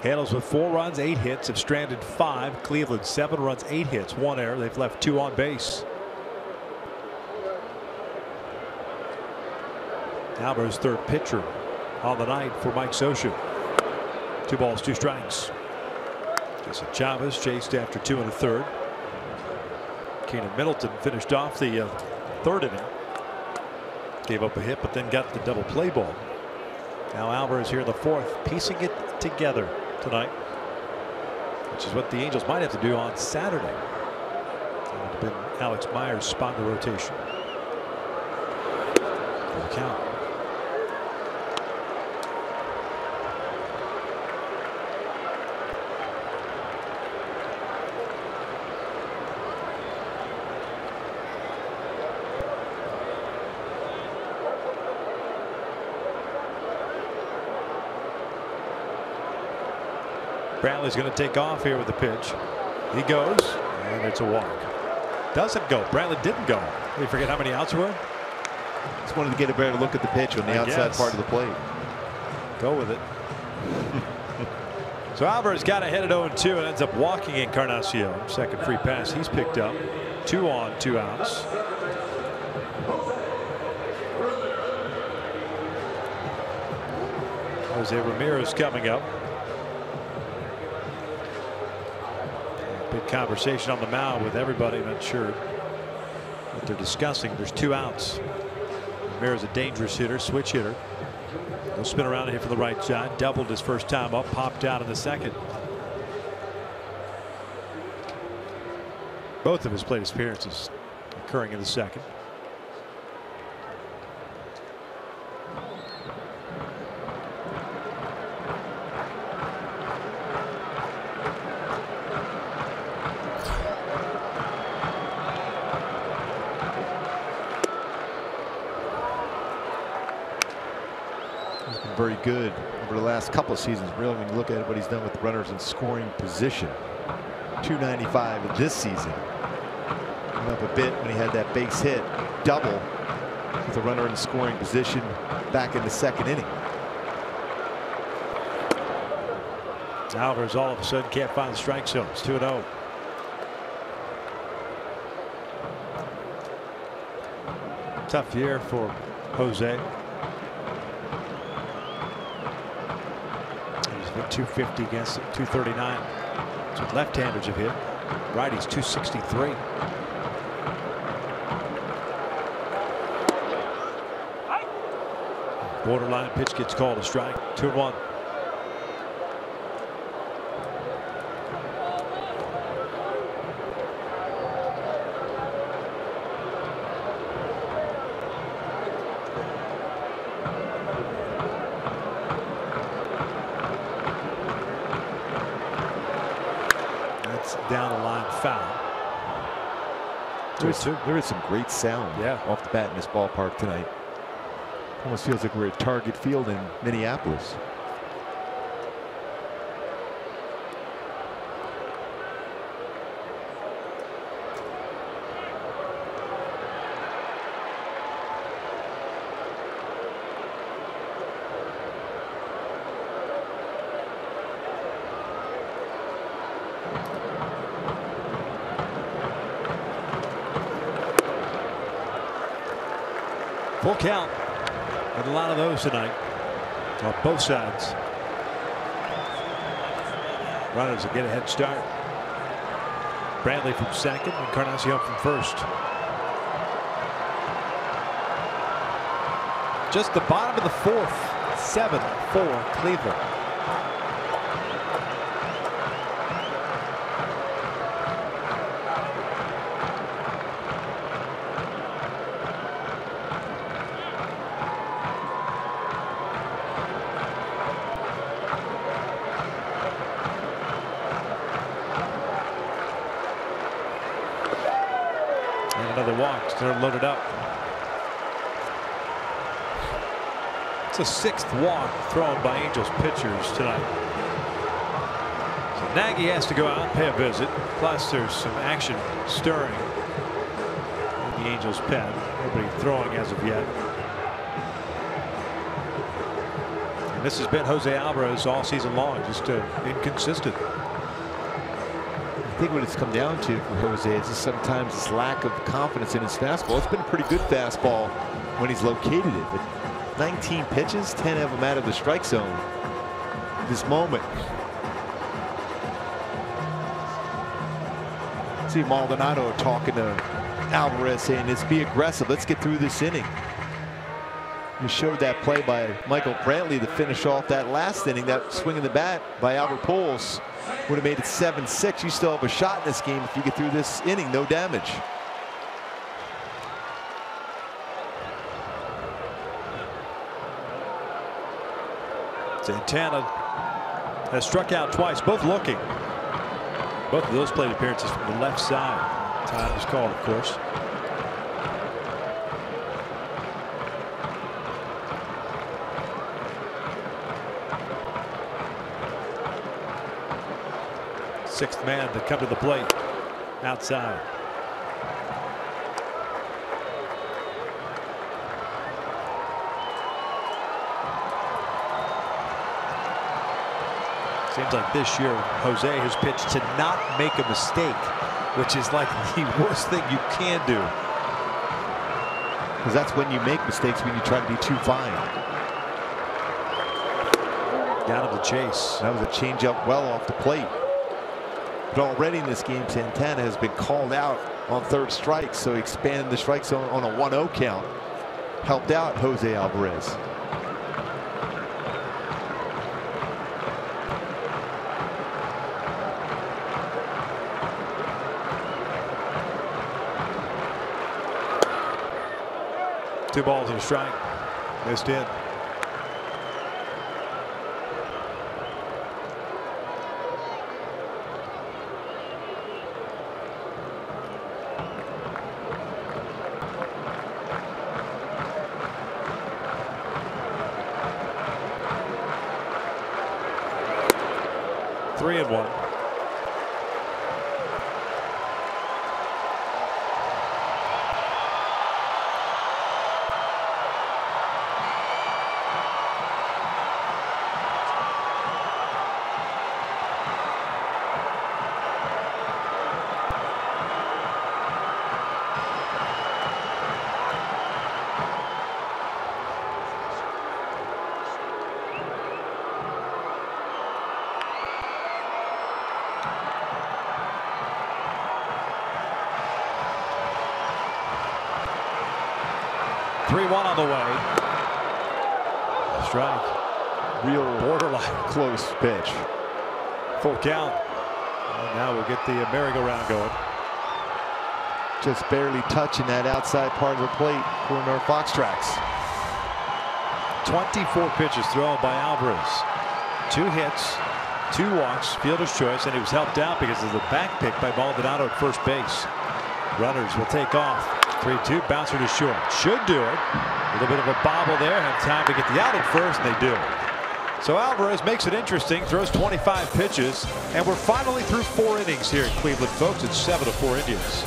Handles with 4 runs, 8 hits, have stranded 5. Cleveland 7 runs, 8 hits, 1 error. They've left 2 on base. Alvarez, third pitcher on the night for Mike Scioscia. 2 balls, 2 strikes. Jason Chavez chased after 2 1/3. Keenan Middleton finished off the 3rd inning. Gave up a hit, but then got the double play ball. Now Alvarez here in the 4th, piecing it together tonight, which is what the Angels might have to do on Saturday. It would have been Alex Myers' spot in the rotation. Full count. Brantley's going to take off here with the pitch. He goes, and it's a walk. Doesn't go. Brantley didn't go. Did you forget how many outs were? Just wanted to get a better look at the pitch on the outside part of the plate. Go with it. So Alvarez got ahead at 0-2 and ends up walking Encarnacion. Second free pass he's picked up. 2 on, 2 outs. Jose Ramirez coming up. Big conversation on the mound with everybody. Not sure what they're discussing. There's 2 outs. Ramirez a dangerous hitter, switch hitter. He'll spin around here from the right side. Doubled his first time up, popped out in the second. Both of his plate appearances occurring in the second. Very good over the last couple of seasons. Really, when you look at what he's done with runners in scoring position. 295 in this season. Went up a bit when he had that base hit double with a runner in scoring position back in the second inning. Alvarez all of a sudden can't find the strike zone. It's 2-0. Tough year for Jose. 250 against 239. That's what left-handers have hit. Righties 263. Borderline pitch gets called a strike. 2-1. There is some great sound off the bat in this ballpark tonight. Almost feels like we're at Target Field in Minneapolis. Full count. And a lot of those tonight on both sides. Runners will get a head start. Bradley from second, Encarnacion from first. Just the bottom of the fourth. 7-4 Cleveland. Another walk. They're loaded up. It's a 6th walk thrown by Angels pitchers tonight. So Nagy has to go out and pay a visit. Plus, there's some action stirring in the Angels pen. Nobody throwing as of yet. And this has been Jose Alvarez all season long, just inconsistent. I think what it's come down to for Jose is just sometimes this lack of confidence in his fastball. It's been a pretty good fastball when he's located it, but 19 pitches, 10 of them out of the strike zone this moment. See Maldonado talking to Alvarez saying, let's be aggressive, let's get through this inning. You showed that play by Michael Brantley to finish off that last inning. That swing of the bat by Albert Pujols would have made it 7-6. You still have a shot in this game if you get through this inning, no damage. Santana has struck out twice, both looking. Both of those plate appearances from the left side. Time is called, of course. Sixth man to come to the plate outside. Seems like this year Jose has pitched to not make a mistake, which is like the worst thing you can do. Because that's when you make mistakes, when you try to be too fine. Down to the chase. That was a changeup well off the plate. But already in this game, Santana has been called out on third strike, so he expanded the strike zone on a 1-0 count. Helped out Jose Alvarez. Two balls and a strike. Missed in. Three and one. On the way. Strike. Real borderline close pitch. Full count. And now we'll get the merry-go-round going. Just barely touching that outside part of the plate for our Fox tracks. 24 pitches thrown by Alvarez. 2 hits, 2 walks, fielder's choice, and he was helped out because of the back pick by Maldonado at first base. Runners will take off. 3-2, bouncer to short. Should do it. A little bit of a bobble there. Have time to get the out at first, and they do. So Alvarez makes it interesting. Throws 25 pitches, and we're finally through 4 innings here in Cleveland, folks. It's 7-4 Indians.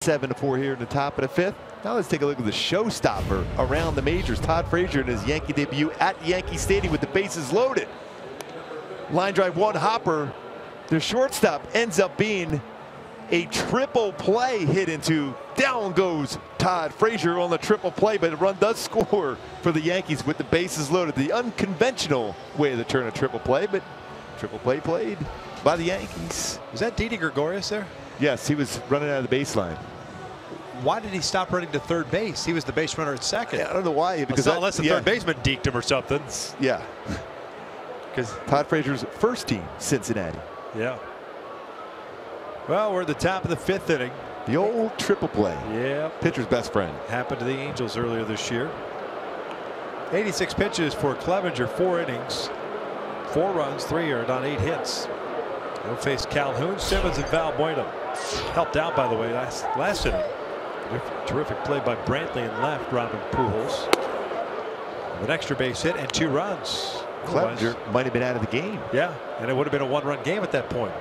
Seven to 4 here in the top of the 5th. Now let's take a look at the showstopper around the majors. Todd Frazier in his Yankee debut at Yankee Stadium with the bases loaded. Line drive one hopper. The shortstop ends up being a triple play hit into. Down goes Todd Frazier on the triple play, but the run does score for the Yankees with the bases loaded. The unconventional way to turn a triple play, but triple play played by the Yankees. Was that Didi Gregorius there? Yes, he was running out of the baseline. Why did he stop running to third base? He was the base runner at second. Yeah, I don't know why. Because unless the third baseman deked him or something. Yeah. Because Todd Frazier's first team, Cincinnati. Yeah. Well, we're at the top of the 5th inning. The old triple play. Yeah. Pitcher's best friend. Happened to the Angels earlier this year. 86 pitches for Clevenger, 4 innings, 4 runs, 3 earned on 8 hits. He'll face Calhoun, Simmons, and Valbuena. Helped out, by the way, last inning. Terrific play by Brantley in left, Robin Pujols. An extra base hit and 2 runs. Clevenger might have been out of the game. Yeah, and it would have been a 1-run game at that point.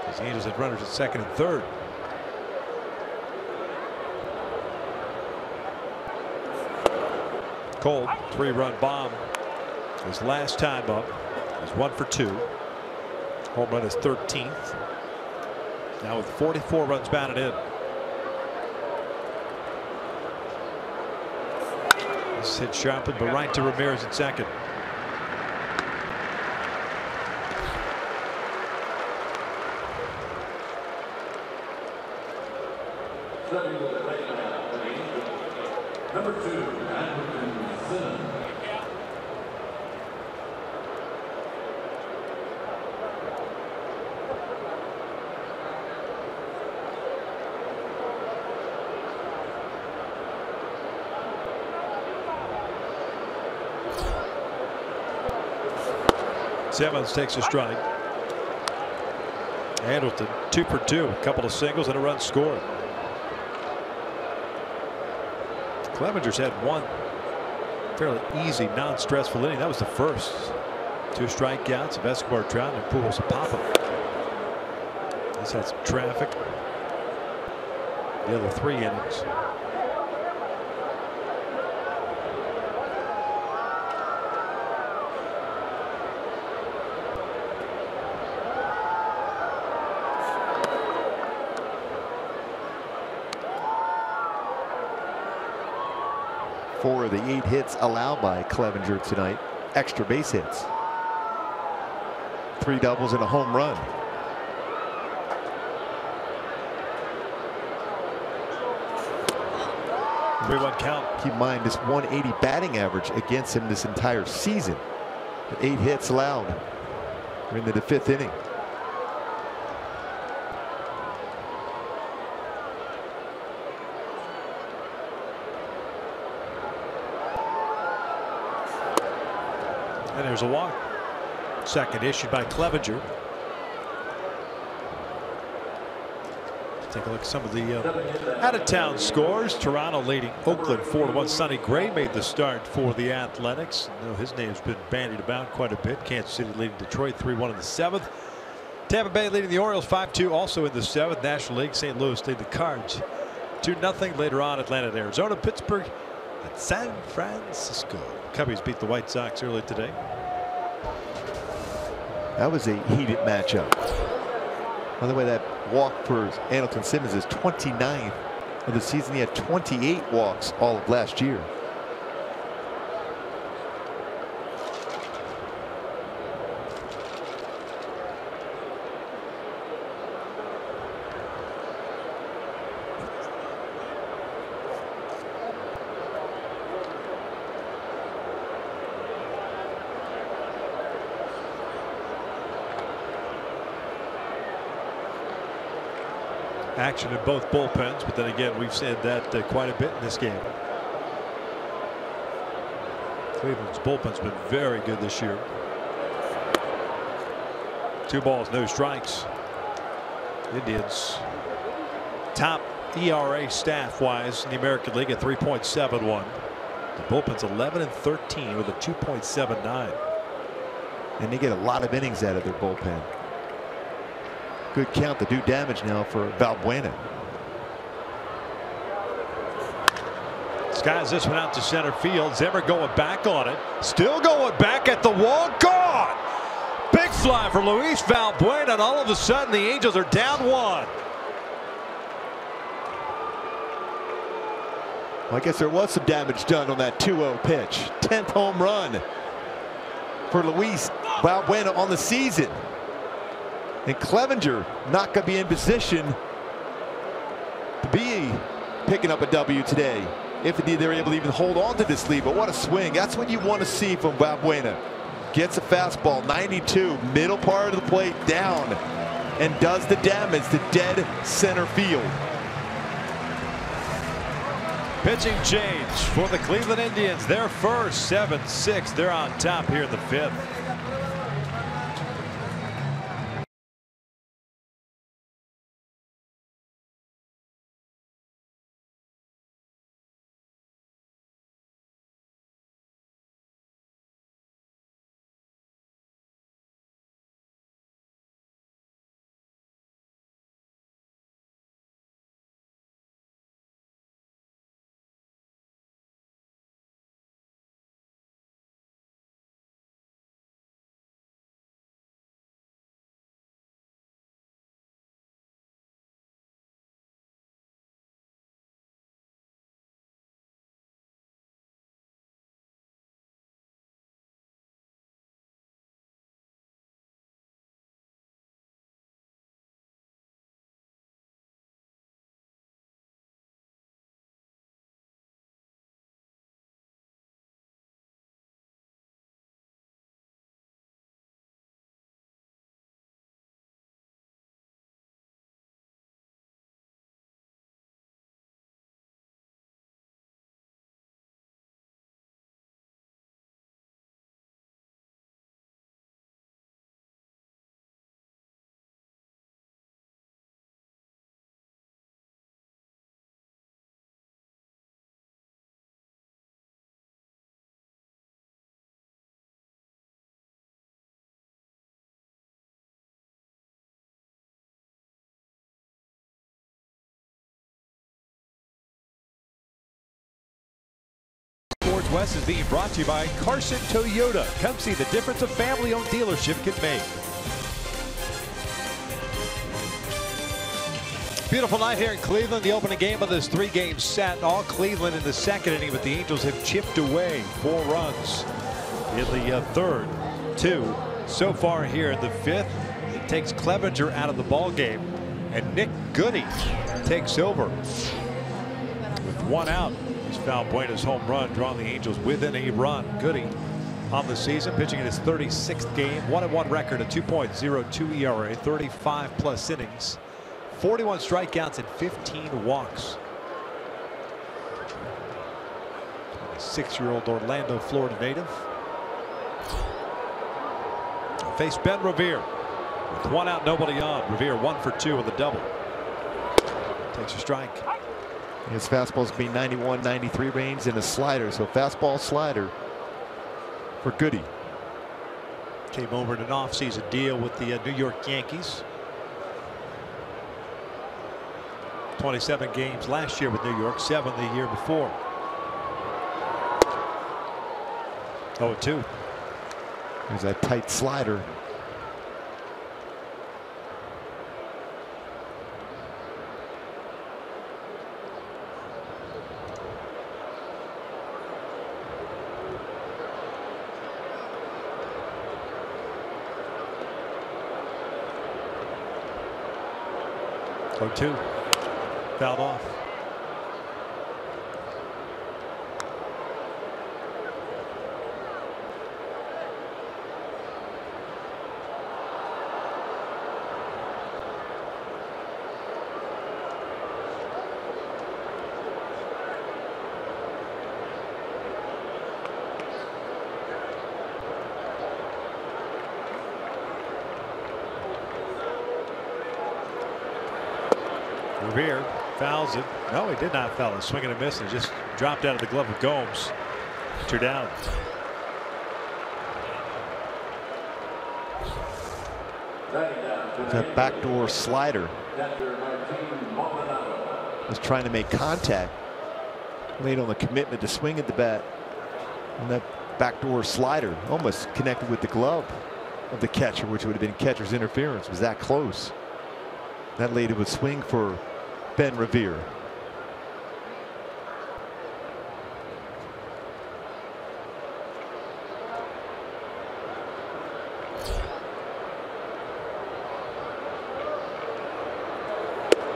Because the Angels had runners at second and third. Cole, 3-run bomb. His last time up is 1 for 2. Home run is 13th. Now with 44 runs batted in. This hit sharpened, but right to Ramirez at second. Number 2, Anderson. Simmons takes a strike. Hamilton 2 for 2, a couple of singles and a run scored. Clevenger's had one fairly easy, non-stressful inning. That was the first. 2 strikeouts of Escobar, Trout, and Pujols to pop him. He's had some traffic. The other 3 innings. Four of the 8 hits allowed by Clevenger tonight. Extra base hits. 3 doubles and a home run. Three-one count. Keep in mind this 180 batting average against him this entire season. 8 hits allowed. We're into the 5th inning. And there's a walk. Second issued by Clevenger. Take a look at some of the out-of-town scores. Toronto leading Oakland 4-1. Sonny Gray made the start for the Athletics. I know his name's been bandied about quite a bit. Kansas City leading Detroit 3-1 in the 7th. Tampa Bay leading the Orioles 5-2 also in the 7th. National League, St. Louis leading the Cards 2-0. Later on, Atlanta and Arizona, Pittsburgh at San Francisco. Cubbies beat the White Sox early today. That was a heated matchup. By the way, that walk for Andrelton Simmons is 29th of the season. He had 28 walks all of last year. Action in both bullpens, but then again, we've said that quite a bit in this game. Cleveland's bullpen's been very good this year. 2 balls, no strikes. Indians top ERA staff-wise in the American League at 3.71. The bullpen's 11-13 with a 2.79. And they get a lot of innings out of their bullpen. Good count to do damage now for Valbuena. Skies this one out to center field. Zimmer going back on it. Still going back at the wall. Gone! Big fly for Luis Valbuena, and all of a sudden the Angels are down 1. Well, I guess there was some damage done on that 2-0 pitch. 10th home run for Luis Valbuena on the season. And Clevenger not going to be in position to be picking up a W today. If indeed they're able to even hold on to this lead. But what a swing. That's what you want to see from Valbuena. Gets a fastball, 92, middle part of the plate down, and does the damage to dead center field. Pitching change for the Cleveland Indians. Their first 7-6. They're on top here in the 5th. West is being brought to you by Carson Toyota. Come see the difference a family-owned dealership can make. Beautiful night here in Cleveland. The opening game of this 3-game set. All Cleveland in the 2nd inning, but the Angels have chipped away 4 runs in the 3rd. 2 so far here in the 5th. It takes Clevenger out of the ball game, and Nick Goody takes over with 1 out. Valbuena's home run drawing the Angels within a run. Goody on the season, pitching in his 36th game. 1-1 record, a 2.02 ERA, 35+ innings, 41 strikeouts, and 15 walks. 26-year-old Orlando, Florida native. Faced Ben Revere with 1 out, nobody on. Revere 1 for 2 with a double. Takes a strike. His fastball's be 91, 93 range and a slider. So fastball, slider for Goody. Came over in an offseason deal with the New York Yankees. 27 games last year with New York, 7 the year before. 0-2. There's that tight slider. Two fouled off. Revere fouls it. No, he did not foul it. Swing and a miss, and just dropped out of the glove of Gomes. Pitcher down. That backdoor slider. Was trying to make contact. Late on the commitment to swing at the bat. And that backdoor slider almost connected with the glove of the catcher, which would have been catcher's interference. It was that close. That lady would swing for Ben Revere.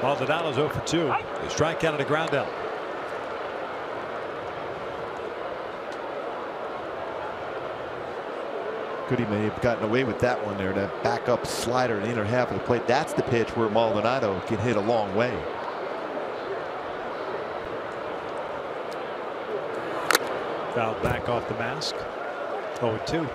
Maldonado's 0 for 2. A strikeout and a ground out. Goody may have gotten away with that one there. That backup slider in the inner half of the plate. That's the pitch where Maldonado can hit a long way. Fouled back off the mask. 0-2.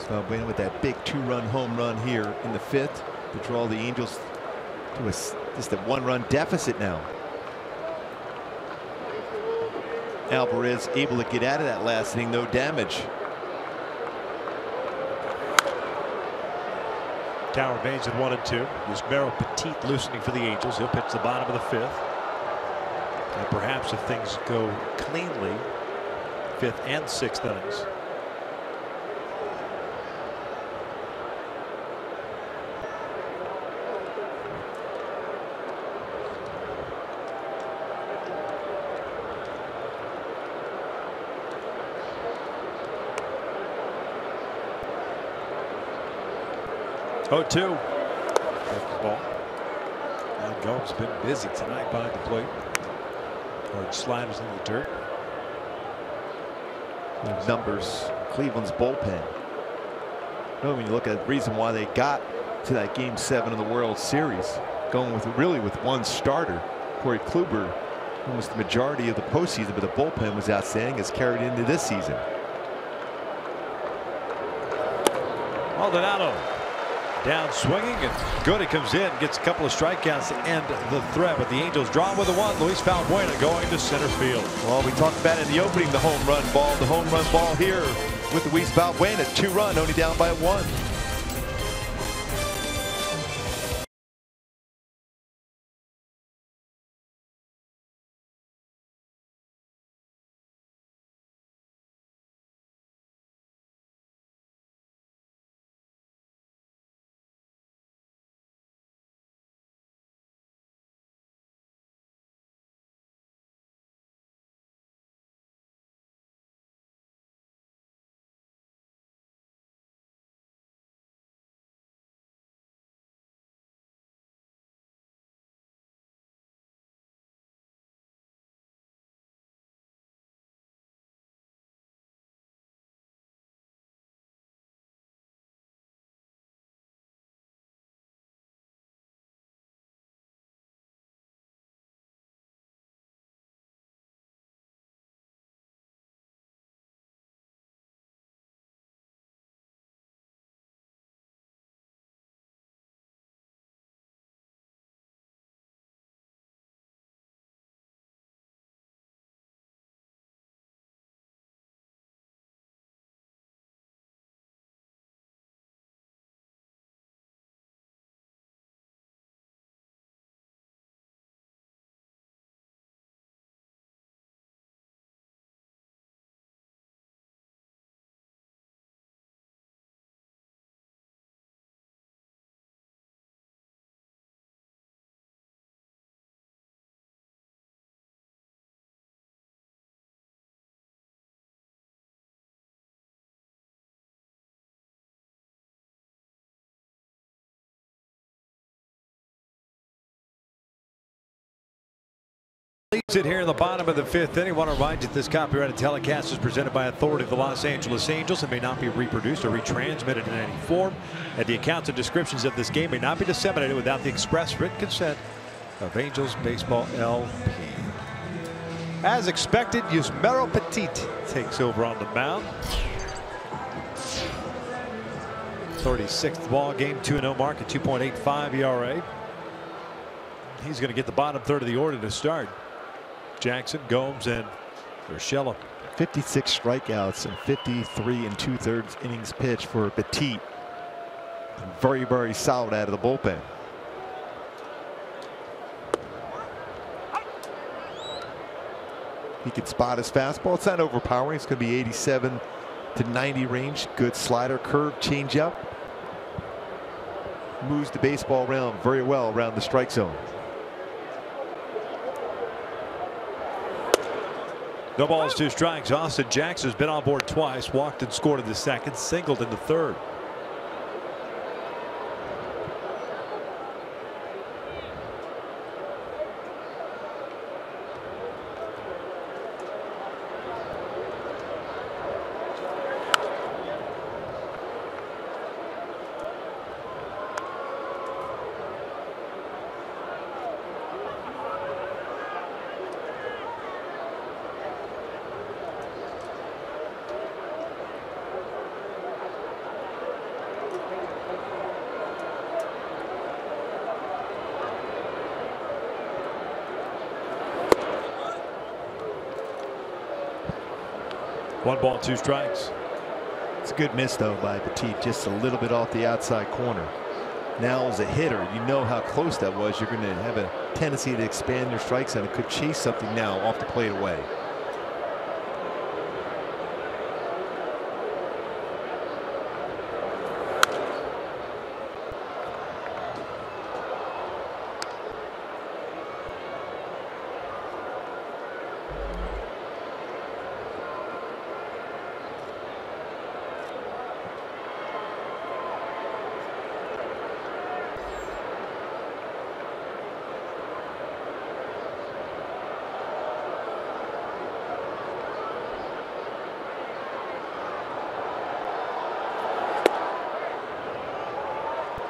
Valbuena with that big 2-run home run here in the 5th to draw the Angels to just a 1-run deficit now. Alvarez able to get out of that last inning, no damage. Tower Baines at 1-2. Yusmeiro Petit loosening for the Angels. He'll pitch the bottom of the 5th. And perhaps if things go cleanly, 5th and 6th innings. Oh, 2. Ball. And Gomes been busy tonight behind the plate. Hard sliders in the dirt. Those numbers, Cleveland's bullpen. You know, when you look at the reason why they got to that Game 7 of the World Series, going with one starter, Corey Kluber, almost the majority of the postseason, but the bullpen was outstanding. It's carried into this season. Maldonado down swinging, and Goody comes in, gets a couple of strikeouts to end the threat, but the Angels draw with a 1. Luis Valbuena going to center field. Well, we talked about in the opening the home run ball here with Luis Valbuena, 2-run, only down by 1. Leads it here in the bottom of the 5th inning. I want to remind you that this copyrighted telecast is presented by authority of the Los Angeles Angels and may not be reproduced or retransmitted in any form. And the accounts and descriptions of this game may not be disseminated without the express written consent of Angels Baseball LP. As expected, Yusmeiro Petit takes over on the mound. 36th ball game, 2-0 mark at 2.85 ERA. He's going to get the bottom third of the order to start. Jackson, Gomes, and Urshela. 56 strikeouts and 53 2/3 innings pitched for Petit. Very, very solid out of the bullpen. He can spot his fastball. It's not overpowering. It's going to be 87 to 90 range. Good slider, curve, changeup. Moves the baseball around very well around the strike zone. No balls, 2 strikes. Austin Jackson has been on board twice, walked and scored in the 2nd, singled in the 3rd. One ball, 2 strikes. It's a good miss though by Petit, just a little bit off the outside corner. Now as a hitter, you know how close that was. You're going to have a tendency to expand your strike zone. It could chase something now off the plate away.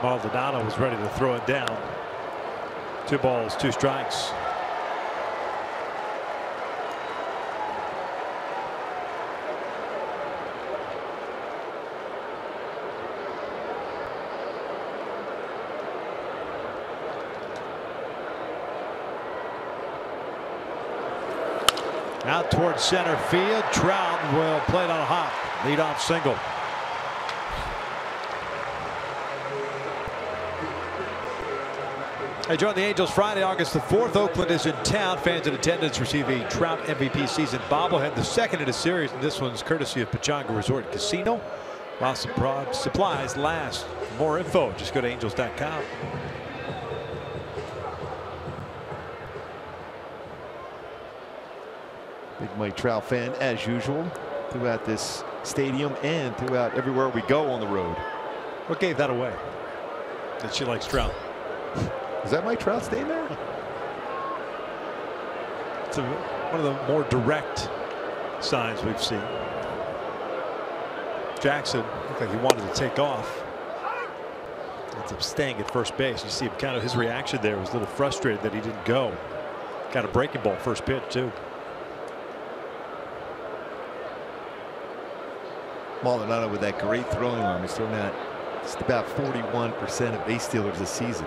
Maldonado was ready to throw it down. 2 balls, 2 strikes. Out towards center field. Trout will play it on a hop. Leadoff single. I joined the Angels Friday, August the 4th. Oakland is in town. Fans in attendance receive a Trout MVP season bobblehead, the 2nd in a series, and this one's courtesy of Pechanga Resort Casino. While supplies last. For more info, just go to angels.com. Big Mike Trout fan as usual throughout this stadium and throughout everywhere we go on the road. What gave that away? That she likes Trout. Is that Mike Trout staying there? It's one of the more direct signs we've seen. Jackson looked like he wanted to take off. Ends up staying at first base. You see kind of his reaction there was a little frustrated that he didn't go. Got a breaking ball first pitch too. Maldonado with that great throwing arm. He's thrown out just about 41% of base stealers this season.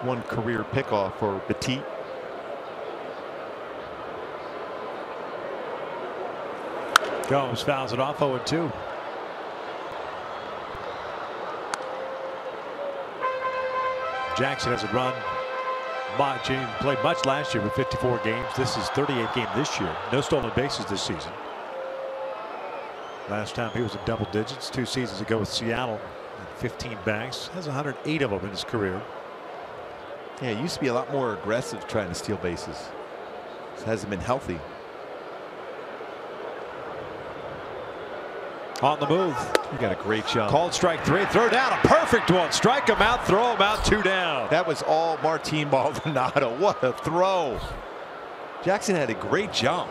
One career pickoff for Petit. Gomes fouls it off. 0-2. Jackson hasn't run much. He didn't play much last year with 54 games. This is 38 game this year. No stolen bases this season. Last time he was in double digits 2 seasons ago with Seattle. 15 bags. Has 108 of them in his career. Yeah, he used to be a lot more aggressive trying to steal bases. This hasn't been healthy. On the move. He got a great jump. Called strike 3. Throw down a perfect one. Strike him out. Throw him out. 2 down. That was all Martin Maldonado. What a throw. Jackson had a great jump.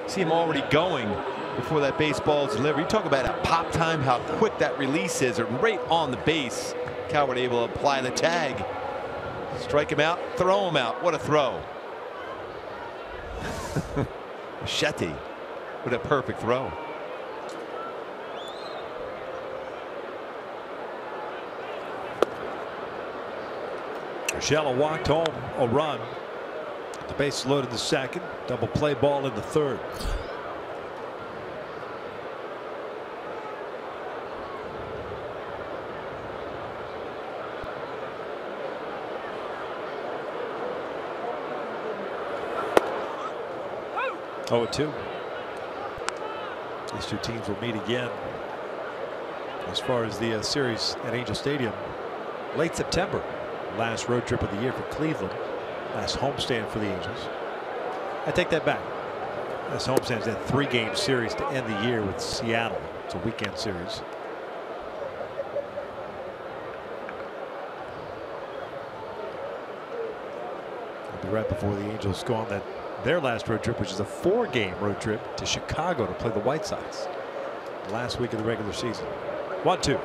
See him already going before that baseball is delivered. You talk about a pop time, how quick that release is, right on the base. Coward able to apply the tag. Strike him out, throw him out. What a throw. Machete with a perfect throw. Urshela walked home a run. The base loaded in the second. Double play ball in the third. Oh, 2. These two teams will meet again as far as the series at Angel Stadium late September. Last road trip of the year for Cleveland. Last homestand for the Angels. I take that back. Last homestand's that 3-game series to end the year with Seattle. It's a weekend series. It'll be right before the Angels go on their last road trip, which is a 4-game road trip to Chicago to play the White Sox. Last week of the regular season. 1-2.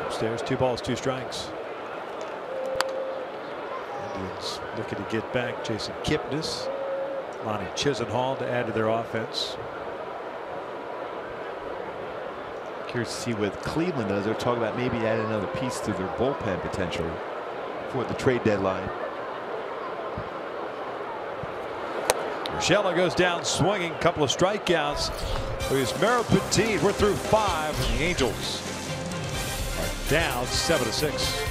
Upstairs, 2 balls, 2 strikes. Indians looking to get back Jason Kipnis, Lonnie Chisenhall to add to their offense. Curious to see what Cleveland does. They're talking about maybe adding another piece to their bullpen potentially for the trade deadline. Urshela goes down swinging, couple of strikeouts. Here's Mero Petit. We're through 5, and the Angels are down 7-6.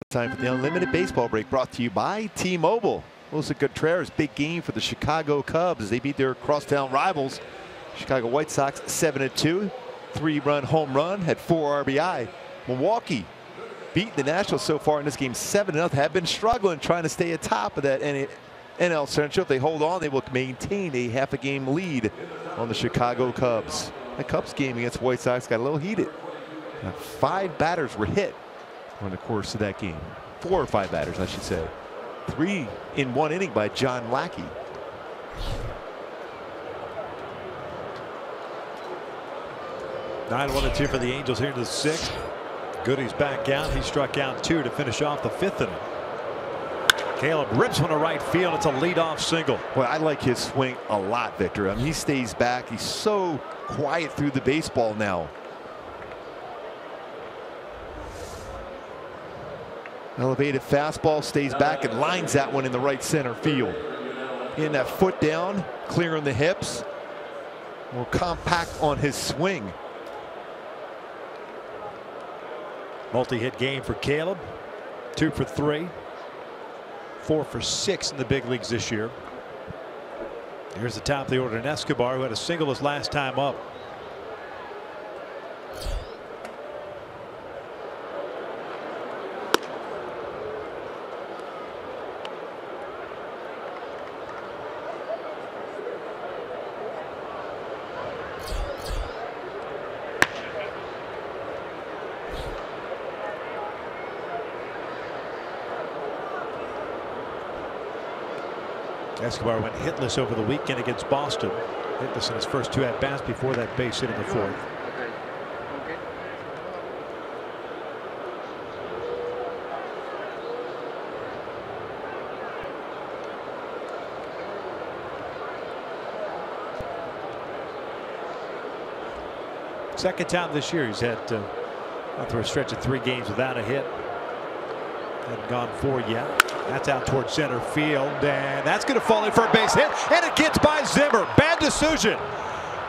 Time for the Unlimited Baseball Break, brought to you by T-Mobile. Wilson Contreras, big game for the Chicago Cubs as they beat their crosstown rivals. Chicago White Sox 7-2, 3-run home run, had 4 RBI. Milwaukee beating the Nationals so far in this game 7-0. Have been struggling trying to stay atop of that NL Central. If they hold on, they will maintain a half-a-game lead on the Chicago Cubs. The Cubs game against White Sox got a little heated. 5 batters were hit on the course of that game. 4 or 5 batters, I should say. 3 in 1 inning by John Lackey. 9-1-2 for the Angels here in the 6th. Goody's back out. He struck out 2 to finish off the 5th inning. Caleb rips one to right field. It's a leadoff single. Boy, I like his swing a lot, Victor. I mean, he stays back. He's so quiet through the baseball now. Elevated fastball, stays back and lines that one in the right center field. In that foot down, clearing the hips. More compact on his swing. Multi-hit game for Caleb. 2 for 3. 4 for 6 in the big leagues this year. Here's the top of the order in Escobar, who had a single his last time up. Escobar went hitless over the weekend against Boston. Hitless in his first 2 at-bats before that base hit in the 4th. Second time this year he's had gone through a stretch of 3 games without a hit. Hadn't gone 4 yet. That's out towards center field, and that's going to fall in for a base hit, and it gets by Zimmer. Bad decision.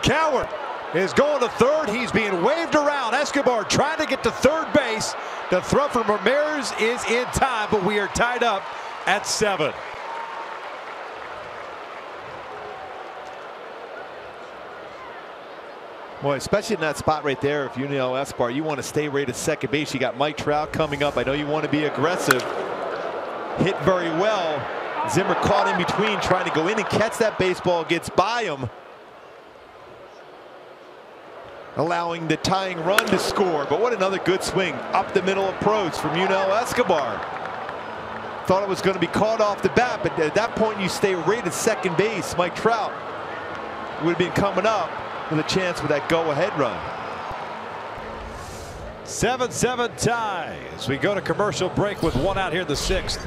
Coward is going to third. He's being waved around. Escobar trying to get to third base. The throw from Ramirez is in time, but we are tied up at 7. Boy, especially in that spot right there, if you know Escobar, you want to stay right at second base. You got Mike Trout coming up. I know you want to be aggressive. Hit very well. Zimmer caught in between, trying to go in and catch that baseball. Gets by him, allowing the tying run to score. But what another good swing up the middle approach from Escobar. Thought it was going to be caught off the bat, but at that point you stay right at second base. Mike Trout would have been coming up with a chance for that go-ahead run. 7-7 tie as we go to commercial break with 1 out here in the 6th.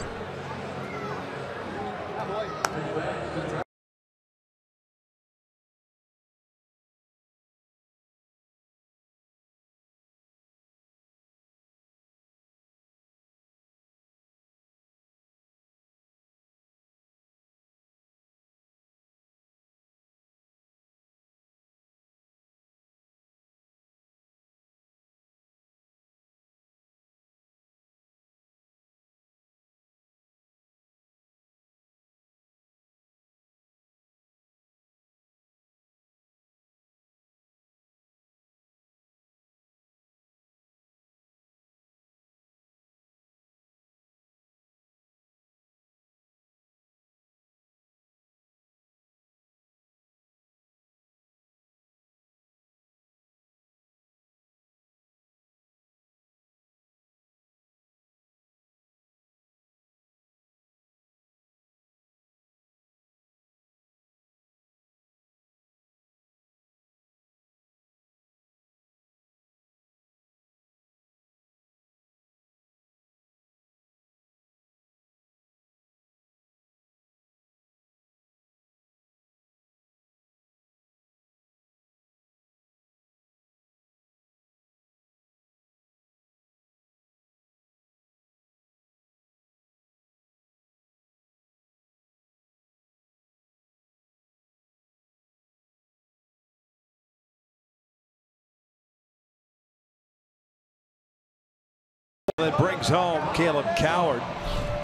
That brings home Caleb Coward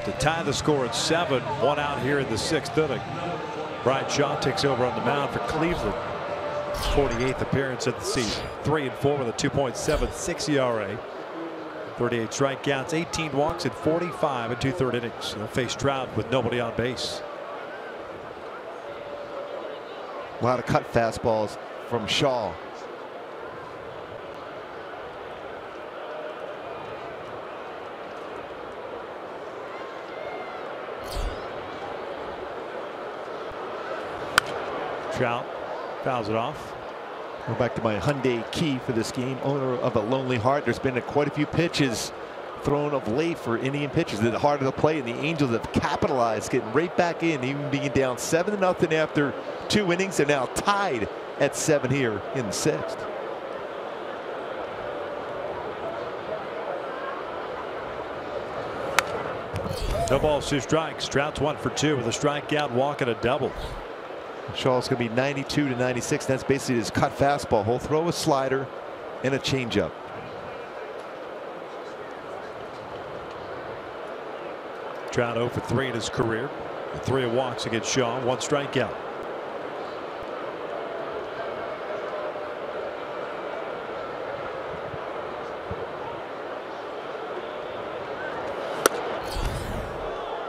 to tie the score at 7. 1 out here in the 6th inning. Brian Shaw takes over on the mound for Cleveland. 48th appearance of the season. 3-4 with a 2.76 ERA. 38 strikeouts, 18 walks in 45 and 2/3 innings. They'll face Trout with nobody on base. A lot of cut fastballs from Shaw. Trout fouls it off. Go back to my Hyundai key for this game. Owner of a lonely heart. There's been quite a few pitches thrown of late for Indian pitchers. The harder to play, and the Angels have capitalized, getting right back in, even being down 7-0 after 2 innings. They're now tied at 7 here in the 6th. No balls, 2 strikes. Trout's 1 for 2 with a strikeout, walk, and a double. Shaw's going to be 92 to 96. That's basically his cut fastball. He'll throw a slider and a changeup. Trout 0 for 3 in his career. 3 walks against Shaw, 1 strikeout.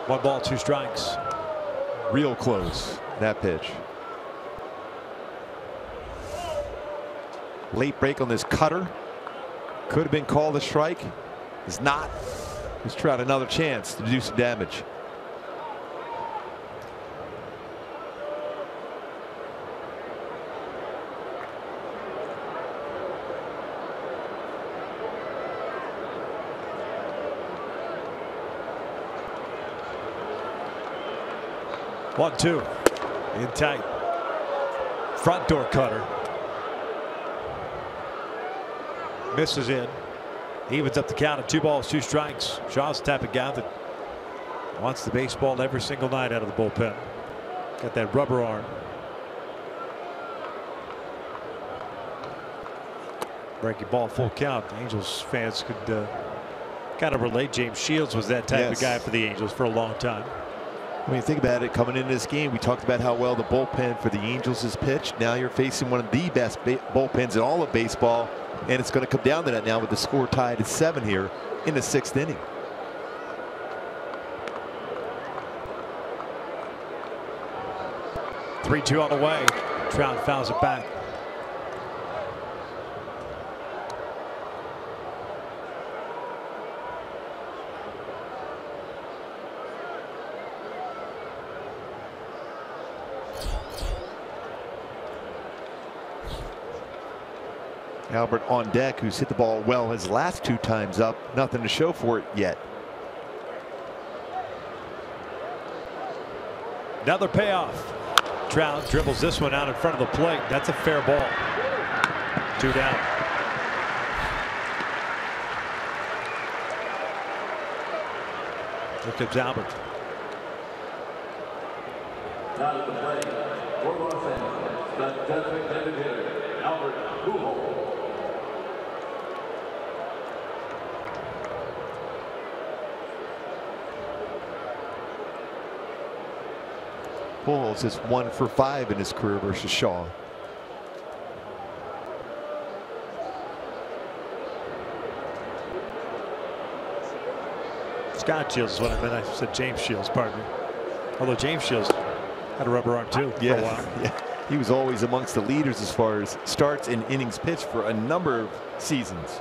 One ball, 2 strikes. Real close, that pitch. Late break on this cutter. Could have been called a strike. Is not. Gives Trout another chance to do some damage. One, 2. In tight. Front door cutter. Misses in. Evens up the count at 2 balls, 2 strikes. Shaw's the type of guy that wants the baseball every single night out of the bullpen. Got that rubber arm. Breaking ball, full count. The Angels fans could kind of relate. James Shields was that type of guy for the Angels for a long time. When you think about it, coming into this game, we talked about how well the bullpen for the Angels is pitched. Now you're facing one of the best bullpens in all of baseball, and it's going to come down to that now with the score tied at 7 here in the 6th inning. Three-2 on the way. Trout fouls it back. Albert on deck, who's hit the ball well his last 2 times up. Nothing to show for it yet. Another payoff. Trout dribbles this one out in front of the plate. That's a fair ball. 2 down. Here comes Albert. Now to the plate for Los Angeles, the designated hitter, Albert Pujols. Pujols is 1 for 5 in his career versus Shaw. Scott Shields is what I meant. I said James Shields, pardon me. Although James Shields had a rubber arm too for a while. Yeah. He was always amongst the leaders as far as starts and innings pitched for a number of seasons.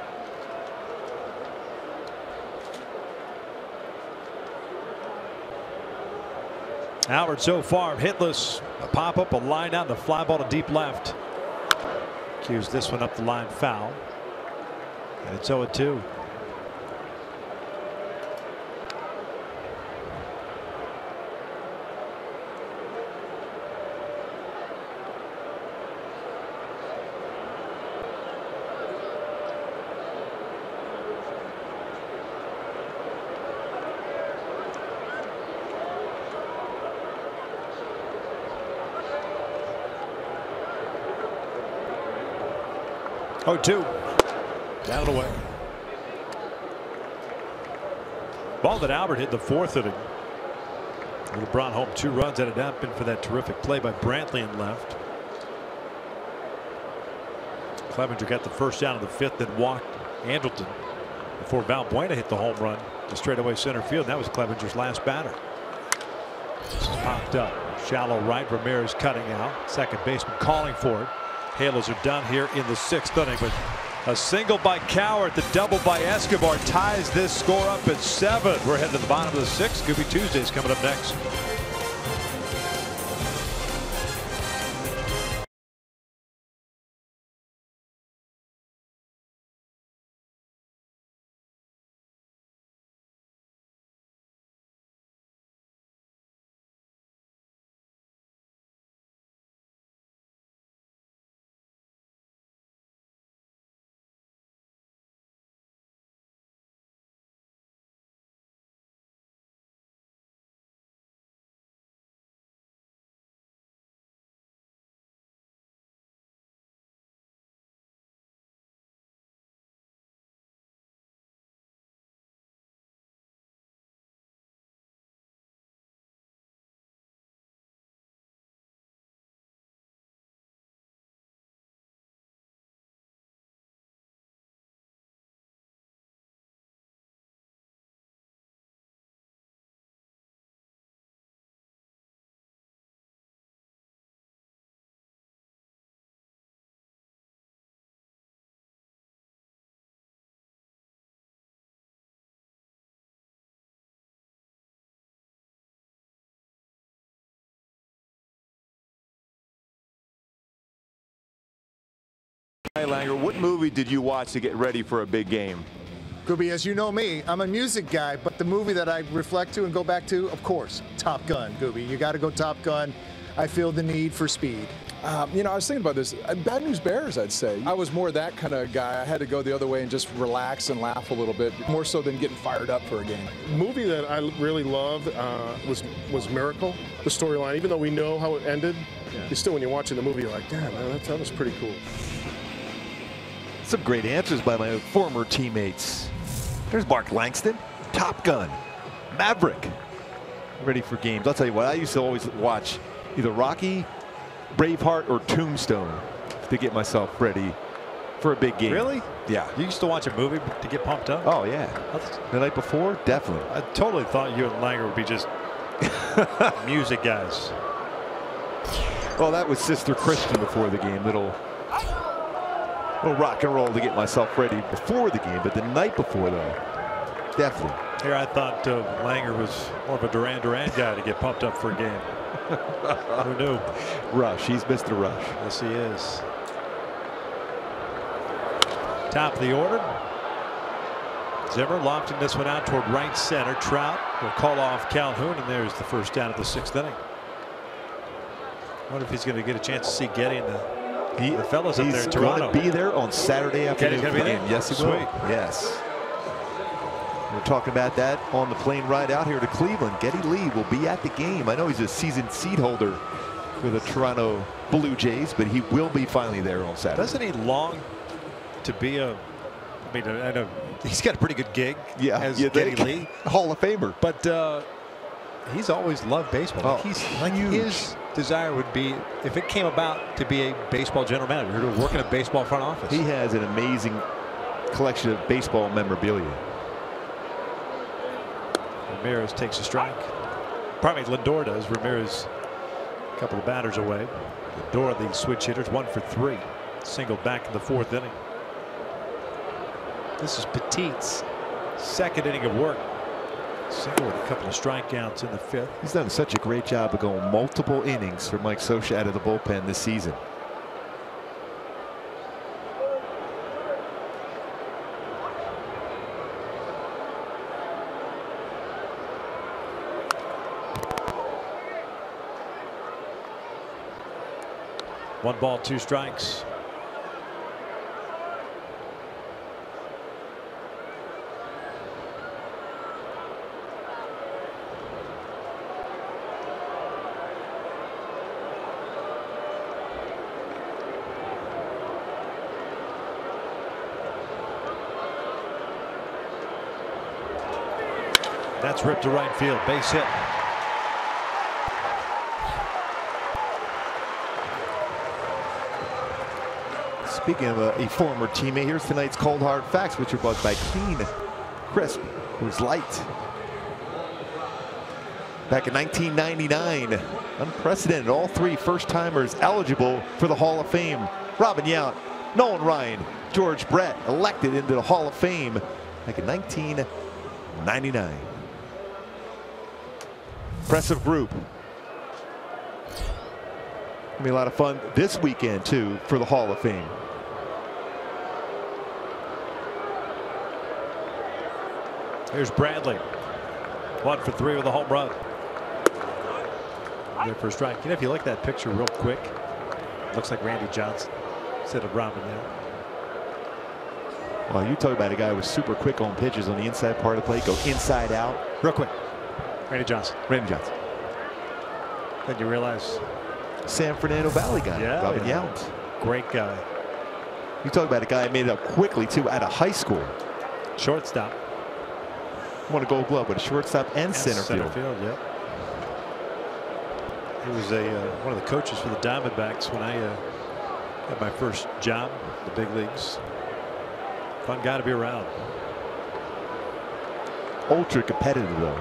Albert so far hitless. A pop up, a line out, and a fly ball to deep left. Cues this one up the line foul. And it's 0-2. Oh, 2. Down and away. Ball that Albert hit in the 4th inning. Would have brought home 2 runs had it not been for that terrific play by Brantley in left. Clevenger got the first down in the 5th, then walked Andrelton before Valbuena hit the home run to straightaway center field. That was Clevenger's last batter. This is popped up. Shallow right. Ramirez cutting out. Second baseman calling for it. Halos are done here in the 6th inning, but a single by Cowart, the double by Escobar ties this score up at 7. We're heading to the bottom of the 6th. Scooby Tuesday's coming up next. What movie did you watch to get ready for a big game? Gooby, as you know me, I'm a music guy, but the movie that I reflect to and go back to, of course, Top Gun, Gooby. You got to go Top Gun. I feel the need for speed. You know, I was thinking about this. Bad News Bears, I'd say. I was more that kind of guy. I had to go the other way and just relax and laugh a little bit, more so than getting fired up for a game. The movie that I really loved was Miracle, the storyline. Even though we know how it ended, you still, when you're watching the movie, you're like, damn, man, that was pretty cool. Some great answers by my former teammates. There's Mark Langston, Top Gun, Maverick. Ready for games. I'll tell you what, I used to always watch either Rocky, Braveheart, or Tombstone to get myself ready for a big game. Really? Yeah. You used to watch a movie to get pumped up? Oh, yeah. The night before, definitely. I totally thought you and Langer would be just music guys. Well, that was Sister Christian before the game. Little rock and roll to get myself ready before the game, but the night before, though, definitely. Here I thought Langer was more of a Duran Duran guy to get pumped up for a game. Who knew? Rush. He's Mr. Rush. Yes, he is. Top of the order. Zimmer lofting this one out toward right center. Trout will call off Calhoun, and there's the first down of the 6th inning. I wonder if he's going to get a chance to see Getty and the fellas up there in Toronto. He's going to be there on Saturday afternoon. Getty's going to be there? Yes, he will. Sweet. Yes. We're talking about that on the plane ride out here to Cleveland. Getty Lee will be at the game. I know he's a season seat holder for the Toronto Blue Jays, but he will be finally there on Saturday. Doesn't he long to be a? I mean, I know he's got a pretty good gig. Yeah, as Getty Lee, Hall of Famer. But he's always loved baseball. Oh, He's like his desire would be if it came about to be a baseball general manager, to work in a baseball front office. He has an amazing collection of baseball memorabilia. Ramirez takes a strike. Pardon me, Lindor does. Ramirez a couple of batters away. Lindor, the switch hitters, 1 for 3. Single back in the 4th inning. This is Petit's 2nd inning of work. Single with a couple of strikeouts in the 5th. He's done such a great job of going multiple innings for Mike Scioscia out of the bullpen this season. One ball, 2 strikes. That's ripped to right field. Base hit. Speaking of a former teammate, here's tonight's Cold Hard Facts, which are brought by Clean Crisp, who's light. Back in 1999, unprecedented, all 3 first-timers eligible for the Hall of Fame. Robin Yount, Nolan Ryan, George Brett elected into the Hall of Fame back in 1999. Impressive group. Gonna be a lot of fun this weekend too for the Hall of Fame. Here's Bradley. 1 for 3 with a home run. There for a strike. You know, if you look at that picture real quick, it looks like Randy Johnson instead of Robin there. Well, you talk about a guy who was super quick on pitches on the inside part of the plate, go inside out. Real quick. Randy Johnson. Randy Johnson. Then you realize San Fernando Valley guy, Robin Yount. Great guy. You talk about a guy who made it up quickly too out of high school. Shortstop. Won a Gold Glove with a shortstop and center field. Yeah. He was one of the coaches for the Diamondbacks when I had my first job in the big leagues. Fun guy to be around. Ultra competitive though.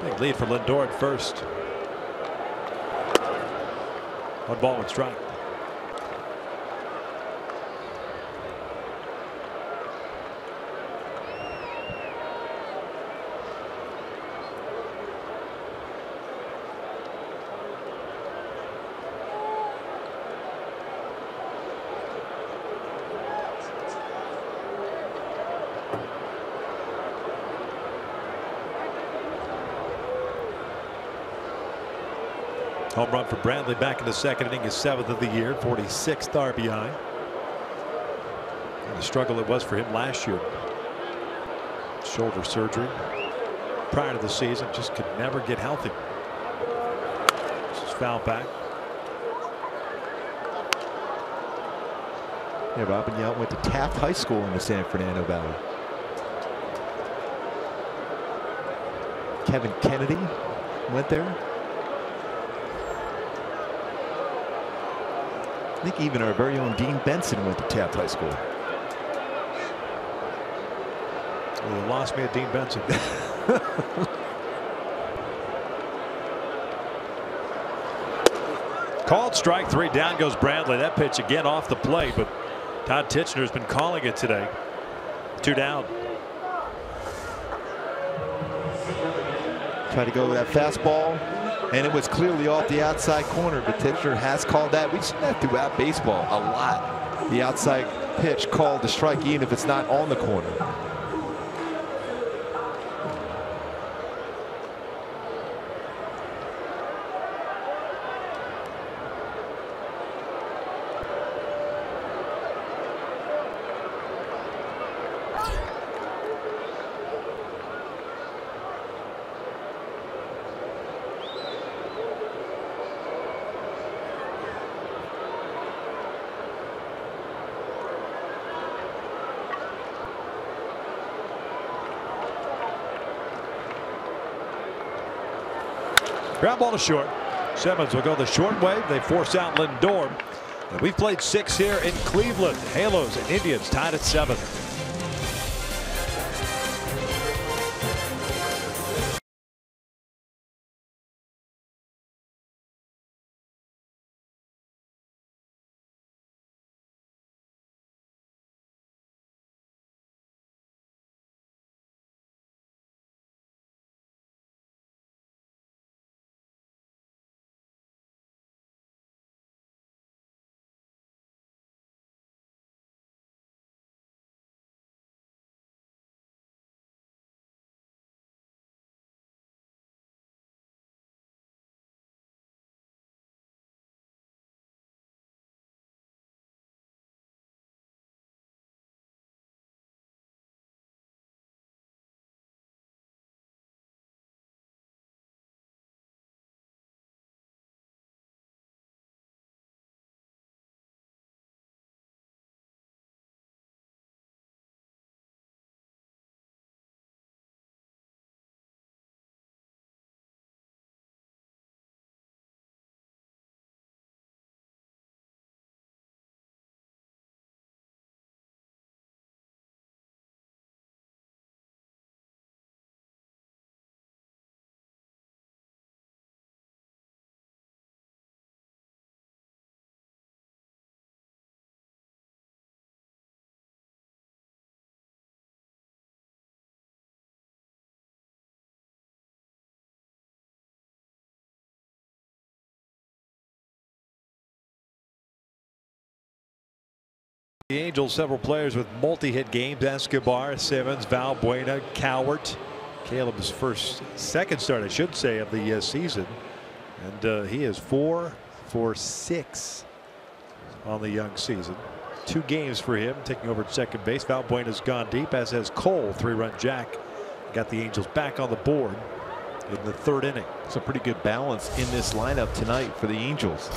Big lead for Lindor at first. 1 ball, 1 strike. Home run for Bradley back in the second inning, his 7th of the year, 46th RBI. And the struggle it was for him last year. Shoulder surgery prior to the season, just could never get healthy. This is foul back. Yeah, Robin Yount went to Taft High School in the San Fernando Valley. Kevin Kennedy went there. I think even our very own Dean Benson went to Taft High School. Well, you lost me at Dean Benson. Called strike 3. Down goes Bradley. That pitch again off the plate, but Todd Tichenor has been calling it today. 2 down. Tried to go with that fastball, and it was clearly off the outside corner, but Tichenor has called that. We've seen that throughout baseball a lot. The outside pitch called to strike, even if it's not on the corner. Ground ball to short. Simmons will go the short way. They force out Lindor. And we've played 6 here in Cleveland. Halos and Indians tied at 7. The Angels, several players with multi-hit games. Escobar, Simmons, Valbuena, Cowart. Caleb's second start, I should say, of the season. And he is 4 for 6 on the young season. 2 games for him, taking over at second base. Valbuena's gone deep, as has Cole. 3-run jack. Got the Angels back on the board in the 3rd inning. It's a pretty good balance in this lineup tonight for the Angels.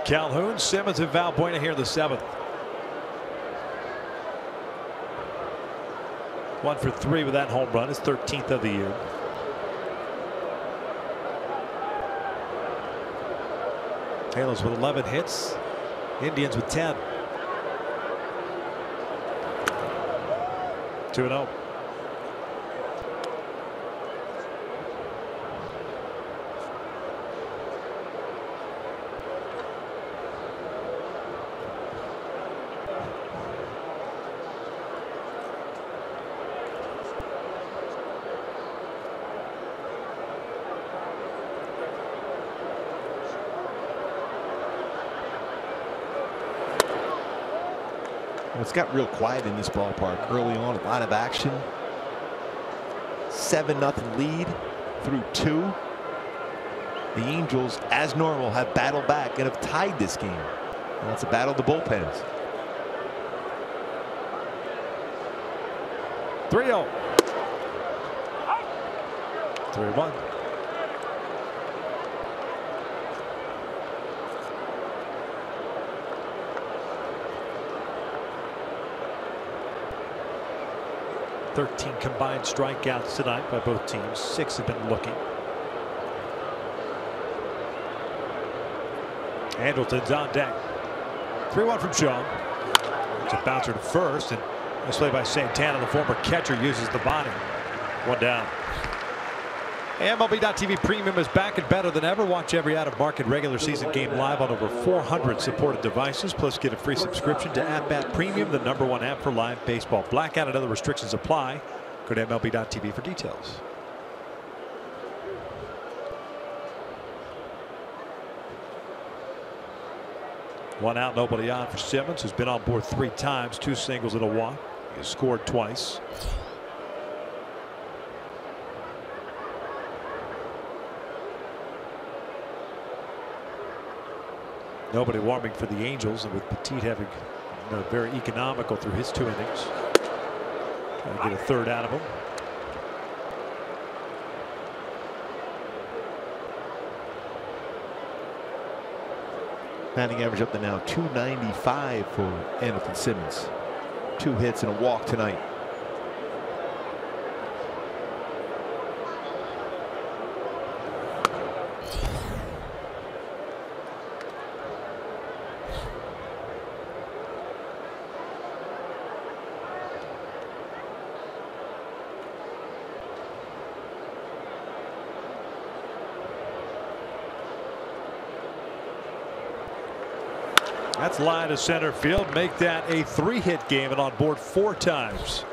Calhoun, Simmons, and Valbuena here in the 7th. 1 for 3 with that home run, his 13th of the year. Halos with 11 hits. Indians with 10. 2-0. It's got real quiet in this ballpark early on. A lot of action. 7-0 lead through 2. The Angels, as normal, have battled back and have tied this game. And that's a battle of the bullpens. 3-0. 3-1. Combined strikeouts tonight by both teams. 6 have been looking. Hamilton's on deck. 3-1 from Shaw. It's a bouncer to first, and this play by Santana, the former catcher, uses the body. 1 down. MLB.TV Premium is back and better than ever. Watch every out-of-market regular season game live on over 400 supported devices. Plus, get a free subscription to At-Bat Premium, the #1 app for live baseball. Blackout and other restrictions apply. Go to MLB.TV for details. One out, nobody on for Simmons, who's been on board 3 times, 2 singles and a walk. He has scored twice. Nobody warming for the Angels, and with Petit having very economical through his 2 innings. Trying to get a 3rd out of him. Batting average up to now 295 for Andrelton Simmons. 2 hits and a walk tonight. That's line to center field. Make that a 3-hit game and on board 4 times.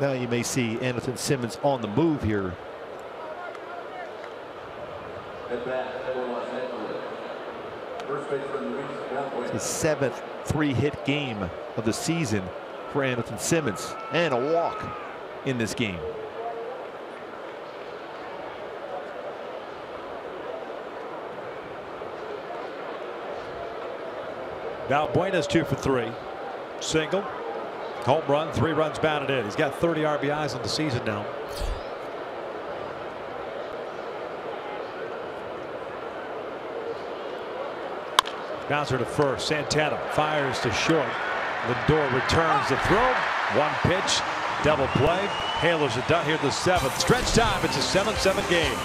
Now you may see Andrelton Simmons on the move here. It's his 7th 3-hit game of the season for Andrelton Simmons, and a walk in this game. Now Buena's 2 for 3. Single. Home run, 3 runs batted in. He's got 30 RBIs on the season now. Bouncer to first. Santana fires to short. Lindor returns the throw. 1 pitch. Double play. Hailers are done here the 7th. Stretch time. It's a 7-7 game.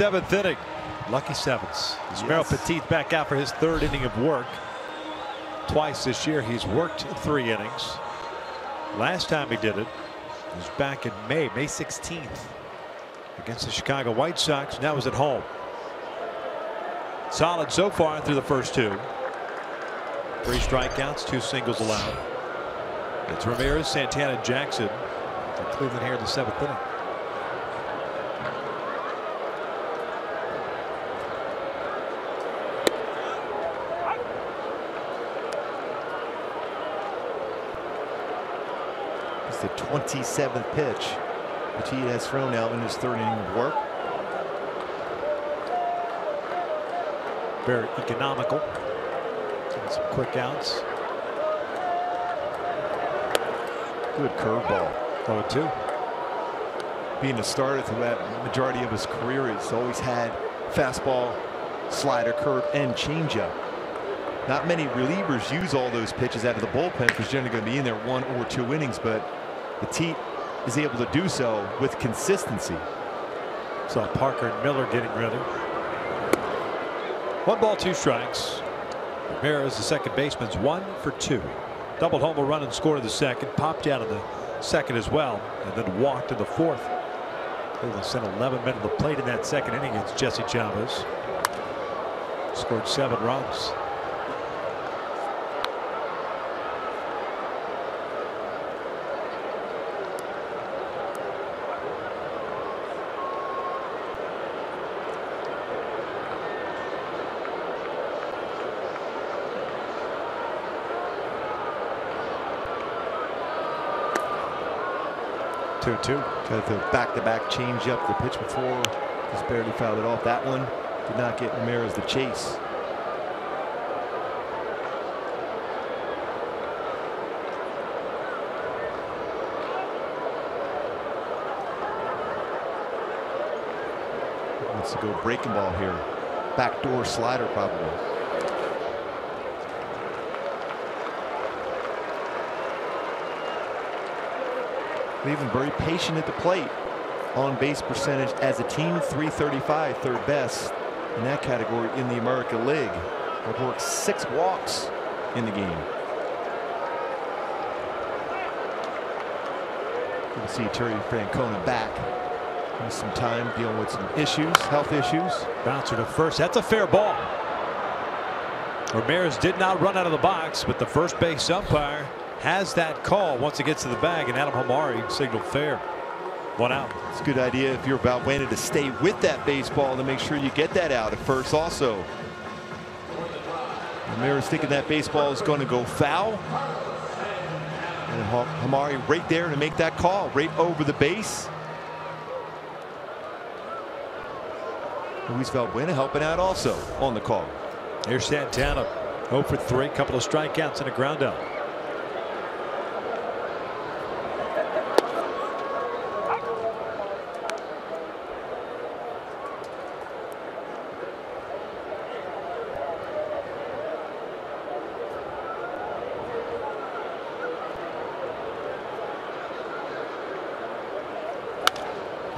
7th inning. Lucky sevens. Yusmeiro Petit back out for his 3rd inning of work. Twice this year he's worked 3 innings. Last time he did it was back in May 16th against the Chicago White Sox. Now was at home. Solid so far through the first 2. 3 strikeouts, 2 singles allowed. It's Ramirez, Santana, Jackson for Cleveland here in the 7th inning. It's the 27th pitch Petit has thrown out in his 3rd inning of work. Very economical. Getting some quick outs. Good curveball. 0-2. Being a starter throughout the majority of his career, he's always had fastball, slider, curve, and changeup. Not many relievers use all those pitches out of the bullpen because generally going to be in there 1 or 2 innings, but Petit is able to do so with consistency. Saw Parker and Miller getting ready. 1 ball, 2 strikes. Ramirez, the second baseman's 1 for 2. Doubled home a run and scored in the 2nd. Popped out in the 2nd as well, and then walked in the 4th. Cleveland sent 11 men to the plate in that 2nd inning against Jesse Chavez. Scored 7 runs. Got the back-to-back change up the pitch before. Just barely fouled it off. That one did not get Ramirez the chase. Wants to go breaking ball here. Backdoor slider probably. Cleveland very patient at the plate. On base percentage as a team, .335, 3rd best in that category in the American League. They've worked 6 walks in the game. You can see Terry Francona back. With some time dealing with some issues, health issues. Bouncer to first. That's a fair ball. Ramirez did not run out of the box, but the first base umpire has that call once it gets to the bag, and Adam Hamari signaled fair. 1 out. It's a good idea if you're about Wayne to stay with that baseball to make sure you get that out at first also. Ramirez thinking that baseball is going to go foul. And Hamari right there to make that call right over the base. Luis Valbuena helping out also on the call. Here's Santana, 0 for 3, couple of strikeouts and a ground out.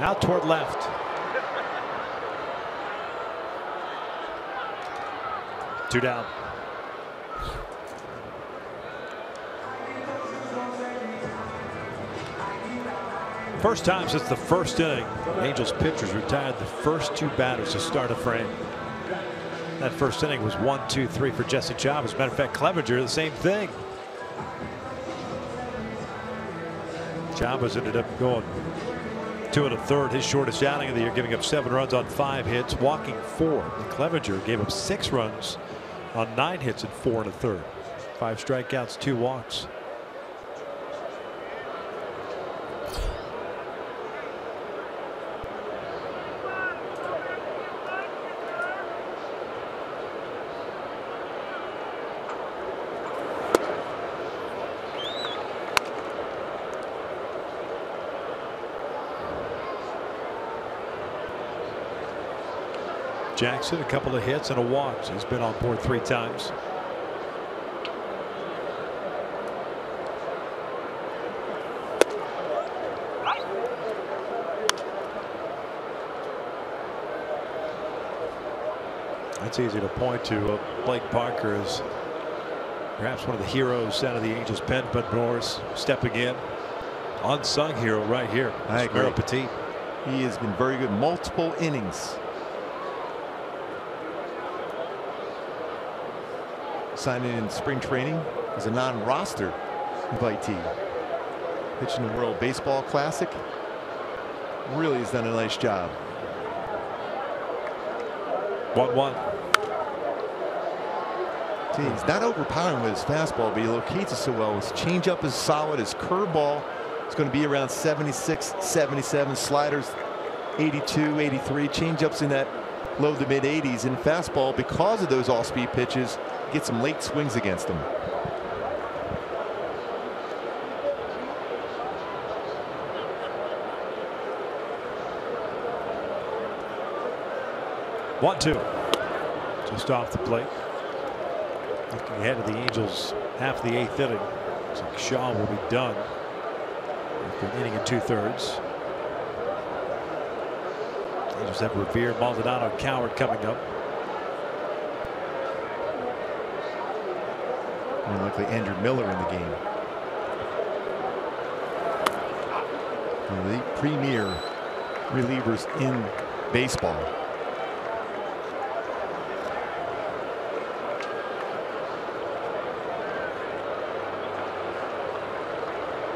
Out toward left. 2 down. First time since the 1st inning, Angels pitchers retired the first 2 batters to start a frame. That 1st inning was 1, 2, 3 for Jesse Chavez. As a matter of fact, Clevenger, the same thing. Chavez ended up going 2 1/3, his shortest outing of the year, giving up 7 runs on 5 hits, walking 4. And Clevenger gave up 6 runs on 9 hits and 4 1/3. 5 strikeouts, 2 walks. Jackson, a couple of hits and a walk. So he's been on board 3 times. That's easy to point to. Blake Parker is perhaps one of the heroes out of the Angels pen, but Norris stepping in. Unsung hero right here. I agree. Petit. He has been very good. Multiple innings. Signing in spring training as a non-roster invitee. Pitching the World Baseball Classic. Really has done a nice job. 1-1. He's not overpowering with his fastball, but he locates it so well. His changeup is solid. His curveball is going to be around 76, 77. Sliders 82, 83. Changeups in that low to mid 80s. And fastball, because of those all-speed pitches, gets some late swings against him. One-two. Just off the plate. Looking ahead of the Angels half the 8th inning. Looks like Shaw will be done after an inning and 2/3. Angels have Revere, Maldonado, and Coward coming up. And likely Andrew Miller in the game. One of the premier relievers in baseball.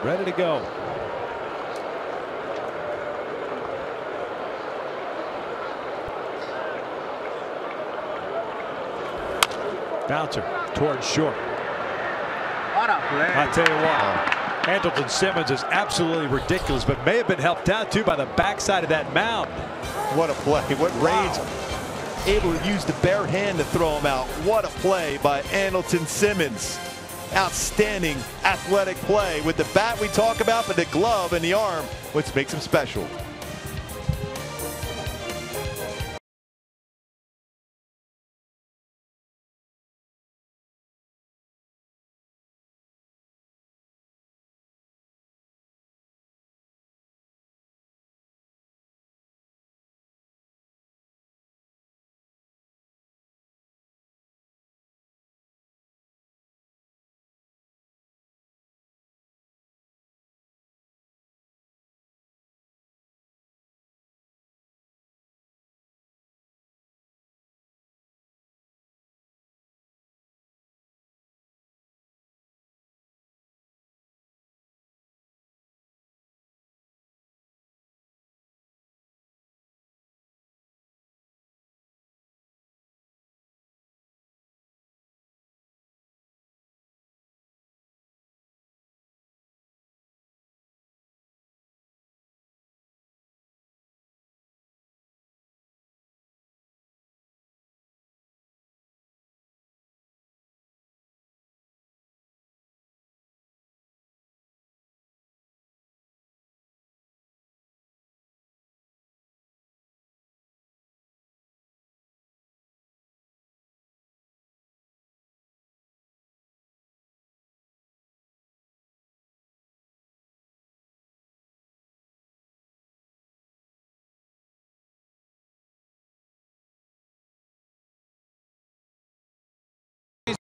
Ready to go. Bouncer towards short. I tell you what, Andrelton Simmons is absolutely ridiculous, but may have been helped out too by the backside of that mound. What a play. What range. Able to use the bare hand to throw him out. What a play by Andrelton Simmons. Outstanding athletic play with the bat we talk about, but the glove and the arm, which makes him special.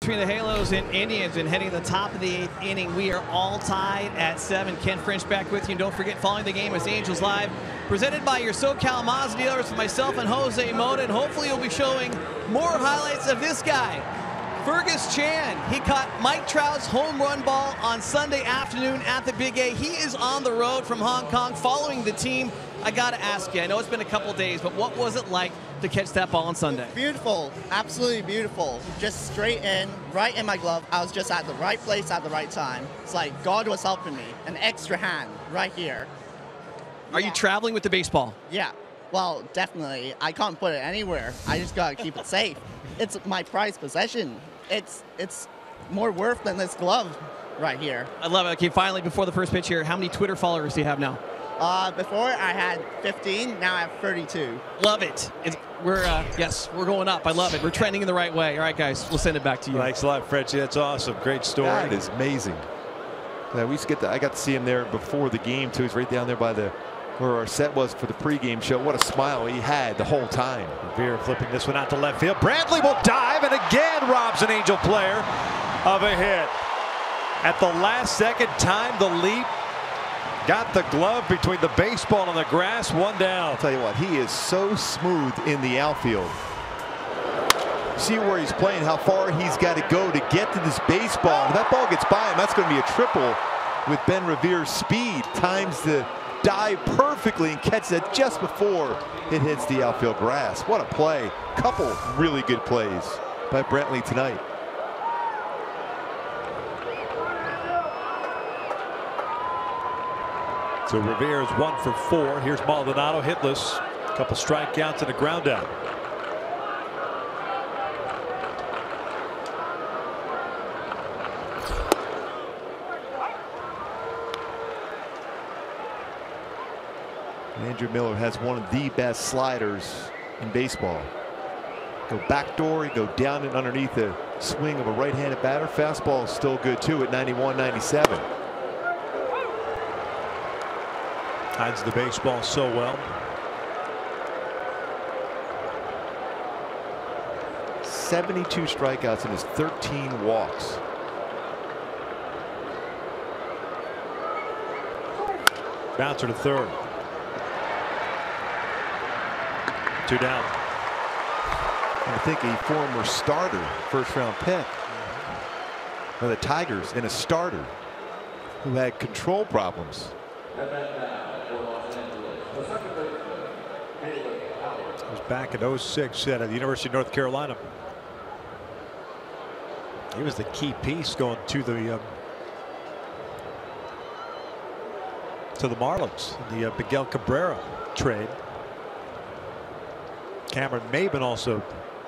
Between the Halos and Indians and heading to the top of the 8th inning. We are all tied at 7. Ken French back with you. And don't forget, following the game is Angels Live, presented by your SoCal Mazda dealers, myself and Jose Mota. And hopefully you'll be showing more highlights of this guy, Fergus Chan. He caught Mike Trout's home run ball on Sunday afternoon at the Big A. He is on the road from Hong Kong following the team. I got to ask you, I know it's been a couple days, but what was it like to catch that ball on Sunday? Beautiful, absolutely beautiful. Just straight in, right in my glove. I was just at the right place at the right time. It's like God was helping me. An extra hand right here. Are you traveling with the baseball? Yeah, well, definitely. I can't put it anywhere. I just got to keep it safe. It's my prized possession. It's more worth than this glove right here. I love it. Okay, finally, before the first pitch here, how many Twitter followers do you have now? Before I had 15, now I have 32. Love it. Yes, we're going up. I love it. We're trending in the right way. All right, guys, we'll send it back to you. Thanks a lot, Frenchie. That's awesome. Great story. That is amazing. Yeah, I got to see him there before the game too. He's right down there by the where our set was for the pregame show. What a smile he had the whole time. Revere flipping this one out to left field. Bradley will dive and again robs an Angel player of a hit. At the last second, time the leap. Got the glove between the baseball and the grass. One down. I'll tell you what, he is so smooth in the outfield. See where he's playing, how far he's got to go to get to this baseball. If that ball gets by him, that's going to be a triple with Ben Revere's speed. Times the dive perfectly and catch that just before it hits the outfield grass. What a play. Couple really good plays by Brantley tonight. So Revere is 1 for 4. Here's Maldonado hitless. A couple strikeouts and a ground out. Andrew Miller has one of the best sliders in baseball. Go backdoor, go down and underneath the swing of a right-handed batter. Fastball is still good too at 91, 97. Hides the baseball so well. 72 strikeouts in his 13 walks. Bouncer to third. 2 down. I think a former starter, first-round pick for the Tigers, and a starter who had control problems. He was back in 06 at the University of North Carolina. He was the key piece going to the Marlins in the Miguel Cabrera trade. Cameron Maben also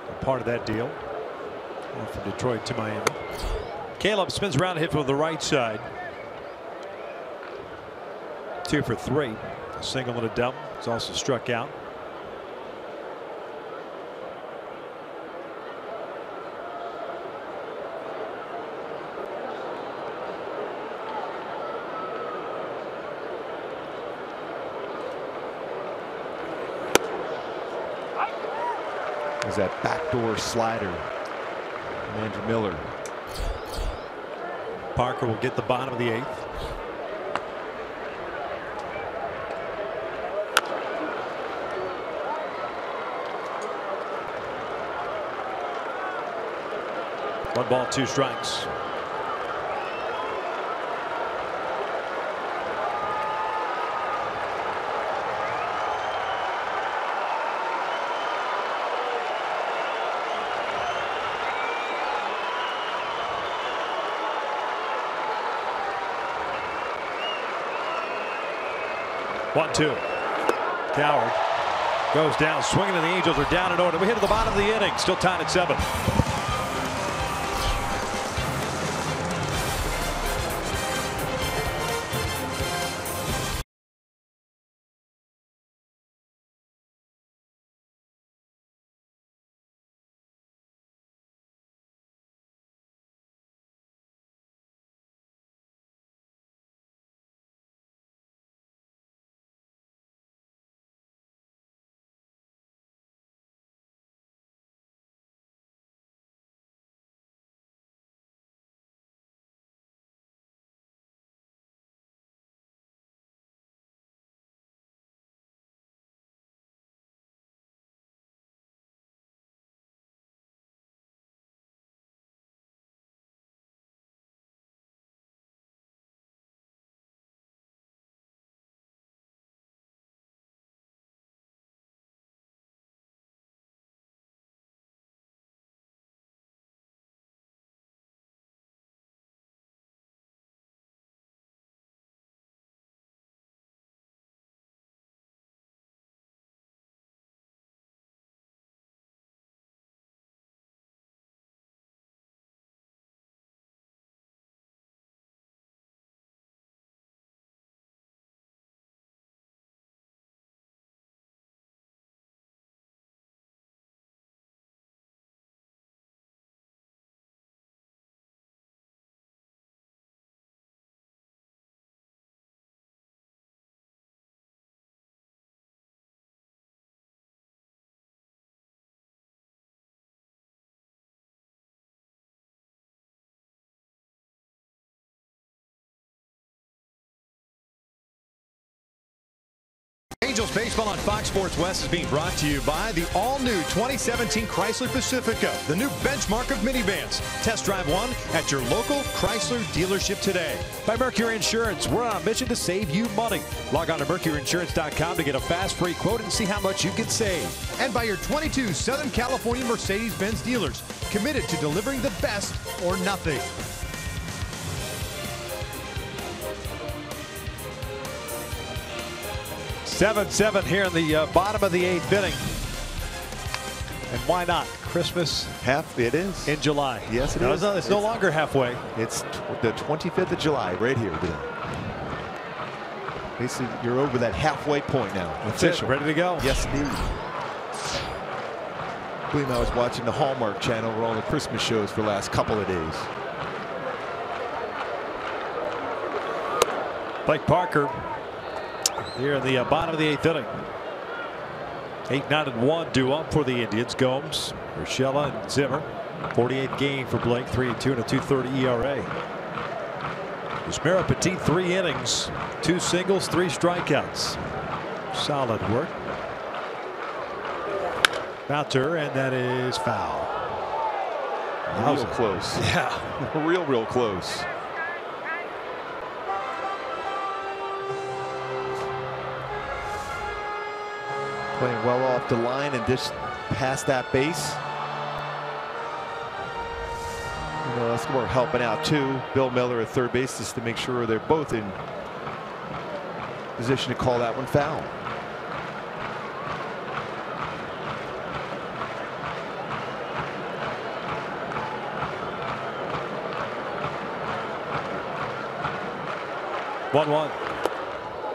a part of that deal. From Detroit to Miami. Caleb spins around and hits with the right side. 2 for 3. A single and a double. He's also struck out. There's that backdoor slider from Andrew Miller. Parker will get the bottom of the 8th. One ball, 2 strikes. One, 2. Coward goes down swinging, and the Angels are down in order. We hit at the bottom of the inning, still tied at 7. Angels baseball on Fox Sports West is being brought to you by the all-new 2017 Chrysler Pacifica, the new benchmark of minivans. Test drive one at your local Chrysler dealership today. By Mercury Insurance, we're on a mission to save you money. Log on to mercuryinsurance.com to get a fast free quote and see how much you can save. And by your 22 Southern California Mercedes-Benz dealers, committed to delivering the best or nothing. 7-7 here in the bottom of the 8th inning. And why not? Christmas it is. In July. Yes, it is. It's no longer halfway. It's the 25th of July right here. Basically, you're over that halfway point now. That's official. Ready to go. Yes, indeed. I believe I was watching the Hallmark Channel with all the Christmas shows for the last couple of days. Blake Parker here in the bottom of the 8th inning. 8-9-1 due up for the Indians. Gomes, Urshela, and Zimmer. 48th game for Blake. 3-2 and a 2.30 ERA. Yusmeiro Petit, 3 innings, 2 singles, 3 strikeouts. Solid work. Bouncer, and that is foul. Real close. Yeah. Real close. Playing well off the line and just past that base. Escobar helping out too. Bill Miller at third base just to make sure they're both in position to call that one foul. One,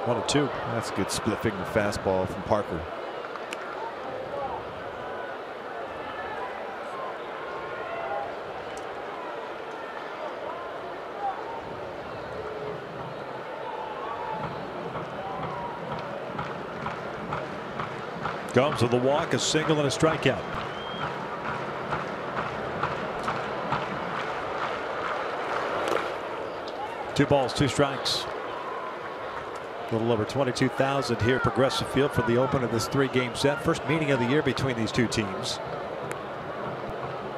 1-2. That's a good split finger fastball from Parker. Gomes with the walk, a single and a strikeout. Two balls, 2 strikes. A little over 22,000 here at Progressive Field for the open of this 3-game set. First meeting of the year between these two teams.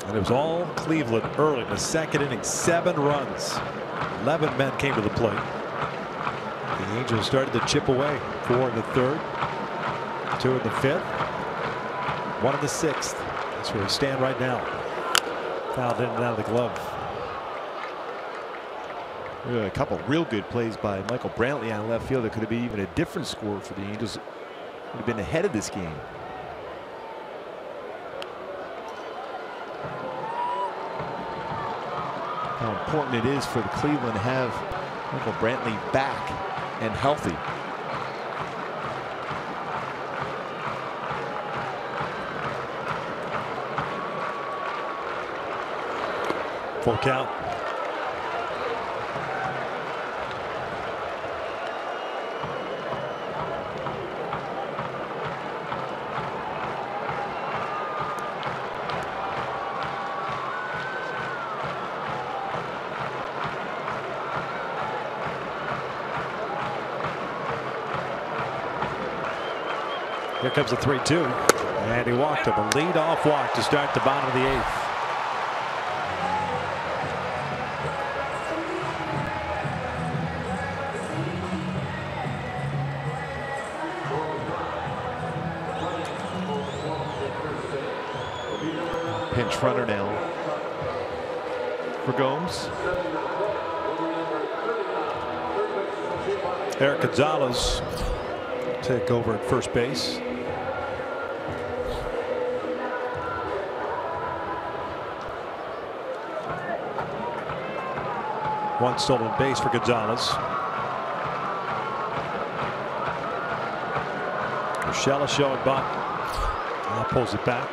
And it was all Cleveland early in the 2nd inning. 7 runs. 11 men came to the plate. The Angels started to chip away. 4 in the 3rd. 2 in the 5th. 1 in the 6th. That's where we stand right now. Fouled in and out of the glove. A couple real good plays by Michael Brantley on left field. That could have been even a different score for the Angels. Would have been ahead of this game. How important it is for the Cleveland to have Michael Brantley back and healthy. Full count. Here comes the 3-2, and he walked him. A lead-off walk to start the bottom of the 8th. Pinch runner now for Gomes. Eric Gonzalez take over at first base. One stolen base for Gonzalez. Urshela showing bunt. Now pulls it back.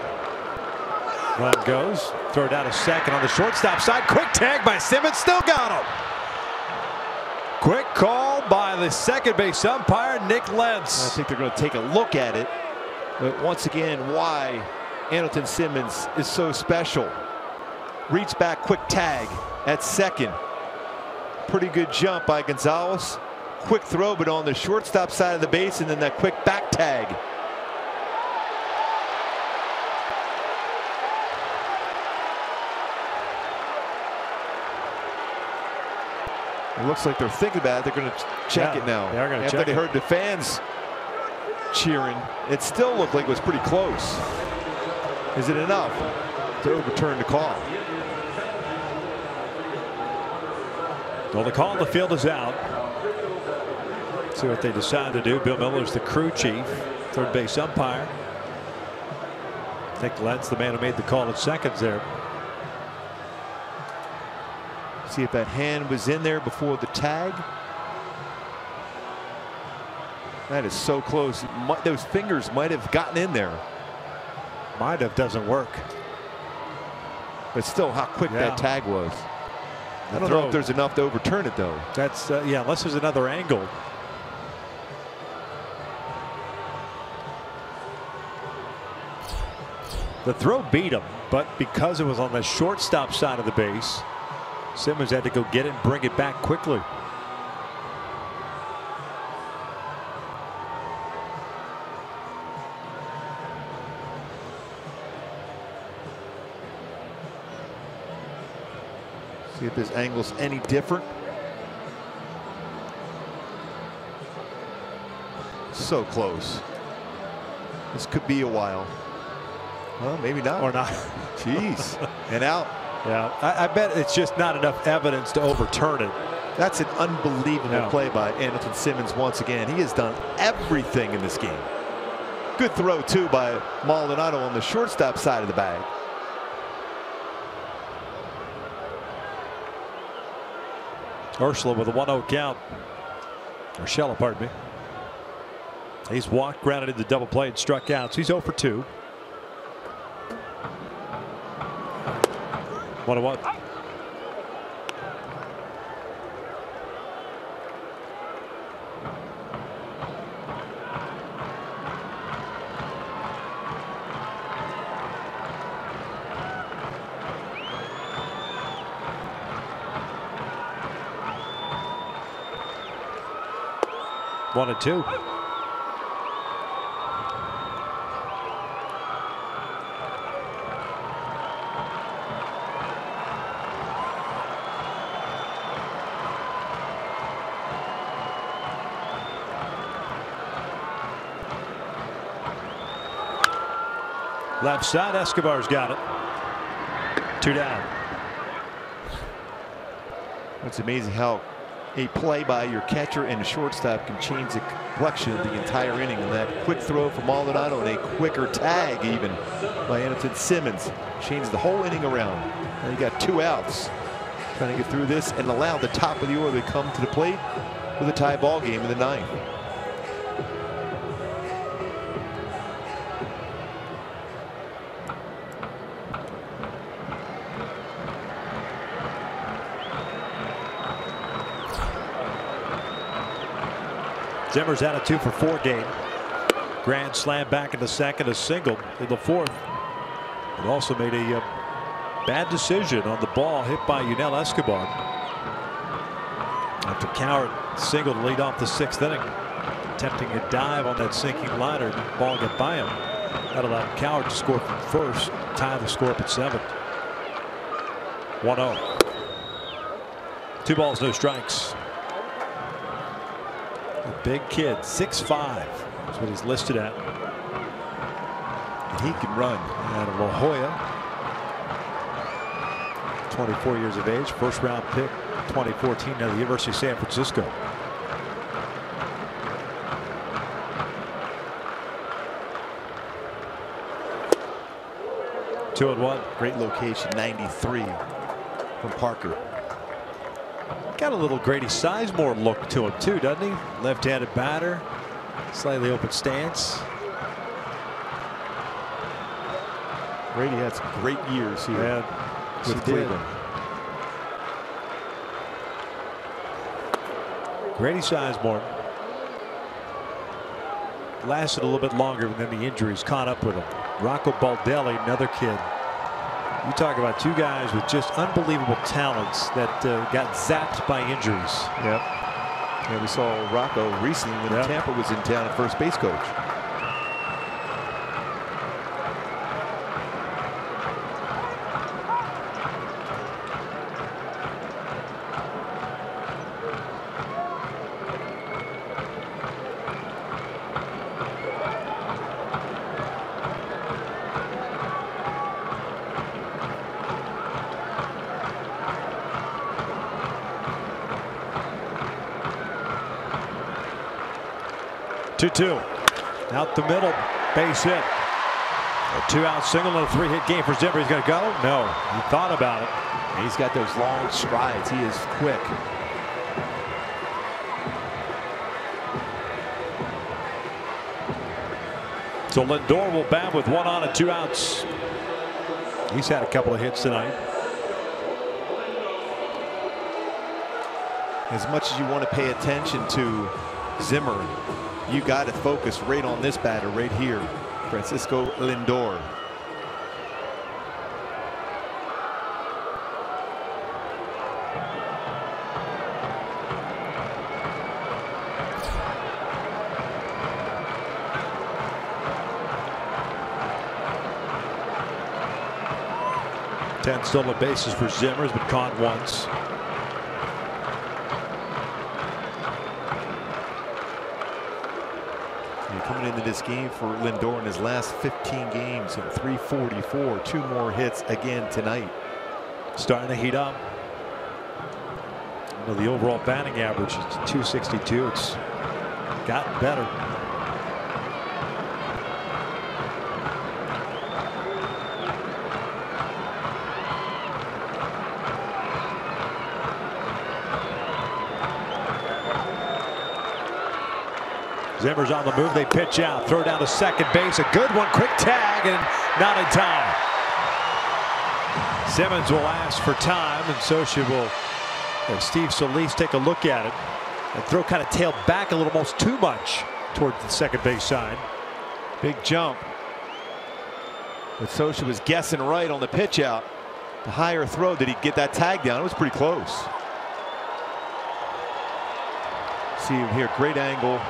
Run goes. Throw down a second on the shortstop side. Quick tag by Simmons. Still got him. Quick call by the second base umpire, Nick Lentz. I think they're going to take a look at it. But once again, why Andrelton Simmons is so special. Reach back, quick tag at second. Pretty good jump by Gonzalez. quick throw, but on the shortstop side of the base, and then that quick back tag. It looks like they're thinking about it. They're going to check it now. They are going to check After they heard the fans cheering, it still looked like it was pretty close. Is it enough to overturn the call? Well, the call on the field is out. See what they decide to do. Bill Miller's the crew chief, third base umpire. I think Len's the man who made the call at seconds there. See if that hand was in there before the tag. That is so close. Those fingers might have gotten in there. Might have doesn't work. But still, how quick that tag was. I don't know if there's enough to overturn it, though. That's yeah, unless there's another angle. The throw beat him, but because it was on the shortstop side of the base, Simmons had to go get it and bring it back quickly. See if this angle's any different. So close. This could be a while. Well, maybe not. Or not. Jeez. And out. Yeah, I bet it's just not enough evidence to overturn it. That's an unbelievable play by Andrelton Simmons once again. He has done everything in this game. Good throw, too, by Maldonado on the shortstop side of the bag. Urshela with a 1-0 count. Urshela, pardon me. He's walked, grounded into double play, and struck out. So he's 0 for 2. 1-1. One and two. Left side, Escobar's got it. 2 down. It's amazing how a play by your catcher and a shortstop can change the complexion of the entire inning. And that quick throw from Maldonado and a quicker tag even by Andrelton Simmons changed the whole inning around. And you got 2 outs. Trying to get through this and allow the top of the order to come to the plate with a tie ball game in the 9th. Zimmer's had a 2 for 4 game. Grand slam back in the second, a single in the 4th. It also made a bad decision on the ball hit by Yunel Escobar. After Coward singled to lead off the 6th inning, attempting a dive on that sinking liner, the ball got by him. That allowed Coward to score from first, tie the score up at 7th. 1-0. 2 balls, no strikes. A big kid, 6'5", is what he's listed at. And he can run. Out of La Jolla. 24 years of age, first round pick, 2014, out of the University of San Francisco. Two and one. Great location, 93 from Parker. Got a little Grady Sizemore look to him too, doesn't he? Left-handed batter, slightly open stance. Grady had some great years here with Cleveland. Grady Sizemore lasted a little bit longer, than the injuries caught up with him. Rocco Baldelli, another kid. You talk about 2 guys with just unbelievable talents that got zapped by injuries. Yep. Yeah, we saw Rocco recently when Tampa was in town at first base coach. Two. Out the middle, base hit. A 2-out single and a 3-hit game for Zimmer. He's going to go? No. He thought about it. He's got those long strides. He is quick. So Lindor will bat with 1 on and 2 outs. He's had a couple of hits tonight. As much as you want to pay attention to Zimmer, you got to focus right on this batter right here, Francisco Lindor. Ten stolen bases for Zimmer. Has been caught once. Coming into this game for Lindor in his last 15 games at 344, 2 more hits again tonight. Starting to heat up. You know, the overall batting average is 262. It's gotten better. Zimmer's on the move. They pitch out. Throw down to second base. A good one. Quick tag and not in time. Simmons will ask for time, and so she will. And Steve Solis take a look at it. And throw kind of tailed back a little, almost too much towards the second base side. Big jump. But Socha was guessing right on the pitch out. The higher throw. Did he get that tag down? It was pretty close. See him here. Great angle.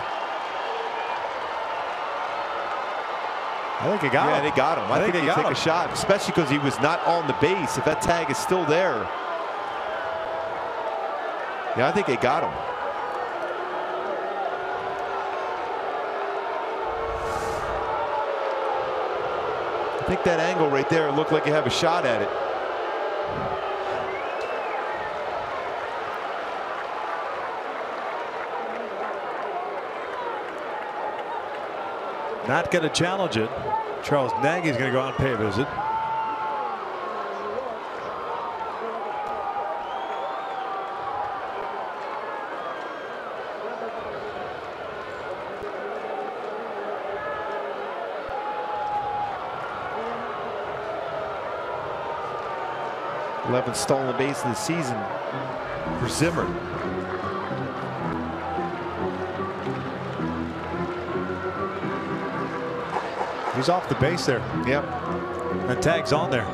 I think he got him. Yeah, they got him. I think they take a shot, especially because he was not on the base. If that tag is still there. Yeah, I think they got him. I think that angle right there looked like you have a shot at it. Not going to challenge it. Charles Nagy's going to go out and pay a visit. #11 stolen base of the season for Zimmer. He's off the base there. Yep. That tag's on there.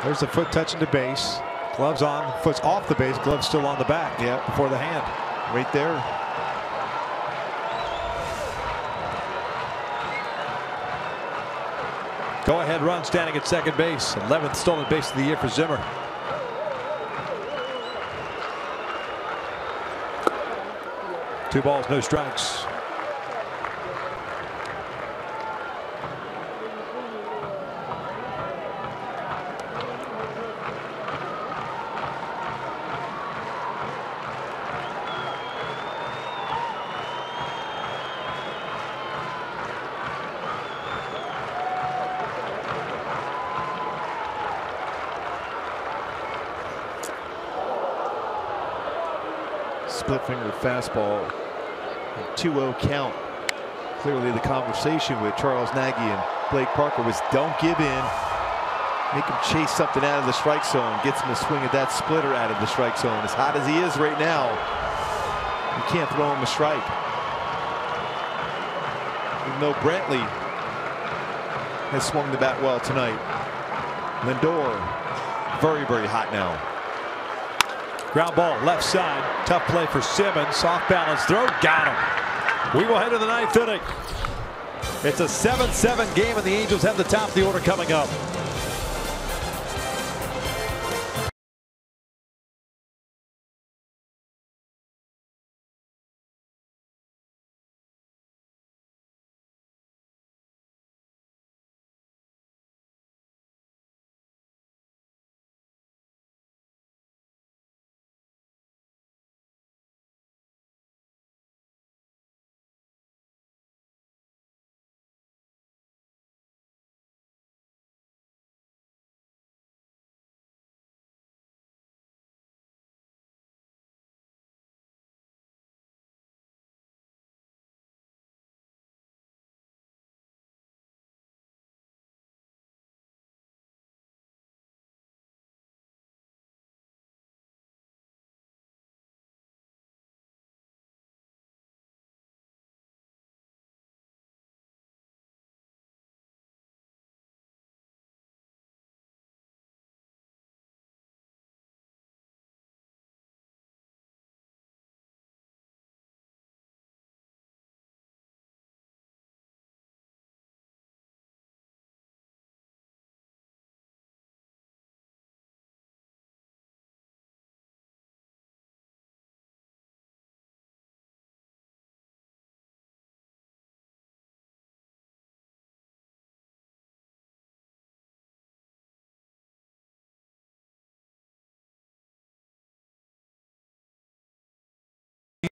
There's the foot touching the base. Gloves on. Foot's off the base. Gloves still on the back. Yeah. Before the hand. Right there. Go ahead run standing at second base. 11th stolen base of the year for Zimmer. Two balls, no strikes. Split finger fastball. 2-0 count. Clearly the conversation with Charles Nagy and Blake Parker was don't give in. Make him chase something out of the strike zone. Gets him a swing at that splitter out of the strike zone. As hot as he is right now, you can't throw him a strike. Even though Brantley has swung the bat well tonight. Lindor very, very hot now. Ground ball left side. Tough play for Simmons. Off balance throw. Got him. We will head to the 9th inning. It's a 7-7 game, and the Angels have the top of the order coming up.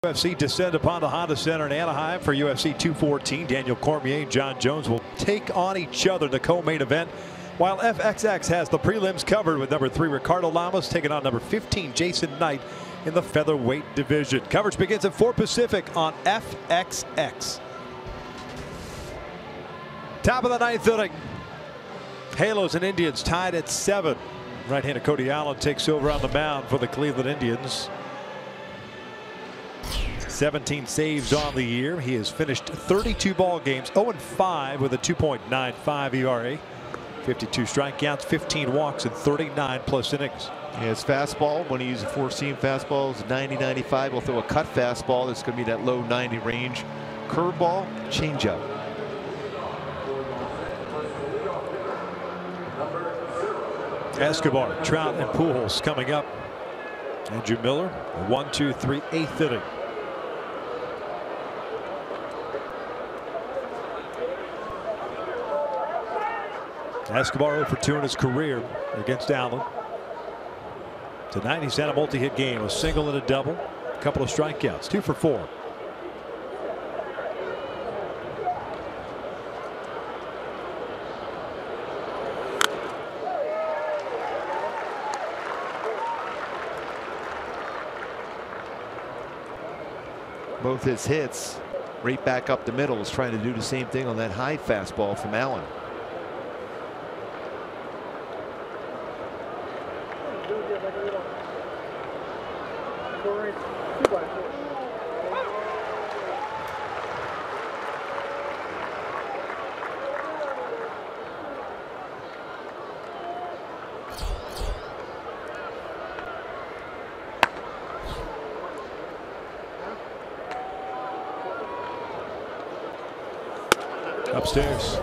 UFC descend upon the Honda Center in Anaheim for UFC 214. Daniel Cormier and John Jones will take on each other in the co-main event, while FXX has the prelims covered with number 3 Ricardo Lamas taking on number 15 Jason Knight in the featherweight division. Coverage begins at 4 Pacific on FXX. Top of the 9th inning. Halos and Indians tied at 7. Right-handed Cody Allen takes over on the mound for the Cleveland Indians. 17 saves on the year. He has finished 32 ball games, 0-5 with a 2.95 ERA, 52 strikeouts, 15 walks, and 39 plus innings. Yeah, his fastball, when he uses a 4-seam fastball, is 90-95. We'll throw a cut fastball that's going to be that low 90 range. Curveball, changeup. Escobar, Trout, and Pujols coming up. Andrew Miller, 1-2-3, 8th inning. Escobar 0 for 2 in his career against Allen. Tonight he's had a multi-hit game, a single and a double, a couple of strikeouts, 2 for 4. Both his hits right back up the middle, is trying to do the same thing on that high fastball from Allen. Upstairs.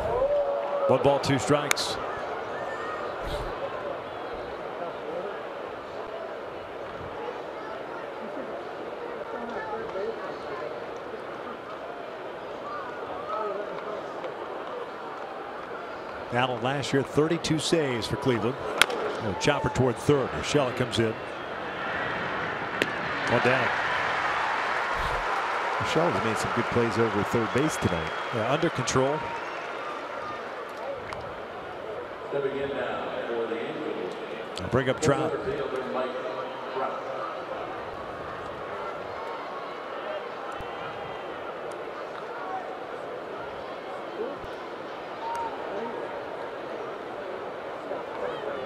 1 ball, 2 strikes. Allen last year 32 saves for Cleveland. Chopper toward third. Urshela comes in. 1 down. Urshela's made some good plays over third base tonight. Yeah, under control. Stepping in now for the Angels. I'll bring up Trout.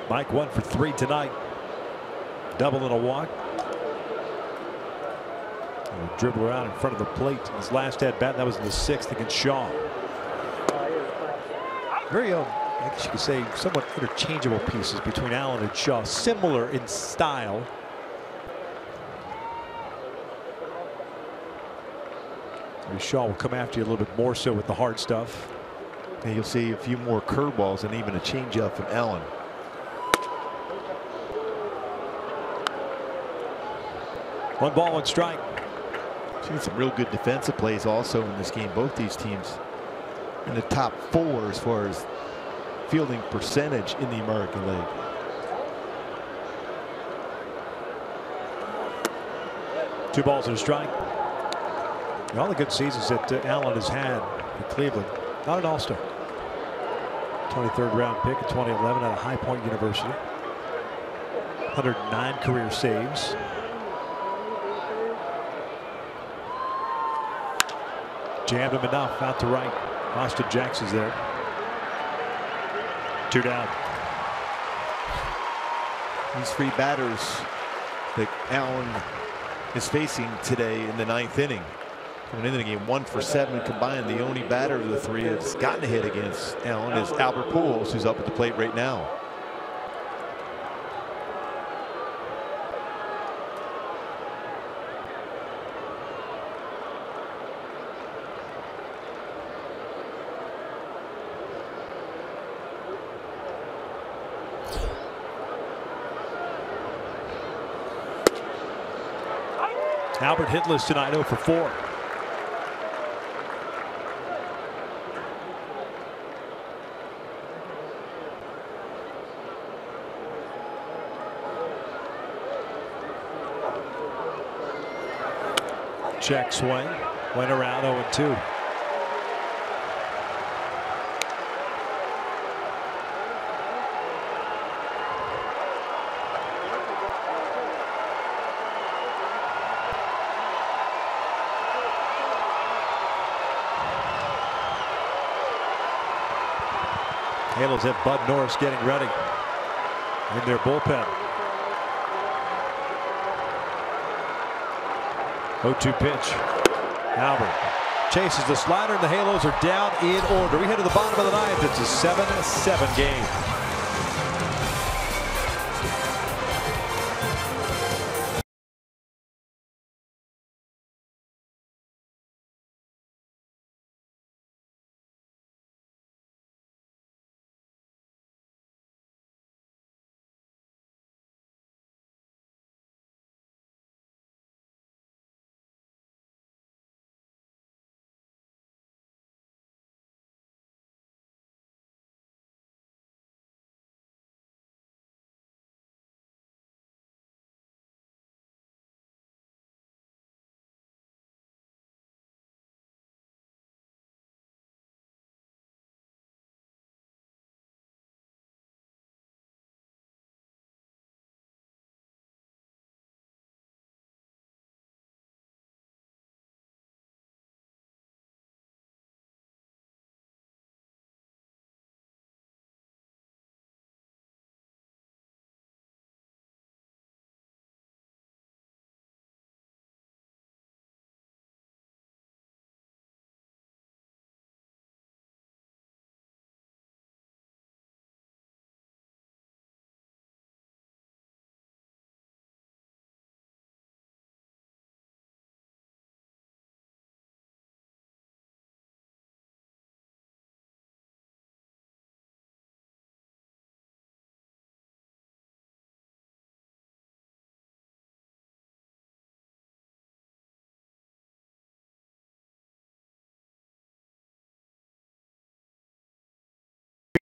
Mike 1 for 3 tonight. Double and a walk. And a dribble around in front of the plate in his last at bat. That was in the 6th against Shaw. Very I guess you could say, somewhat interchangeable pieces between Allen and Shaw, similar in style. Maybe Shaw will come after you a little bit more so with the hard stuff. And you'll see a few more curveballs and even a changeup from Allen. One ball, one strike. Seen some real good defensive plays also in this game. Both these teams in the top 4 as far as fielding percentage in the American League. Two balls and a strike. All the good seasons that Allen has had in Cleveland. Not an all-star. 23rd round pick in 2011 at a High Point University. 109 career saves. Jammed him enough out to right. Austin Jackson's there. 2 down. These 3 batters that Allen is facing today in the 9th inning. Coming into the game, 1 for 7 combined. The only batter of the 3 that's gotten a hit against Allen is Albert Pujols, who's up at the plate right now. Albert hitless tonight, 0 for 4. Check swing, went around 0-2. Halos have Bud Norris getting ready in their bullpen. 0-2 pitch. Albert chases the slider, and the Halos are down in order. We head to the bottom of the 9th. It's a 7-7 game.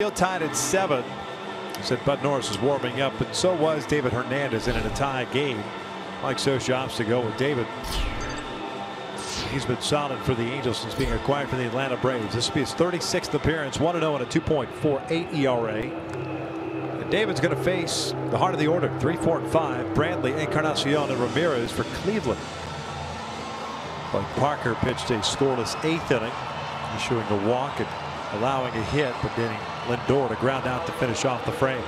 Field tied at 7. I said Bud Norris is warming up, and so was David Hernandez in a tie game. Mike Socha opts to go with David. He's been solid for the Angels since being acquired from the Atlanta Braves. This will be his 36th appearance, 1-0 and a 2.48 ERA. And David's going to face the heart of the order, 3, 4, and 5. Bradley, Encarnacion, and Ramirez for Cleveland. But Parker pitched a scoreless 8th inning, issuing a walk and allowing a hit, but getting Lindor to ground out to finish off the frame.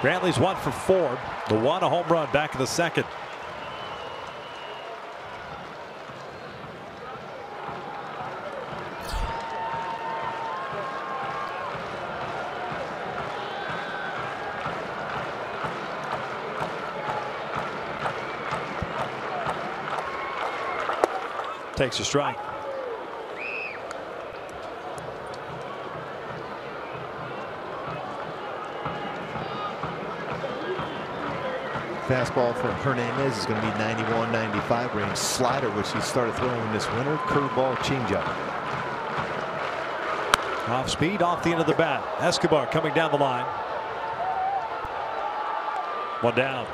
Brantley's 1 for 4. The one, a home run back in the second. Takes a strike. Fastball from Hernandez is going to be 91, 95 range. Slider, which he started throwing this winter. Curveball, changeup. Off speed, off the end of the bat. Escobar coming down the line. One down.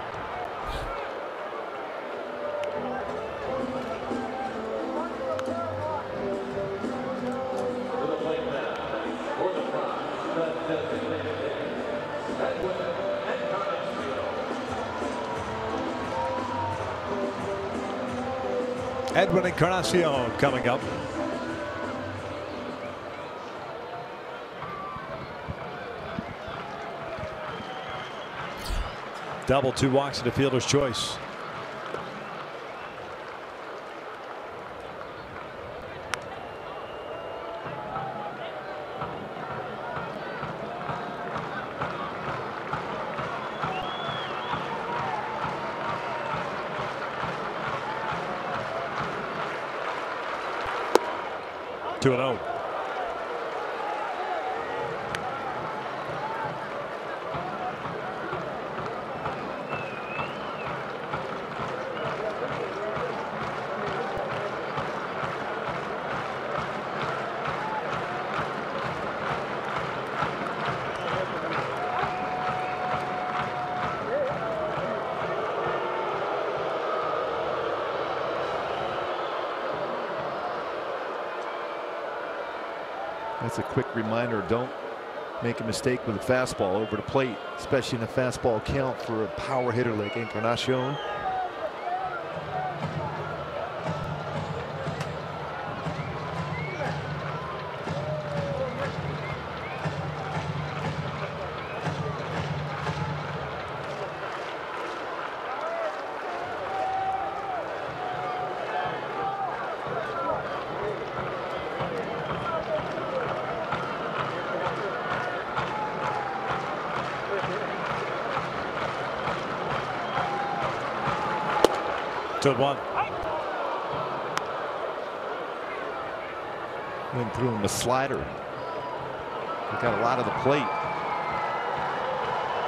Edwin Encarnacion coming up. Double, 2 walks and a fielder's choice. Two and 0. That's a quick reminder. Don't make a mistake with a fastball over the plate, especially in a fastball count for a power hitter like Encarnacion. Two one. Went through him a slider. He got a lot of the plate.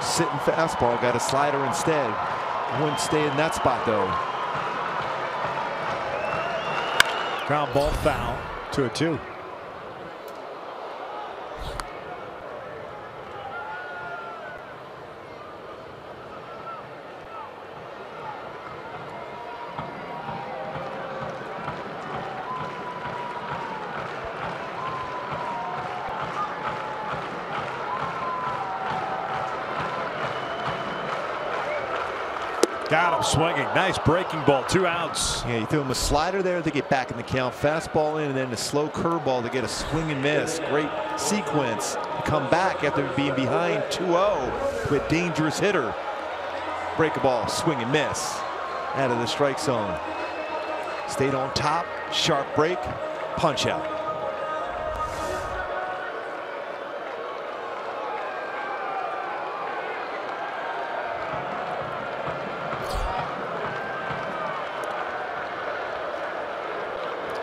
Sitting fastball, got a slider instead. Wouldn't stay in that spot though. Ground ball foul. 2-2. Got him swinging. Nice breaking ball. 2 outs. Yeah, you threw him a slider there to get back in the count. Fastball in, and then a slow curveball to get a swing and miss. Great sequence to come back after being behind 2-0 to a dangerous hitter. Break a ball, swing and miss out of the strike zone. Stayed on top. Sharp break. Punch out.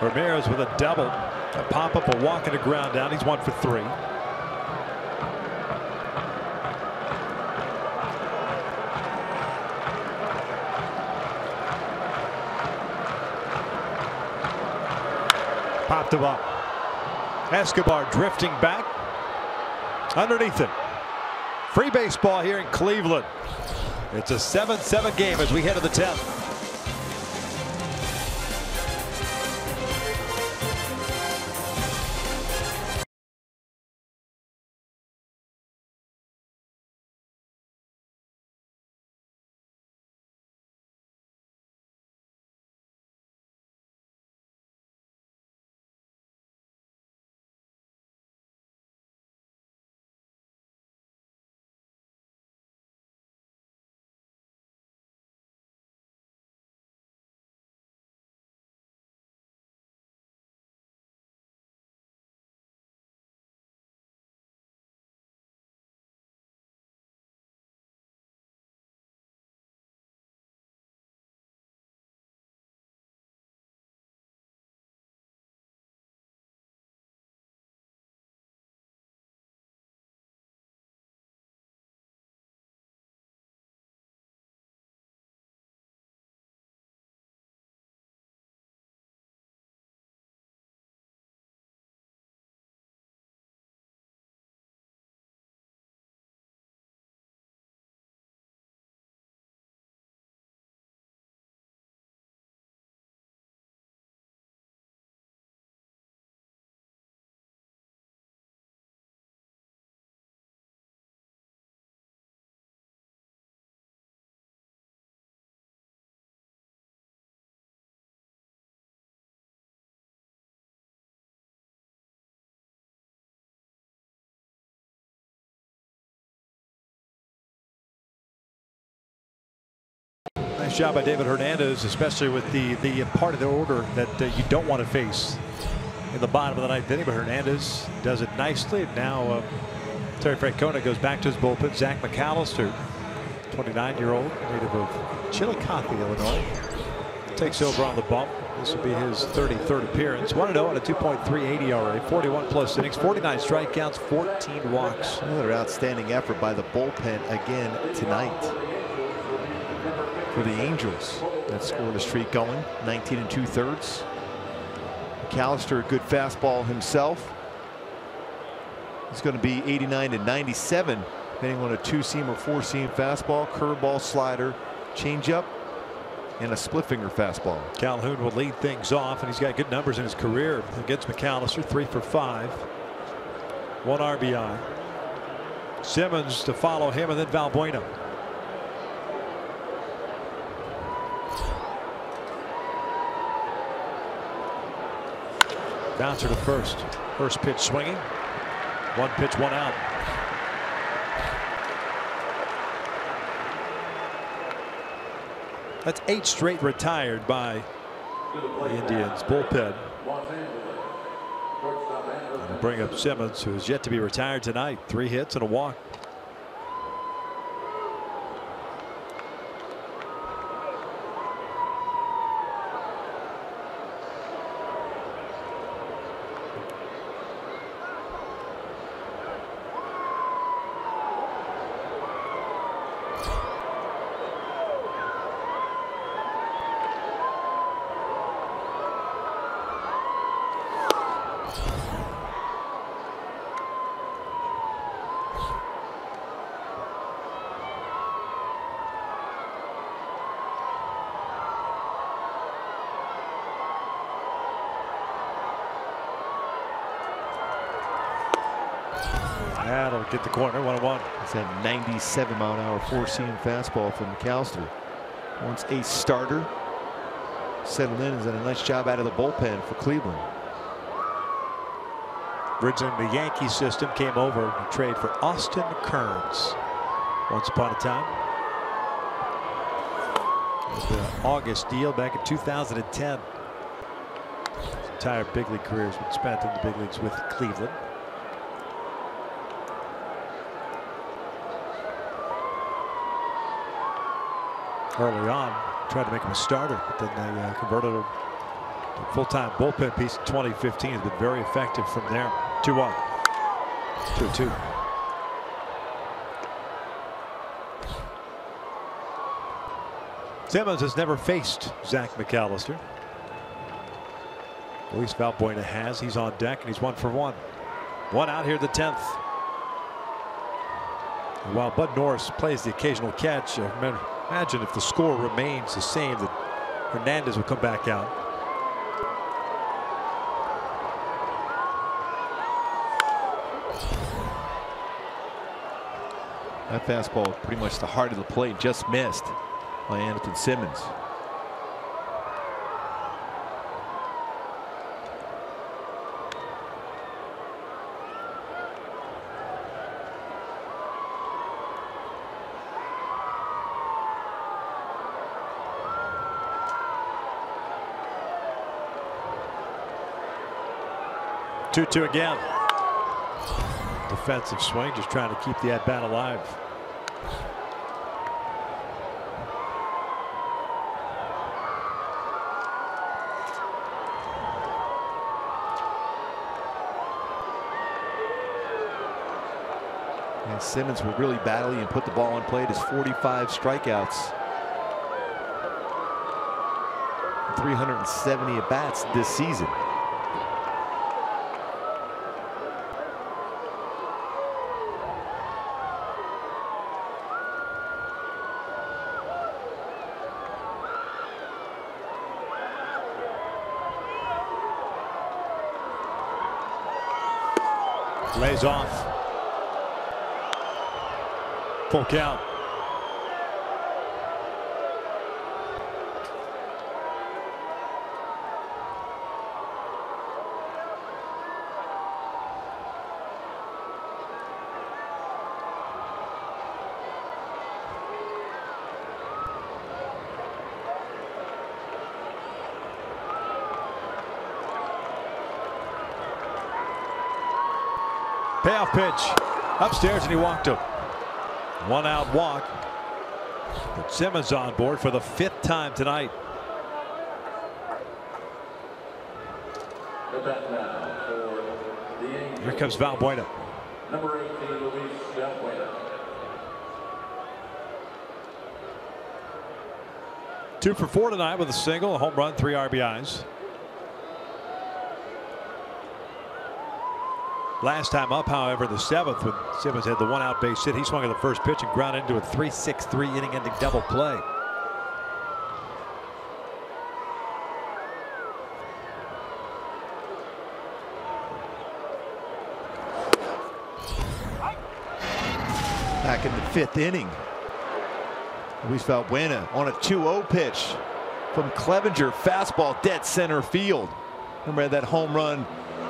Ramirez with a double, a pop up, a walk, and a ground down. He's 1 for 3. Popped him up. Escobar drifting back underneath it. Free baseball here in Cleveland. It's a 7-7 game as we head to the 10th. Nice job by David Hernandez, especially with the part of the order that you don't want to face in the bottom of the ninth inning. But Hernandez does it nicely. And now Terry Francona goes back to his bullpen. Zach McAllister, 29-year-old, native of Chillicothe, Illinois, takes over on the bump. This will be his 33rd appearance. 1-0 and a 2.38 ERA, 41+ innings, 49 strikeouts, 14 walks. Another outstanding effort by the bullpen again tonight for the Angels. That scored a streak going, 19 2/3. McAllister, a good fastball himself. He's going to be 89 and 97, depending on a 2-seam or 4-seam fastball, curveball, slider, changeup, and a split finger fastball. Calhoun will lead things off, and he's got good numbers in his career against McAllister. 3 for 5, 1 RBI. Simmons to follow him, and then Valbuena. Bouncer to first. First pitch swinging. 1 pitch, 1 out. That's 8 straight retired by the Indians bullpen. And bring up Simmons, who is yet to be retired tonight. 3 hits and a walk. That'll get the corner. 1-1. It's a 97-mile-an-hour 4-seam fastball from McAllister. Once a starter, settled in, has done a nice job out of the bullpen for Cleveland. Originally the Yankee system, came over to trade for Austin Kearns once upon a time. The August deal back in 2010. His entire big league career has been spent in the big leagues with Cleveland. Early on, tried to make him a starter, but then they converted him to a full-time bullpen piece in 2015. Has been very effective from there. 2-1. 2-2. Simmons has never faced Zach McAllister. Luis Valbuena has. He's on deck, and he's 1 for 1. 1 out here, the 10th. And while Bud Norris plays the occasional catch, imagine if the score remains the same, that Hernandez will come back out. That fastball, pretty much the heart of the plate, just missed by Anderson Simmons. Two again. Defensive swing, just trying to keep the at-bat alive. And Simmons will really battle and put the ball in play. His 45 strikeouts, 370 at-bats this season. Lays off. Full count. Payoff pitch. Upstairs, and he walked him. 1-out walk. Put Simmons on board for the 5th time tonight. Here comes Valbuena. Number 18, Luis Valbuena. 2 for 4 tonight with a single, a home run, 3 RBIs. Last time up, however, the 7th, when Simmons had the 1-out base hit, he swung at the first pitch and grounded into a 3-6-3 inning-ending double play. Back in the 5th inning. Luis Valbuena on a 2-0 pitch from Clevenger. Fastball dead center field. Remember that home run,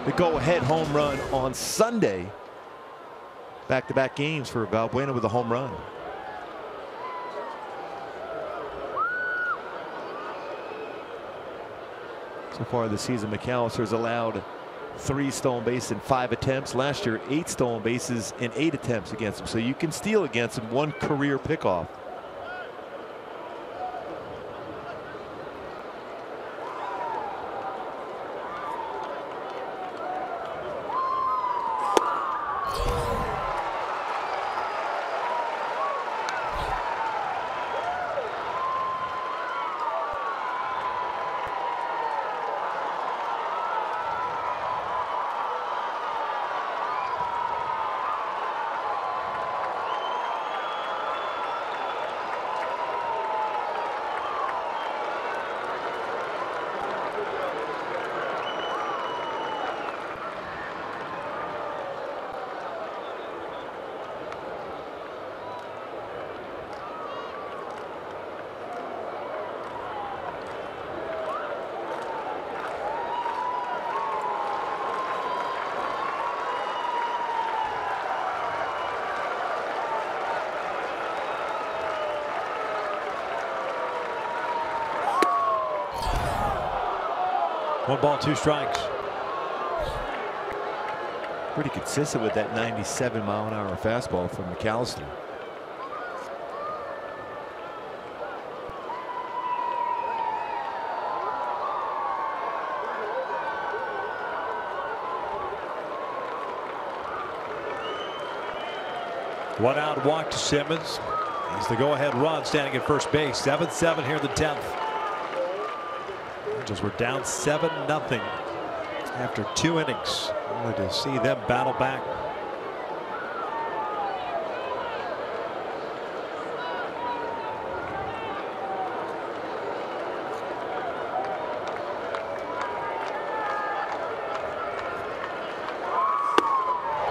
the go-ahead home run on Sunday. Back-to-back games for Valbuena with a home run. So far this season, McAllister's allowed 3 stolen bases in 5 attempts. Last year, 8 stolen bases in 8 attempts against him. So you can steal against him, 1 career pickoff. One ball, 2 strikes. Pretty consistent with that 97-mile-an-hour fastball from McAllister. One out walk to Simmons. He's the go-ahead run standing at first base. 7-7 here in the 10th. Angels were down 7-0 after 2 innings. Only to see them battle back.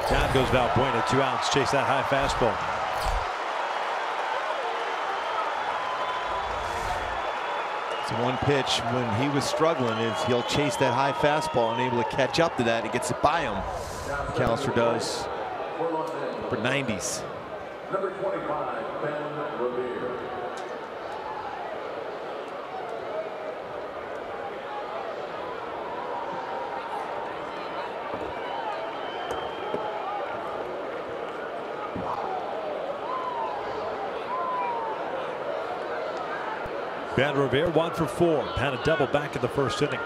Down goes Valbuena. 2 outs. Chase that high fastball. One pitch when he was struggling is he'll chase that high fastball and able to catch up to that. He gets it by him. McAllister does for 90s. Number 25, Ben Revere. Ben Revere 1 for 4. Had a double back in the first inning.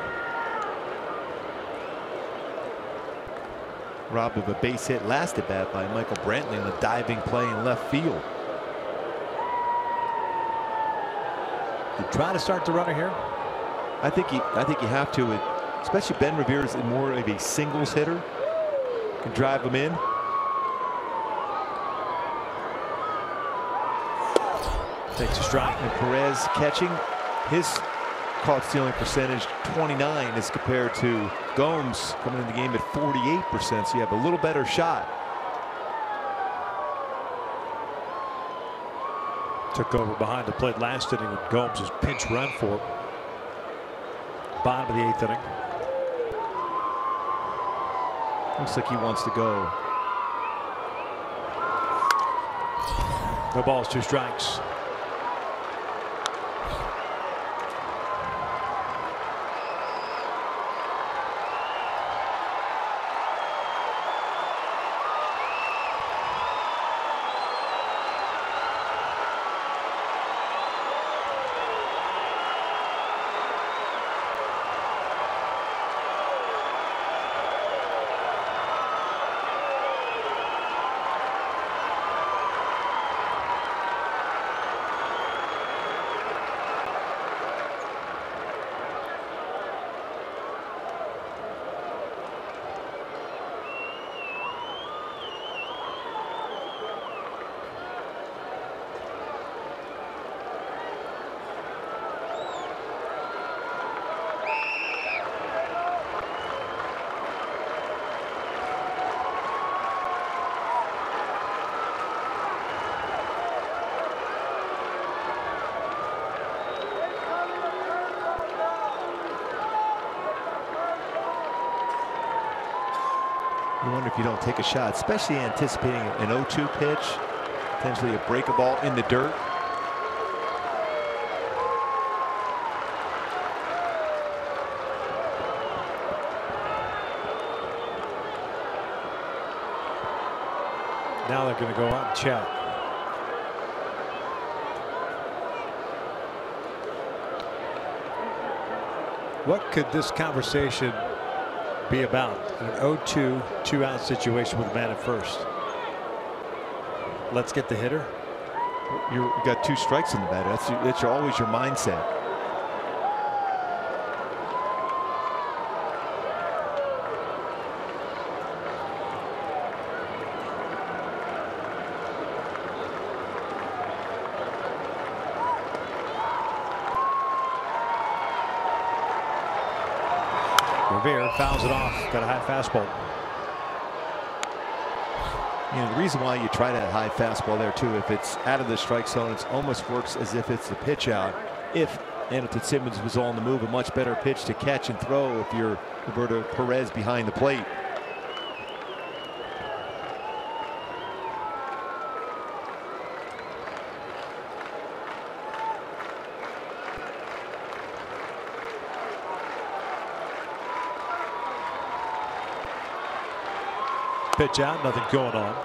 Robbed of a base hit last at bat by Michael Brantley on a diving play in left field. You try to start the runner here. I think you have to, especially Ben Revere is more of a singles hitter. Can drive him in. Takes a strike. And Perez catching. His caught stealing percentage 29 as compared to Gomes coming in the game at 48%. So you have a little better shot. Took over behind the plate last inning with Gomes' pinch run for bottom of the 8th inning. Looks like he wants to go. No balls, 2 strikes. You wonder if you don't take a shot, especially anticipating an 0-2 pitch, potentially a break a ball in the dirt. Now they're going to go out and chat. What could this conversation be about? An 0-2, 2-out situation with a man at first. Let's get the hitter. You got 2 strikes in the batter. That's always your mindset. Revere fouls it off. Got a high fastball. You know, the reason why you try that high fastball there too, if it's out of the strike zone, it almost works as if it's the pitch out. If Anderson Simmons was on the move, a much better pitch to catch and throw if you're Roberto Perez behind the plate. Pitch out, nothing going on.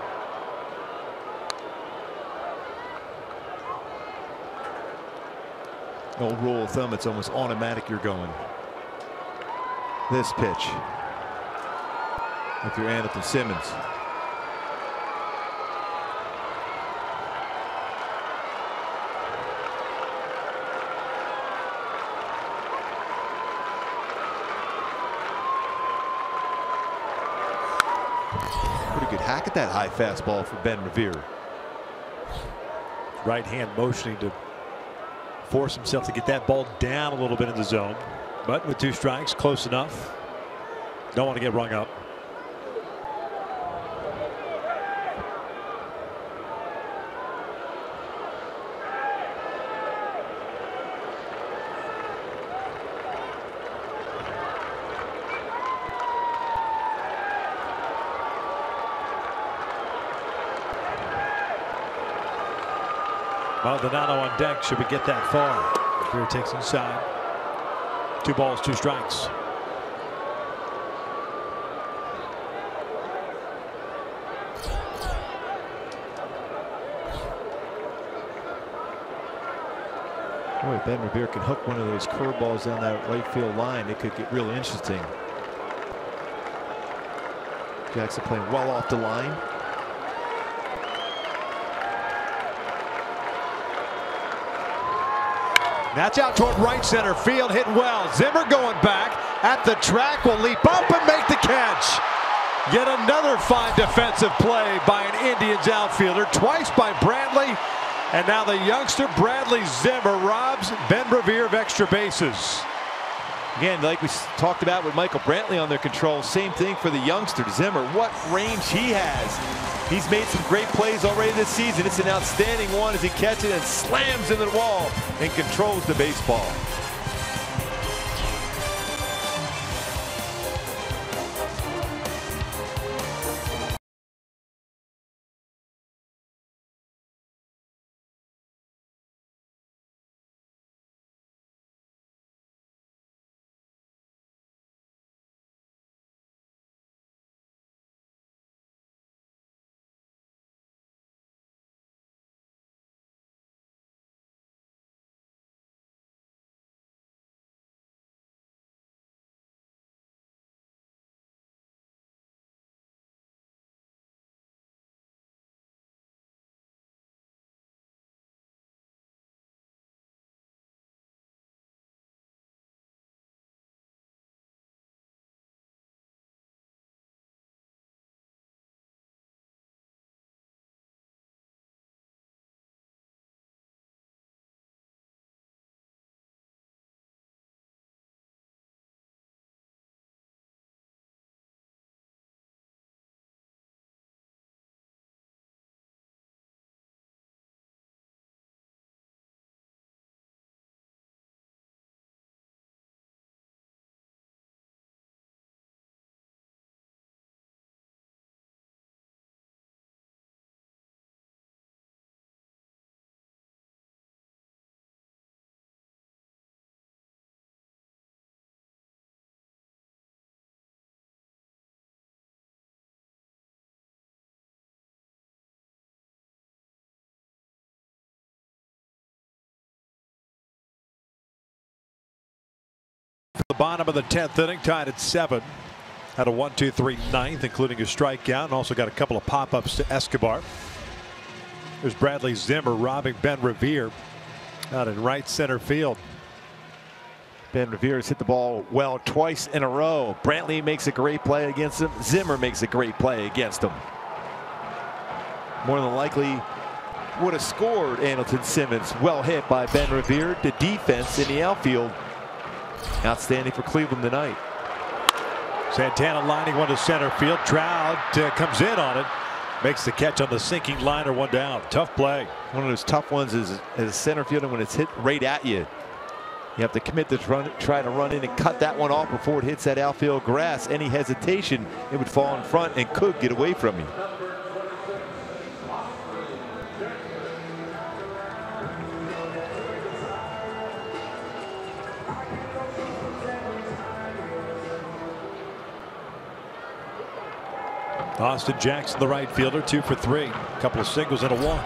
Old rule of thumb, it's almost automatic you're going. This pitch. If you're Anderson Simmons. Pretty good hack at that high fastball for Ben Revere. Right hand motioning to force himself to get that ball down a little bit in the zone. But with 2 strikes, close enough. Don't want to get rung up. Maldonado on deck. Should we get that far? Here takes inside. 2 balls, 2 strikes. Boy, Ben Revere can hook one of those curveballs down that right field line. It could get real interesting. Jackson playing well off the line. That's out toward right center field, hit well. Zimmer going back at the track, will leap up and make the catch. Yet another fine defensive play by an Indians outfielder, twice by Bradley, and now the youngster Bradley Zimmer robs Ben Revere of extra bases. Again, like we talked about with Michael Brantley on their control, same thing for the youngster Zimmer. What range he has. He's made some great plays already this season. It's an outstanding one as he catches and slams into the wall and controls the baseball. The bottom of the 10th inning, tied at 7. Had a 1-2-3 ninth, including a strikeout, and also got a couple of pop-ups to Escobar. There's Bradley Zimmer robbing Ben Revere out in right center field. Ben Revere has hit the ball well twice in a row. Brantley makes a great play against him. Zimmer makes a great play against him. More than likely would have scored Andrelton Simmons. Well hit by Ben Revere. The defense in the outfield outstanding for Cleveland tonight. Santana lining one to center field. Trout comes in on it. Makes the catch on the sinking liner, one down. Tough play. One of those tough ones is as a center fielder when it's hit right at you. You have to commit to try to run in and cut that one off before it hits that outfield grass. Any hesitation, it would fall in front and could get away from you. Austin Jackson, the right fielder, 2 for 3. A couple of singles and a walk.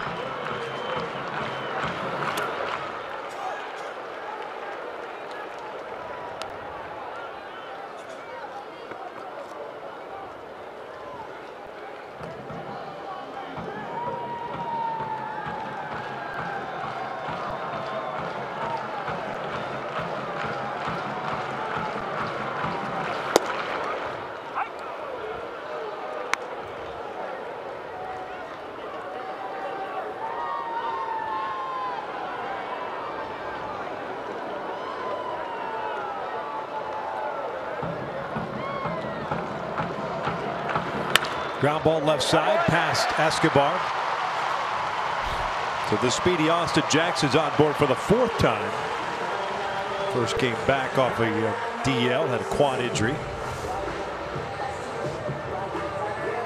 Ground ball left side past Escobar. So the speedy Austin Jackson's on board for the 4th time. First game back off a DL, had a quad injury.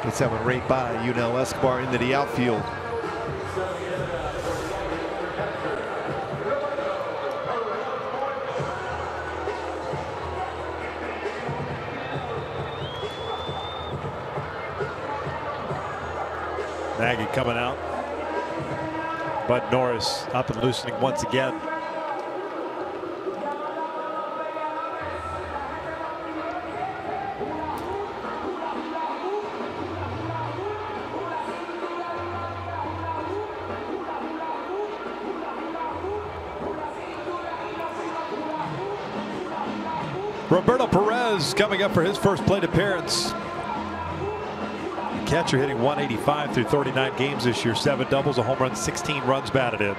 Gets that one right by Yunel Escobar into the outfield. Nagy coming out. Bud Norris up and loosening once again. Roberto Perez coming up for his first plate appearance. Catcher hitting 185 through 39 games this year. 7 doubles, a home run, 16 runs batted in.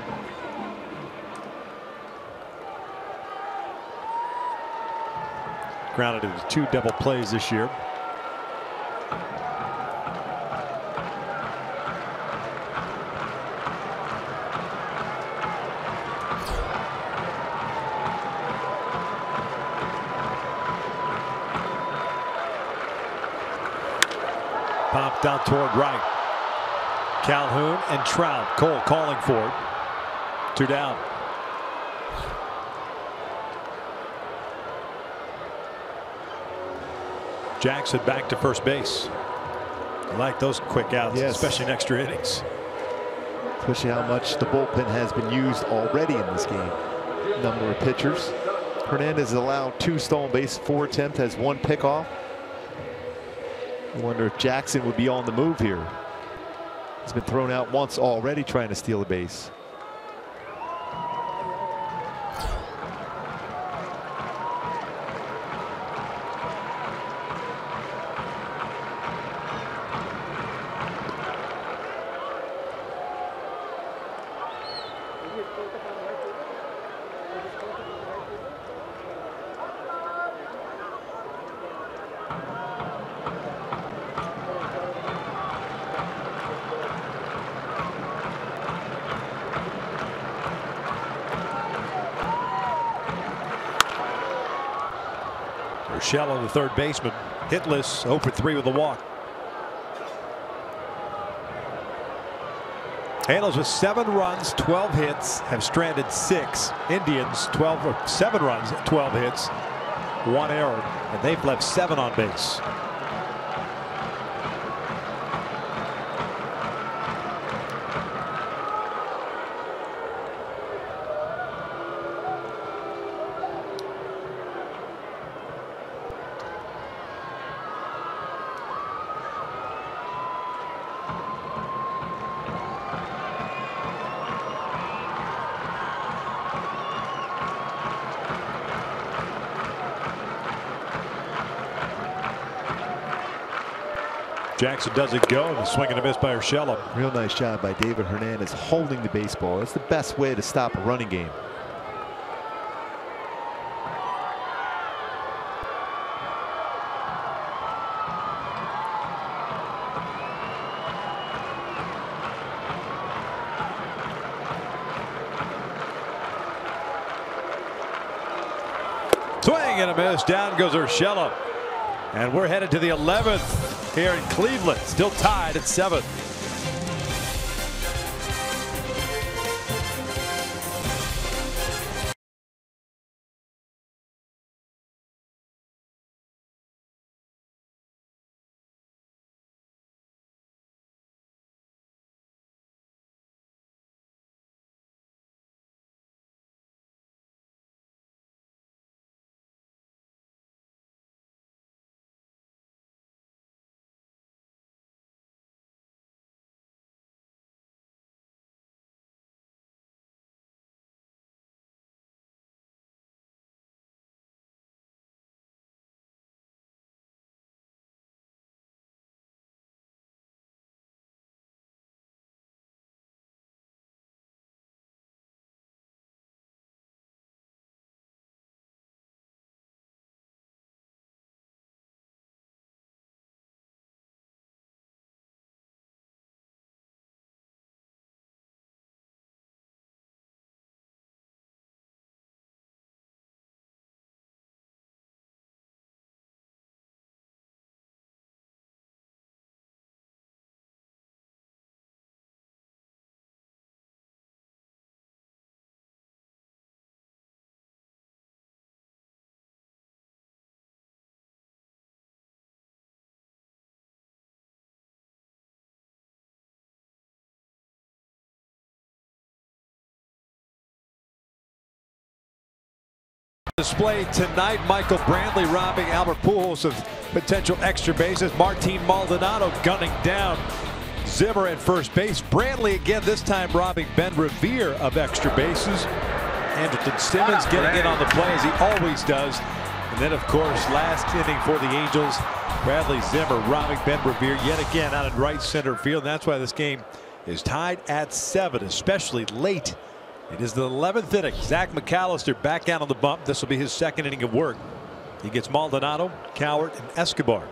Grounded into 2 double plays this year. Popped out toward right. Calhoun and Trout. Cole calling for it. 2 down. Jackson back to first base. I like those quick outs, yes, especially in extra innings. Especially how much the bullpen has been used already in this game. Number of pitchers. Hernandez allowed 2 stolen bases, 4 attempts, has 1 pickoff. I wonder if Jackson would be on the move here. He's been thrown out once already trying to steal a base. Urshela, the third baseman, hitless, 0 for 3 with a walk. Halos with 7 runs, 12 hits, have stranded 6. Indians 7 runs, 12 hits, 1 error, and they've left 7 on base. Jackson doesn't go, and a swing and a miss by Urshela. Real nice job by David Hernandez holding the baseball. That's the best way to stop a running game. Swing and a miss. Down goes Urshela. And we're headed to the 11th here in Cleveland. Still tied at 7. Display tonight. Michael Brantley robbing Albert Pujols of potential extra bases. Martin Maldonado gunning down Zimmer at first base. Brantley again, this time robbing Ben Revere of extra bases. Andrelton Simmons getting in on the play as he always does. And then, of course, last inning for the Angels, Bradley Zimmer robbing Ben Revere yet again out in right center field. And that's why this game is tied at 7, especially late. It is the 11th inning. Zach McAllister back out on the bump. This will be his second inning of work. He gets Maldonado, Cowart, and Escobar.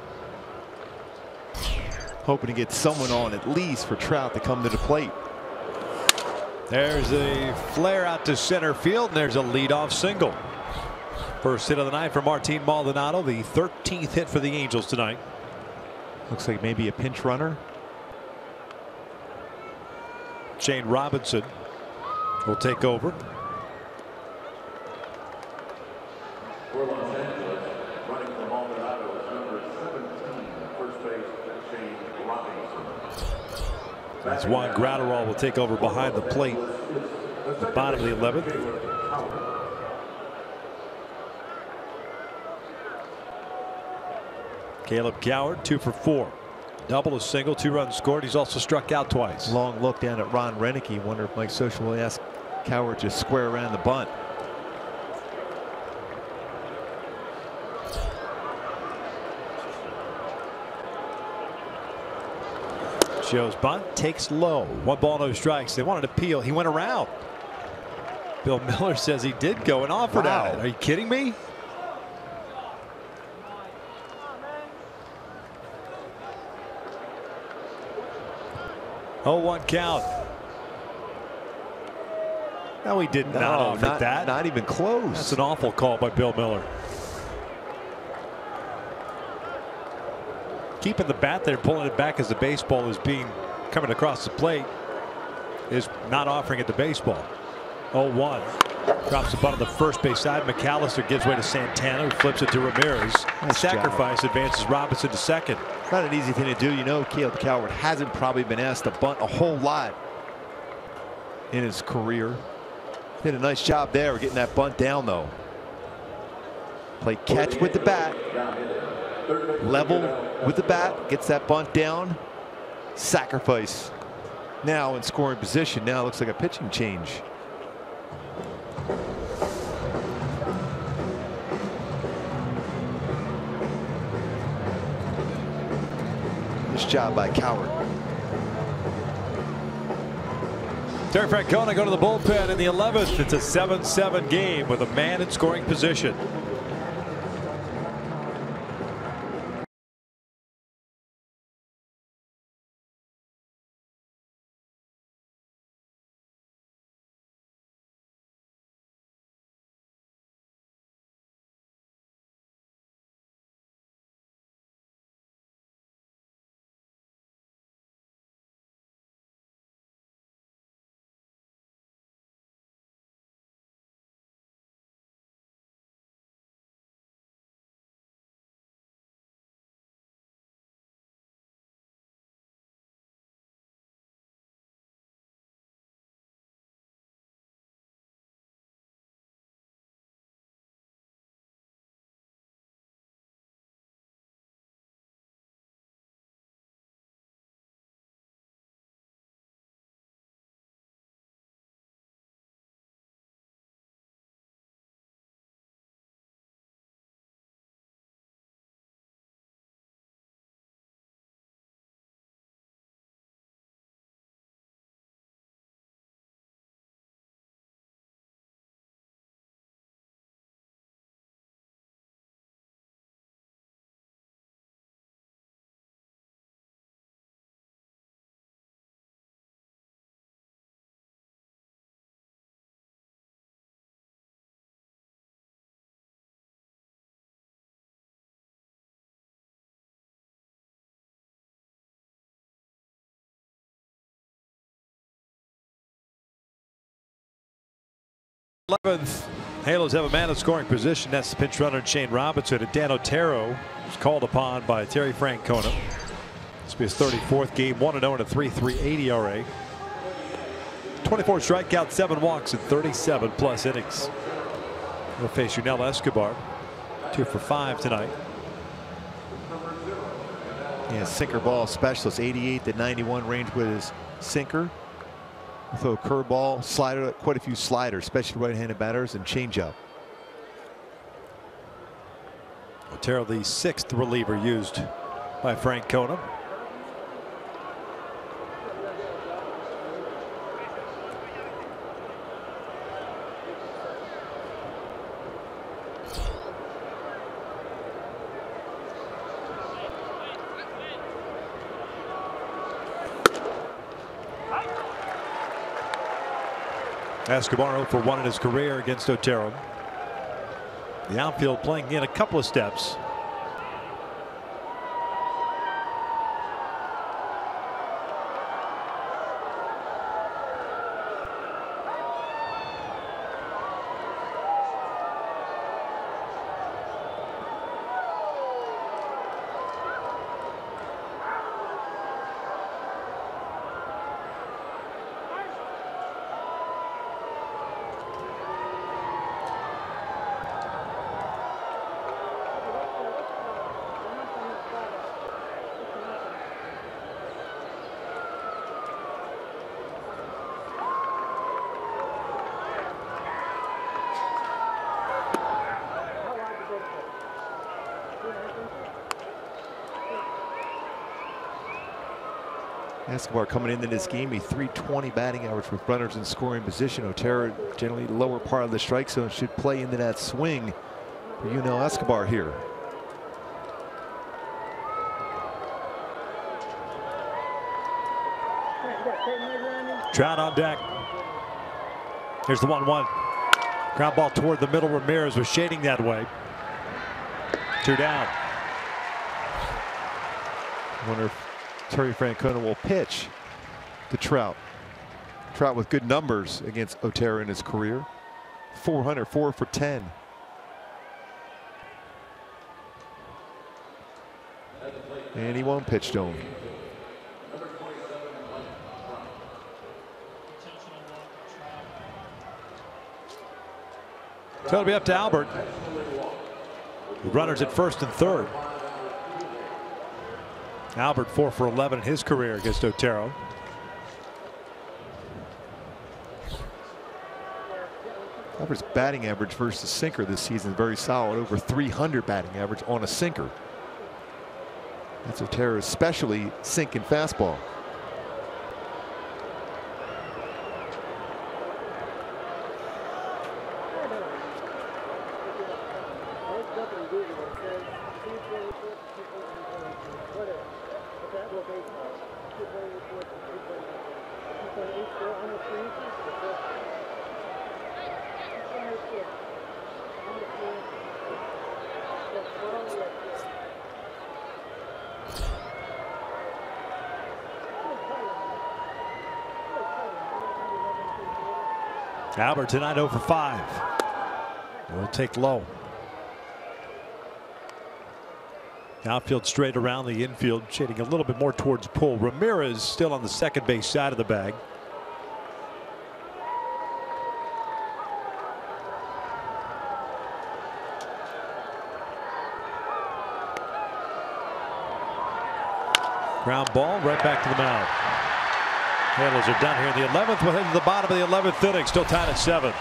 Hoping to get someone on at least for Trout to come to the plate. There's a flare out to center field, and there's a leadoff single. First hit of the night for Martin Maldonado, the 13th hit for the Angels tonight. Looks like maybe a pinch runner. Shane Robinson will take over. For Los Angeles, running for Maldonado is number 17, first base, Shane Robinson. That's Juan Gratterall will take over behind the plate at the bottom of the 11th. Caleb Cowart 2 for 4. Double, a single, 2 runs scored. He's also struck out twice. Long look down at Ron Renicky. Wonder if Mike Scioscia will ask Cowart to square around the bunt. Shows bunt, takes low. 1 ball, no strikes. They wanted to peel. He went around. Bill Miller says he did go and offered at it. Are you kidding me? Oh, 1 count. No, he did not offer that. Not even close. That's an awful call by Bill Miller. Keeping the bat there, pulling it back as the baseball is coming across the plate, is not offering it the baseball. 0-1. Drops the bunt on the first base side. McAllister gives way to Santana, who flips it to Ramirez. Nice Sacrifice job. Advances Robinson to second. Not an easy thing to do. You know, Caleb Cowart hasn't probably been asked to bunt a whole lot in his career. Did a nice job there getting that bunt down, though. Play catch with the bat. Level with the bat. Gets that bunt down. Sacrifice. Now in scoring position. Now it looks like a pitching change. Nice job by Coward. Terry Francona go to the bullpen in the 11th. It's a 7-7 game with a man in scoring position. Halos have a man in scoring position. That's the pinch runner Shane Robinson. And Dan Otero was called upon by Terry Francona. This will be his 34th game, 1-0 and a 3.38 ERA. 24 strikeouts, 7 walks, and 37 plus innings. He'll face Yunel Escobar, 2 for 5 tonight. Yeah, sinker ball specialist, 88 to 91 range with his sinker. Throw a curveball, slider, quite a few sliders, especially right-handed batters, and changeup. Otero, the 6th reliever used by Francona. Escobar 0 for 1 in his career against Otero. The outfield playing in a couple of steps. Escobar coming into this game, a .320 batting average with runners in scoring position. Otero generally lower part of the strike zone, should play into that swing for Yunel Escobar here. Trout on deck. Here's the 1-1. Ground ball toward the middle. Ramirez was shading that way. 2 down. Wonder if Terry Francona will pitch to Trout. Trout with good numbers against Otero in his career. 400, 4 for 10. And he won't pitch to him. So it'll be up to Albert. The runners at first and third. Albert 4 for 11 in his career against Otero. Albert's batting average versus sinker this season is very solid, over 300 batting average on a sinker. That's Otero's especially sinking fastball. Albert tonight 0 for 5. We'll take low. Outfield straight around, the infield shading a little bit more towards pull. Ramirez still on the second base side of the bag. Ground ball right back to the mound. Halos are done here in the 11th. We'll head to the bottom of the 11th inning. Still tied at 7.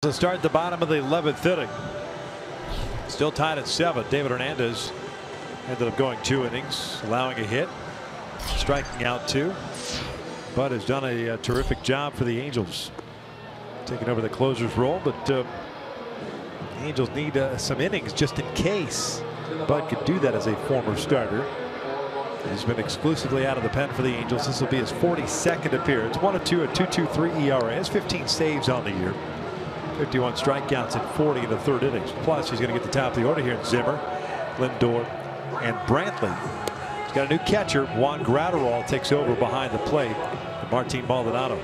To start the bottom of the 11th inning. Still tied at 7. David Hernandez ended up going 2 innings, allowing a hit, striking out 2, but has done a terrific job for the Angels, taking over the closer's role. But the Angels need some innings just in case Bud could do that as a former starter. He's been exclusively out of the pen for the Angels. This will be his 42nd appearance. 1-2, a 2.23 ERA. Has 15 saves on the year. 51 strikeouts in 40 in the 3rd innings. Plus, he's going to get the top of the order here in Zimmer, Lindor, and Brantley. He's got a new catcher. Juan Gratterall takes over behind the plate. And Martin Maldonado.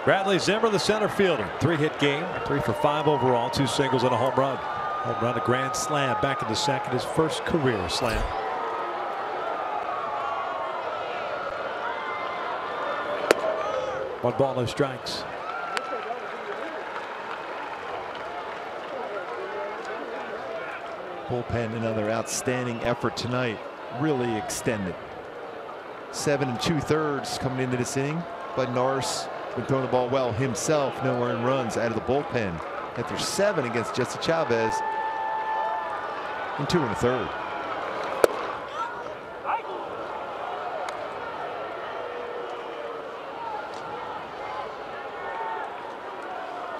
Bradley Zimmer, the center fielder. 3-hit game, 3 for 5 overall, 2 singles and a home run. Home run, a grand slam back in the second, his first career slam. One ball, no strikes. Bullpen, another outstanding effort tonight. Really extended. 7 2/3 coming into this inning. Bud Norris been throwing the ball well himself. No earned runs out of the bullpen after 7 against Jesse Chavez in 2 1/3.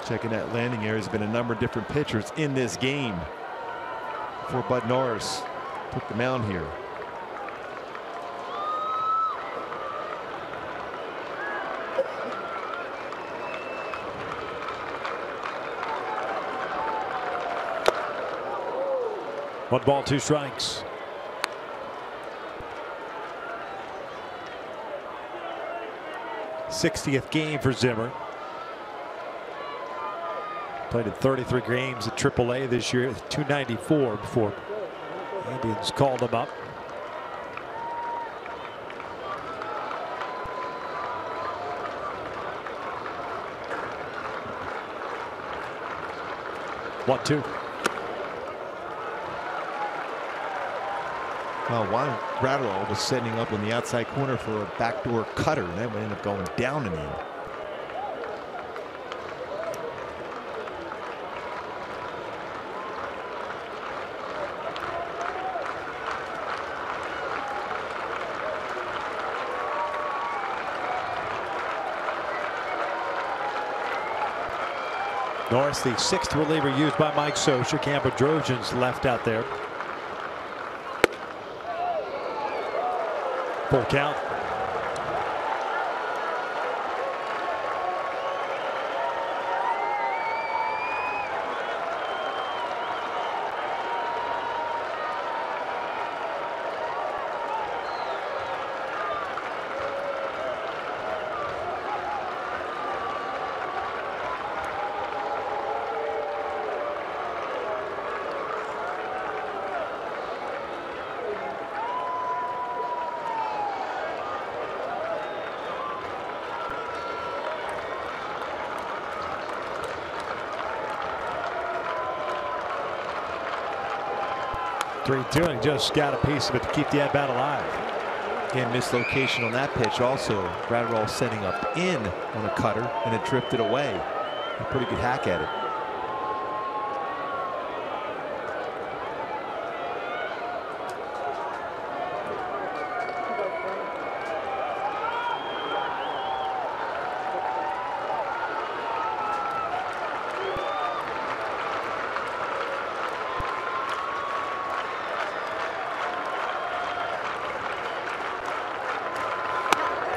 Checking that landing area, has been a number of different pitchers in this game. for Bud Norris. Took the mound here. One ball, two strikes. '60th game for Zimmer. Played in 33 games at AAA this year, 294 before the Indians called him up. One, two. Well, Juan Gratterall was setting up in the outside corner for a backdoor cutter, and that would end up going down and in. Norris, the sixth reliever used by Mike Scioscia. Campo Trojans left out there. Full count. Three-two, and just got a piece of it to keep the at-bat alive. Again, mislocation on that pitch also. Gratterall setting up in on a cutter, and it drifted away. A pretty good hack at it.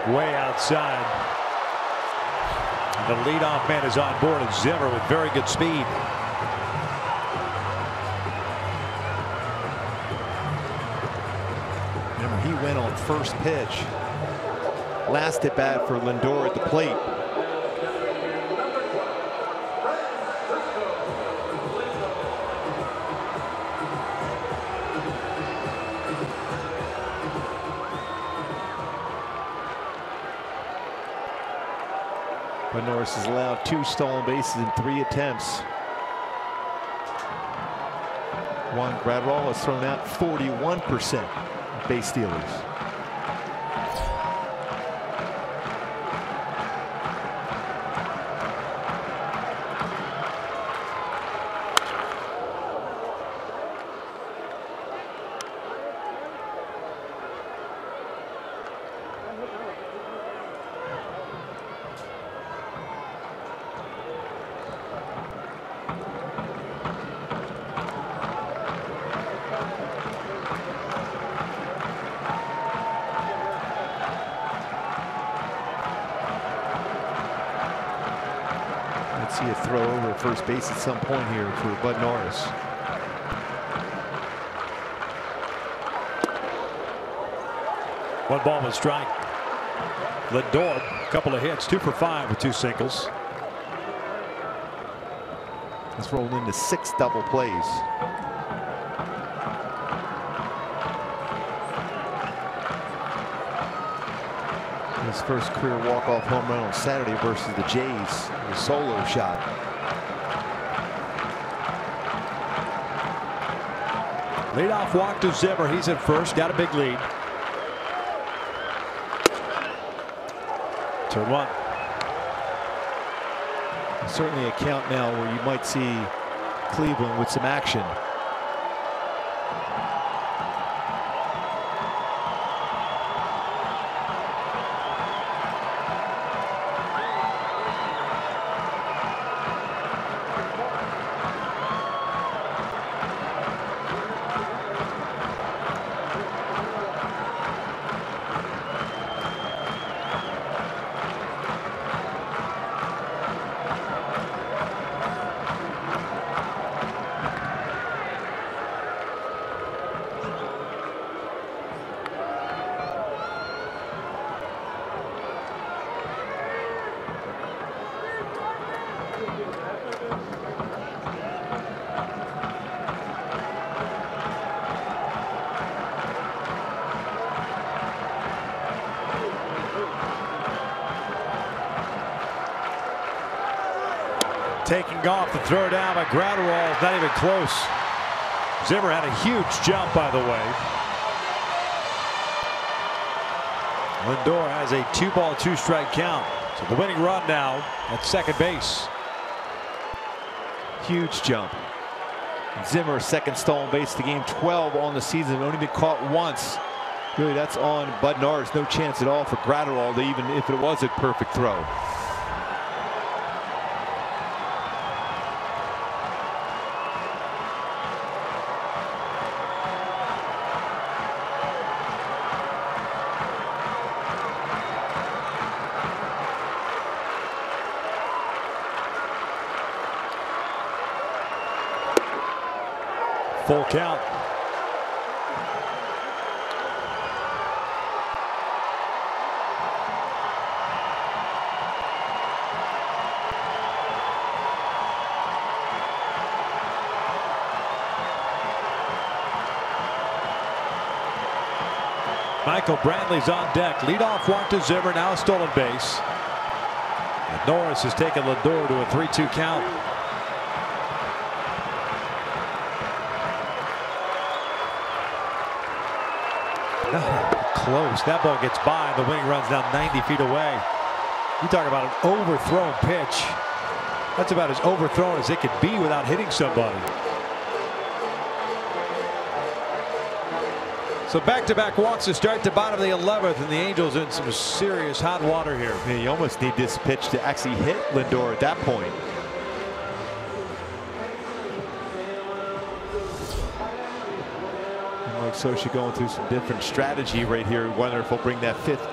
Way outside. The leadoff man is on board, and Zimmer with very good speed. Remember, he went on first pitch. Last at bat for Lindor at the plate. But Norris has allowed 2 stolen bases in 3 attempts. Juan Gratterall has thrown out 41% of base stealers. See a throw over at first base at some point here for Bud Norris. One ball, one strike. Lindor, a couple of hits, 2 for 5 with 2 singles. It's rolled into 6 double plays. His first career walk-off home run on Saturday versus the Jays. A solo shot. Leadoff walk to Zimmer. He's at first. Got a big lead. 2-1. Certainly a count now where you might see Cleveland with some action. taking off. The throw down by Gratterall. Not even close. Zimmer had a huge jump, by the way. Lindor has a 2-ball, 2-strike count. So the winning run now at second base. Huge jump. Zimmer, second stolen base of the game, 12 on the season, only been caught once. Really, that's on Bud Norris. No chance at all for Gratterall, even if it was a perfect throw. Full count. Michael Brantley's on deck. Leadoff walk to Zimmer. Now a stolen base. And Norris has taken Lindor to a 3-2 count. Close. That ball gets by. The winning runs down 90 feet away. You talk about an overthrown pitch. That's about as overthrown as it could be without hitting somebody. So back-to-back walks to start the bottom of the 11th, and the Angels in some serious hot water here. Yeah, you almost need this pitch to actually hit Lindor at that point. Socha going through some different strategy right here. Wonder if he'll bring that fifth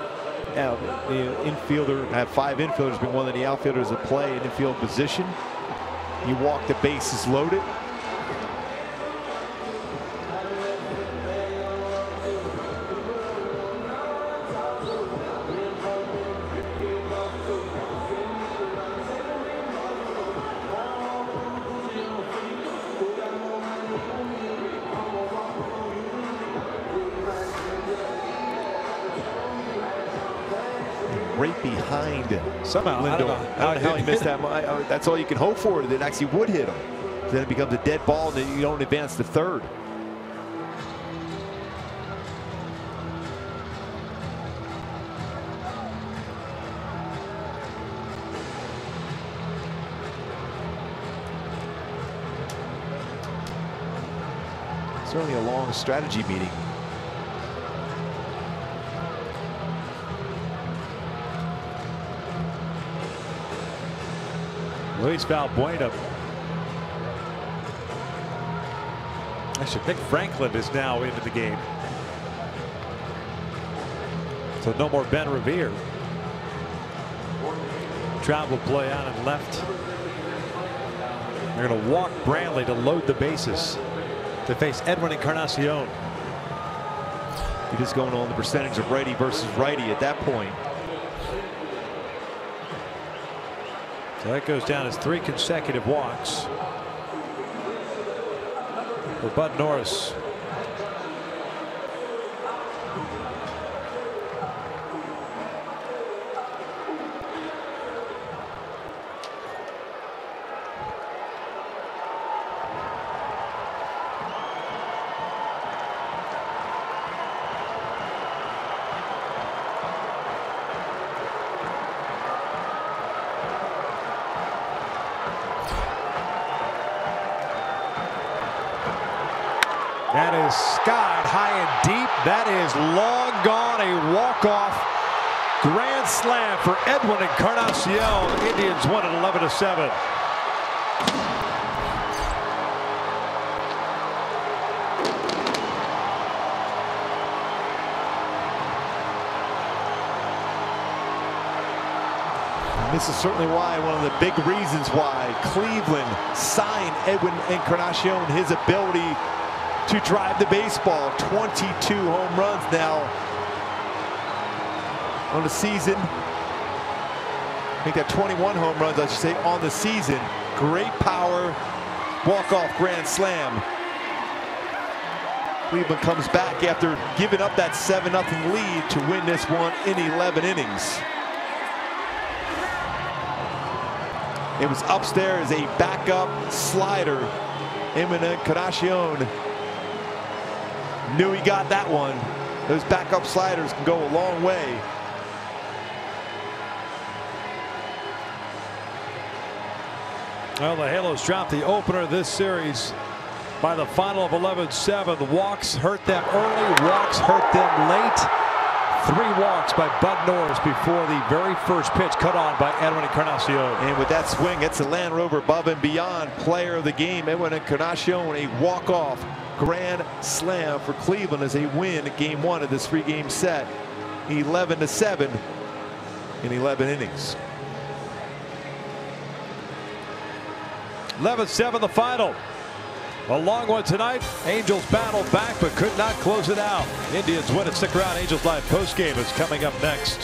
out. The infielder, have 5 infielders, but one of the outfielders to play in infield position. You walk the bases loaded. Right behind somehow Lindor. I don't know how he missed that. That's all you can hope for, that it actually would hit him. Then it becomes a dead ball, and then you don't advance to third. Certainly a long strategy meeting. Luis Valbuena. Actually, Nick Franklin is now into the game. So no more Ben Revere. Trout will play on and left. They're going to walk Brantley to load the bases to face Edwin Encarnacion. You're just going on the percentage of righty versus righty at that point. So that goes down as 3 consecutive walks for Bud Norris. That is skied high and deep. That is long gone. A walk-off grand slam for Edwin Encarnacion. The Indians won it 11-7. This is certainly why, one of the big reasons why Cleveland signed Edwin Encarnacion, his ability to drive the baseball. 22 home runs now on the season. I think that 21 home runs, I should say, on the season. Great power, walk-off grand slam. Cleveland comes back after giving up that 7-0 lead to win this one in 11 innings. It was upstairs, a backup slider. Encarnacion knew he got that one. Those backup sliders can go a long way. Well, the Halos dropped the opener of this series by the final of 11-7. The walks hurt them early, walks hurt them late. 3 walks by Bud Norris before the very first pitch cut on by Edwin Encarnacion. And with that swing, it's a Land Rover above and beyond player of the game. Edwin Encarnacion, a walk-off grand slam for Cleveland as they win game 1 of this 3-game set, 11-7 in 11 innings. 11-7 the final. A long one tonight. Angels battled back but could not close it out. Indians win it. Stick around. Angels Live postgame is coming up next.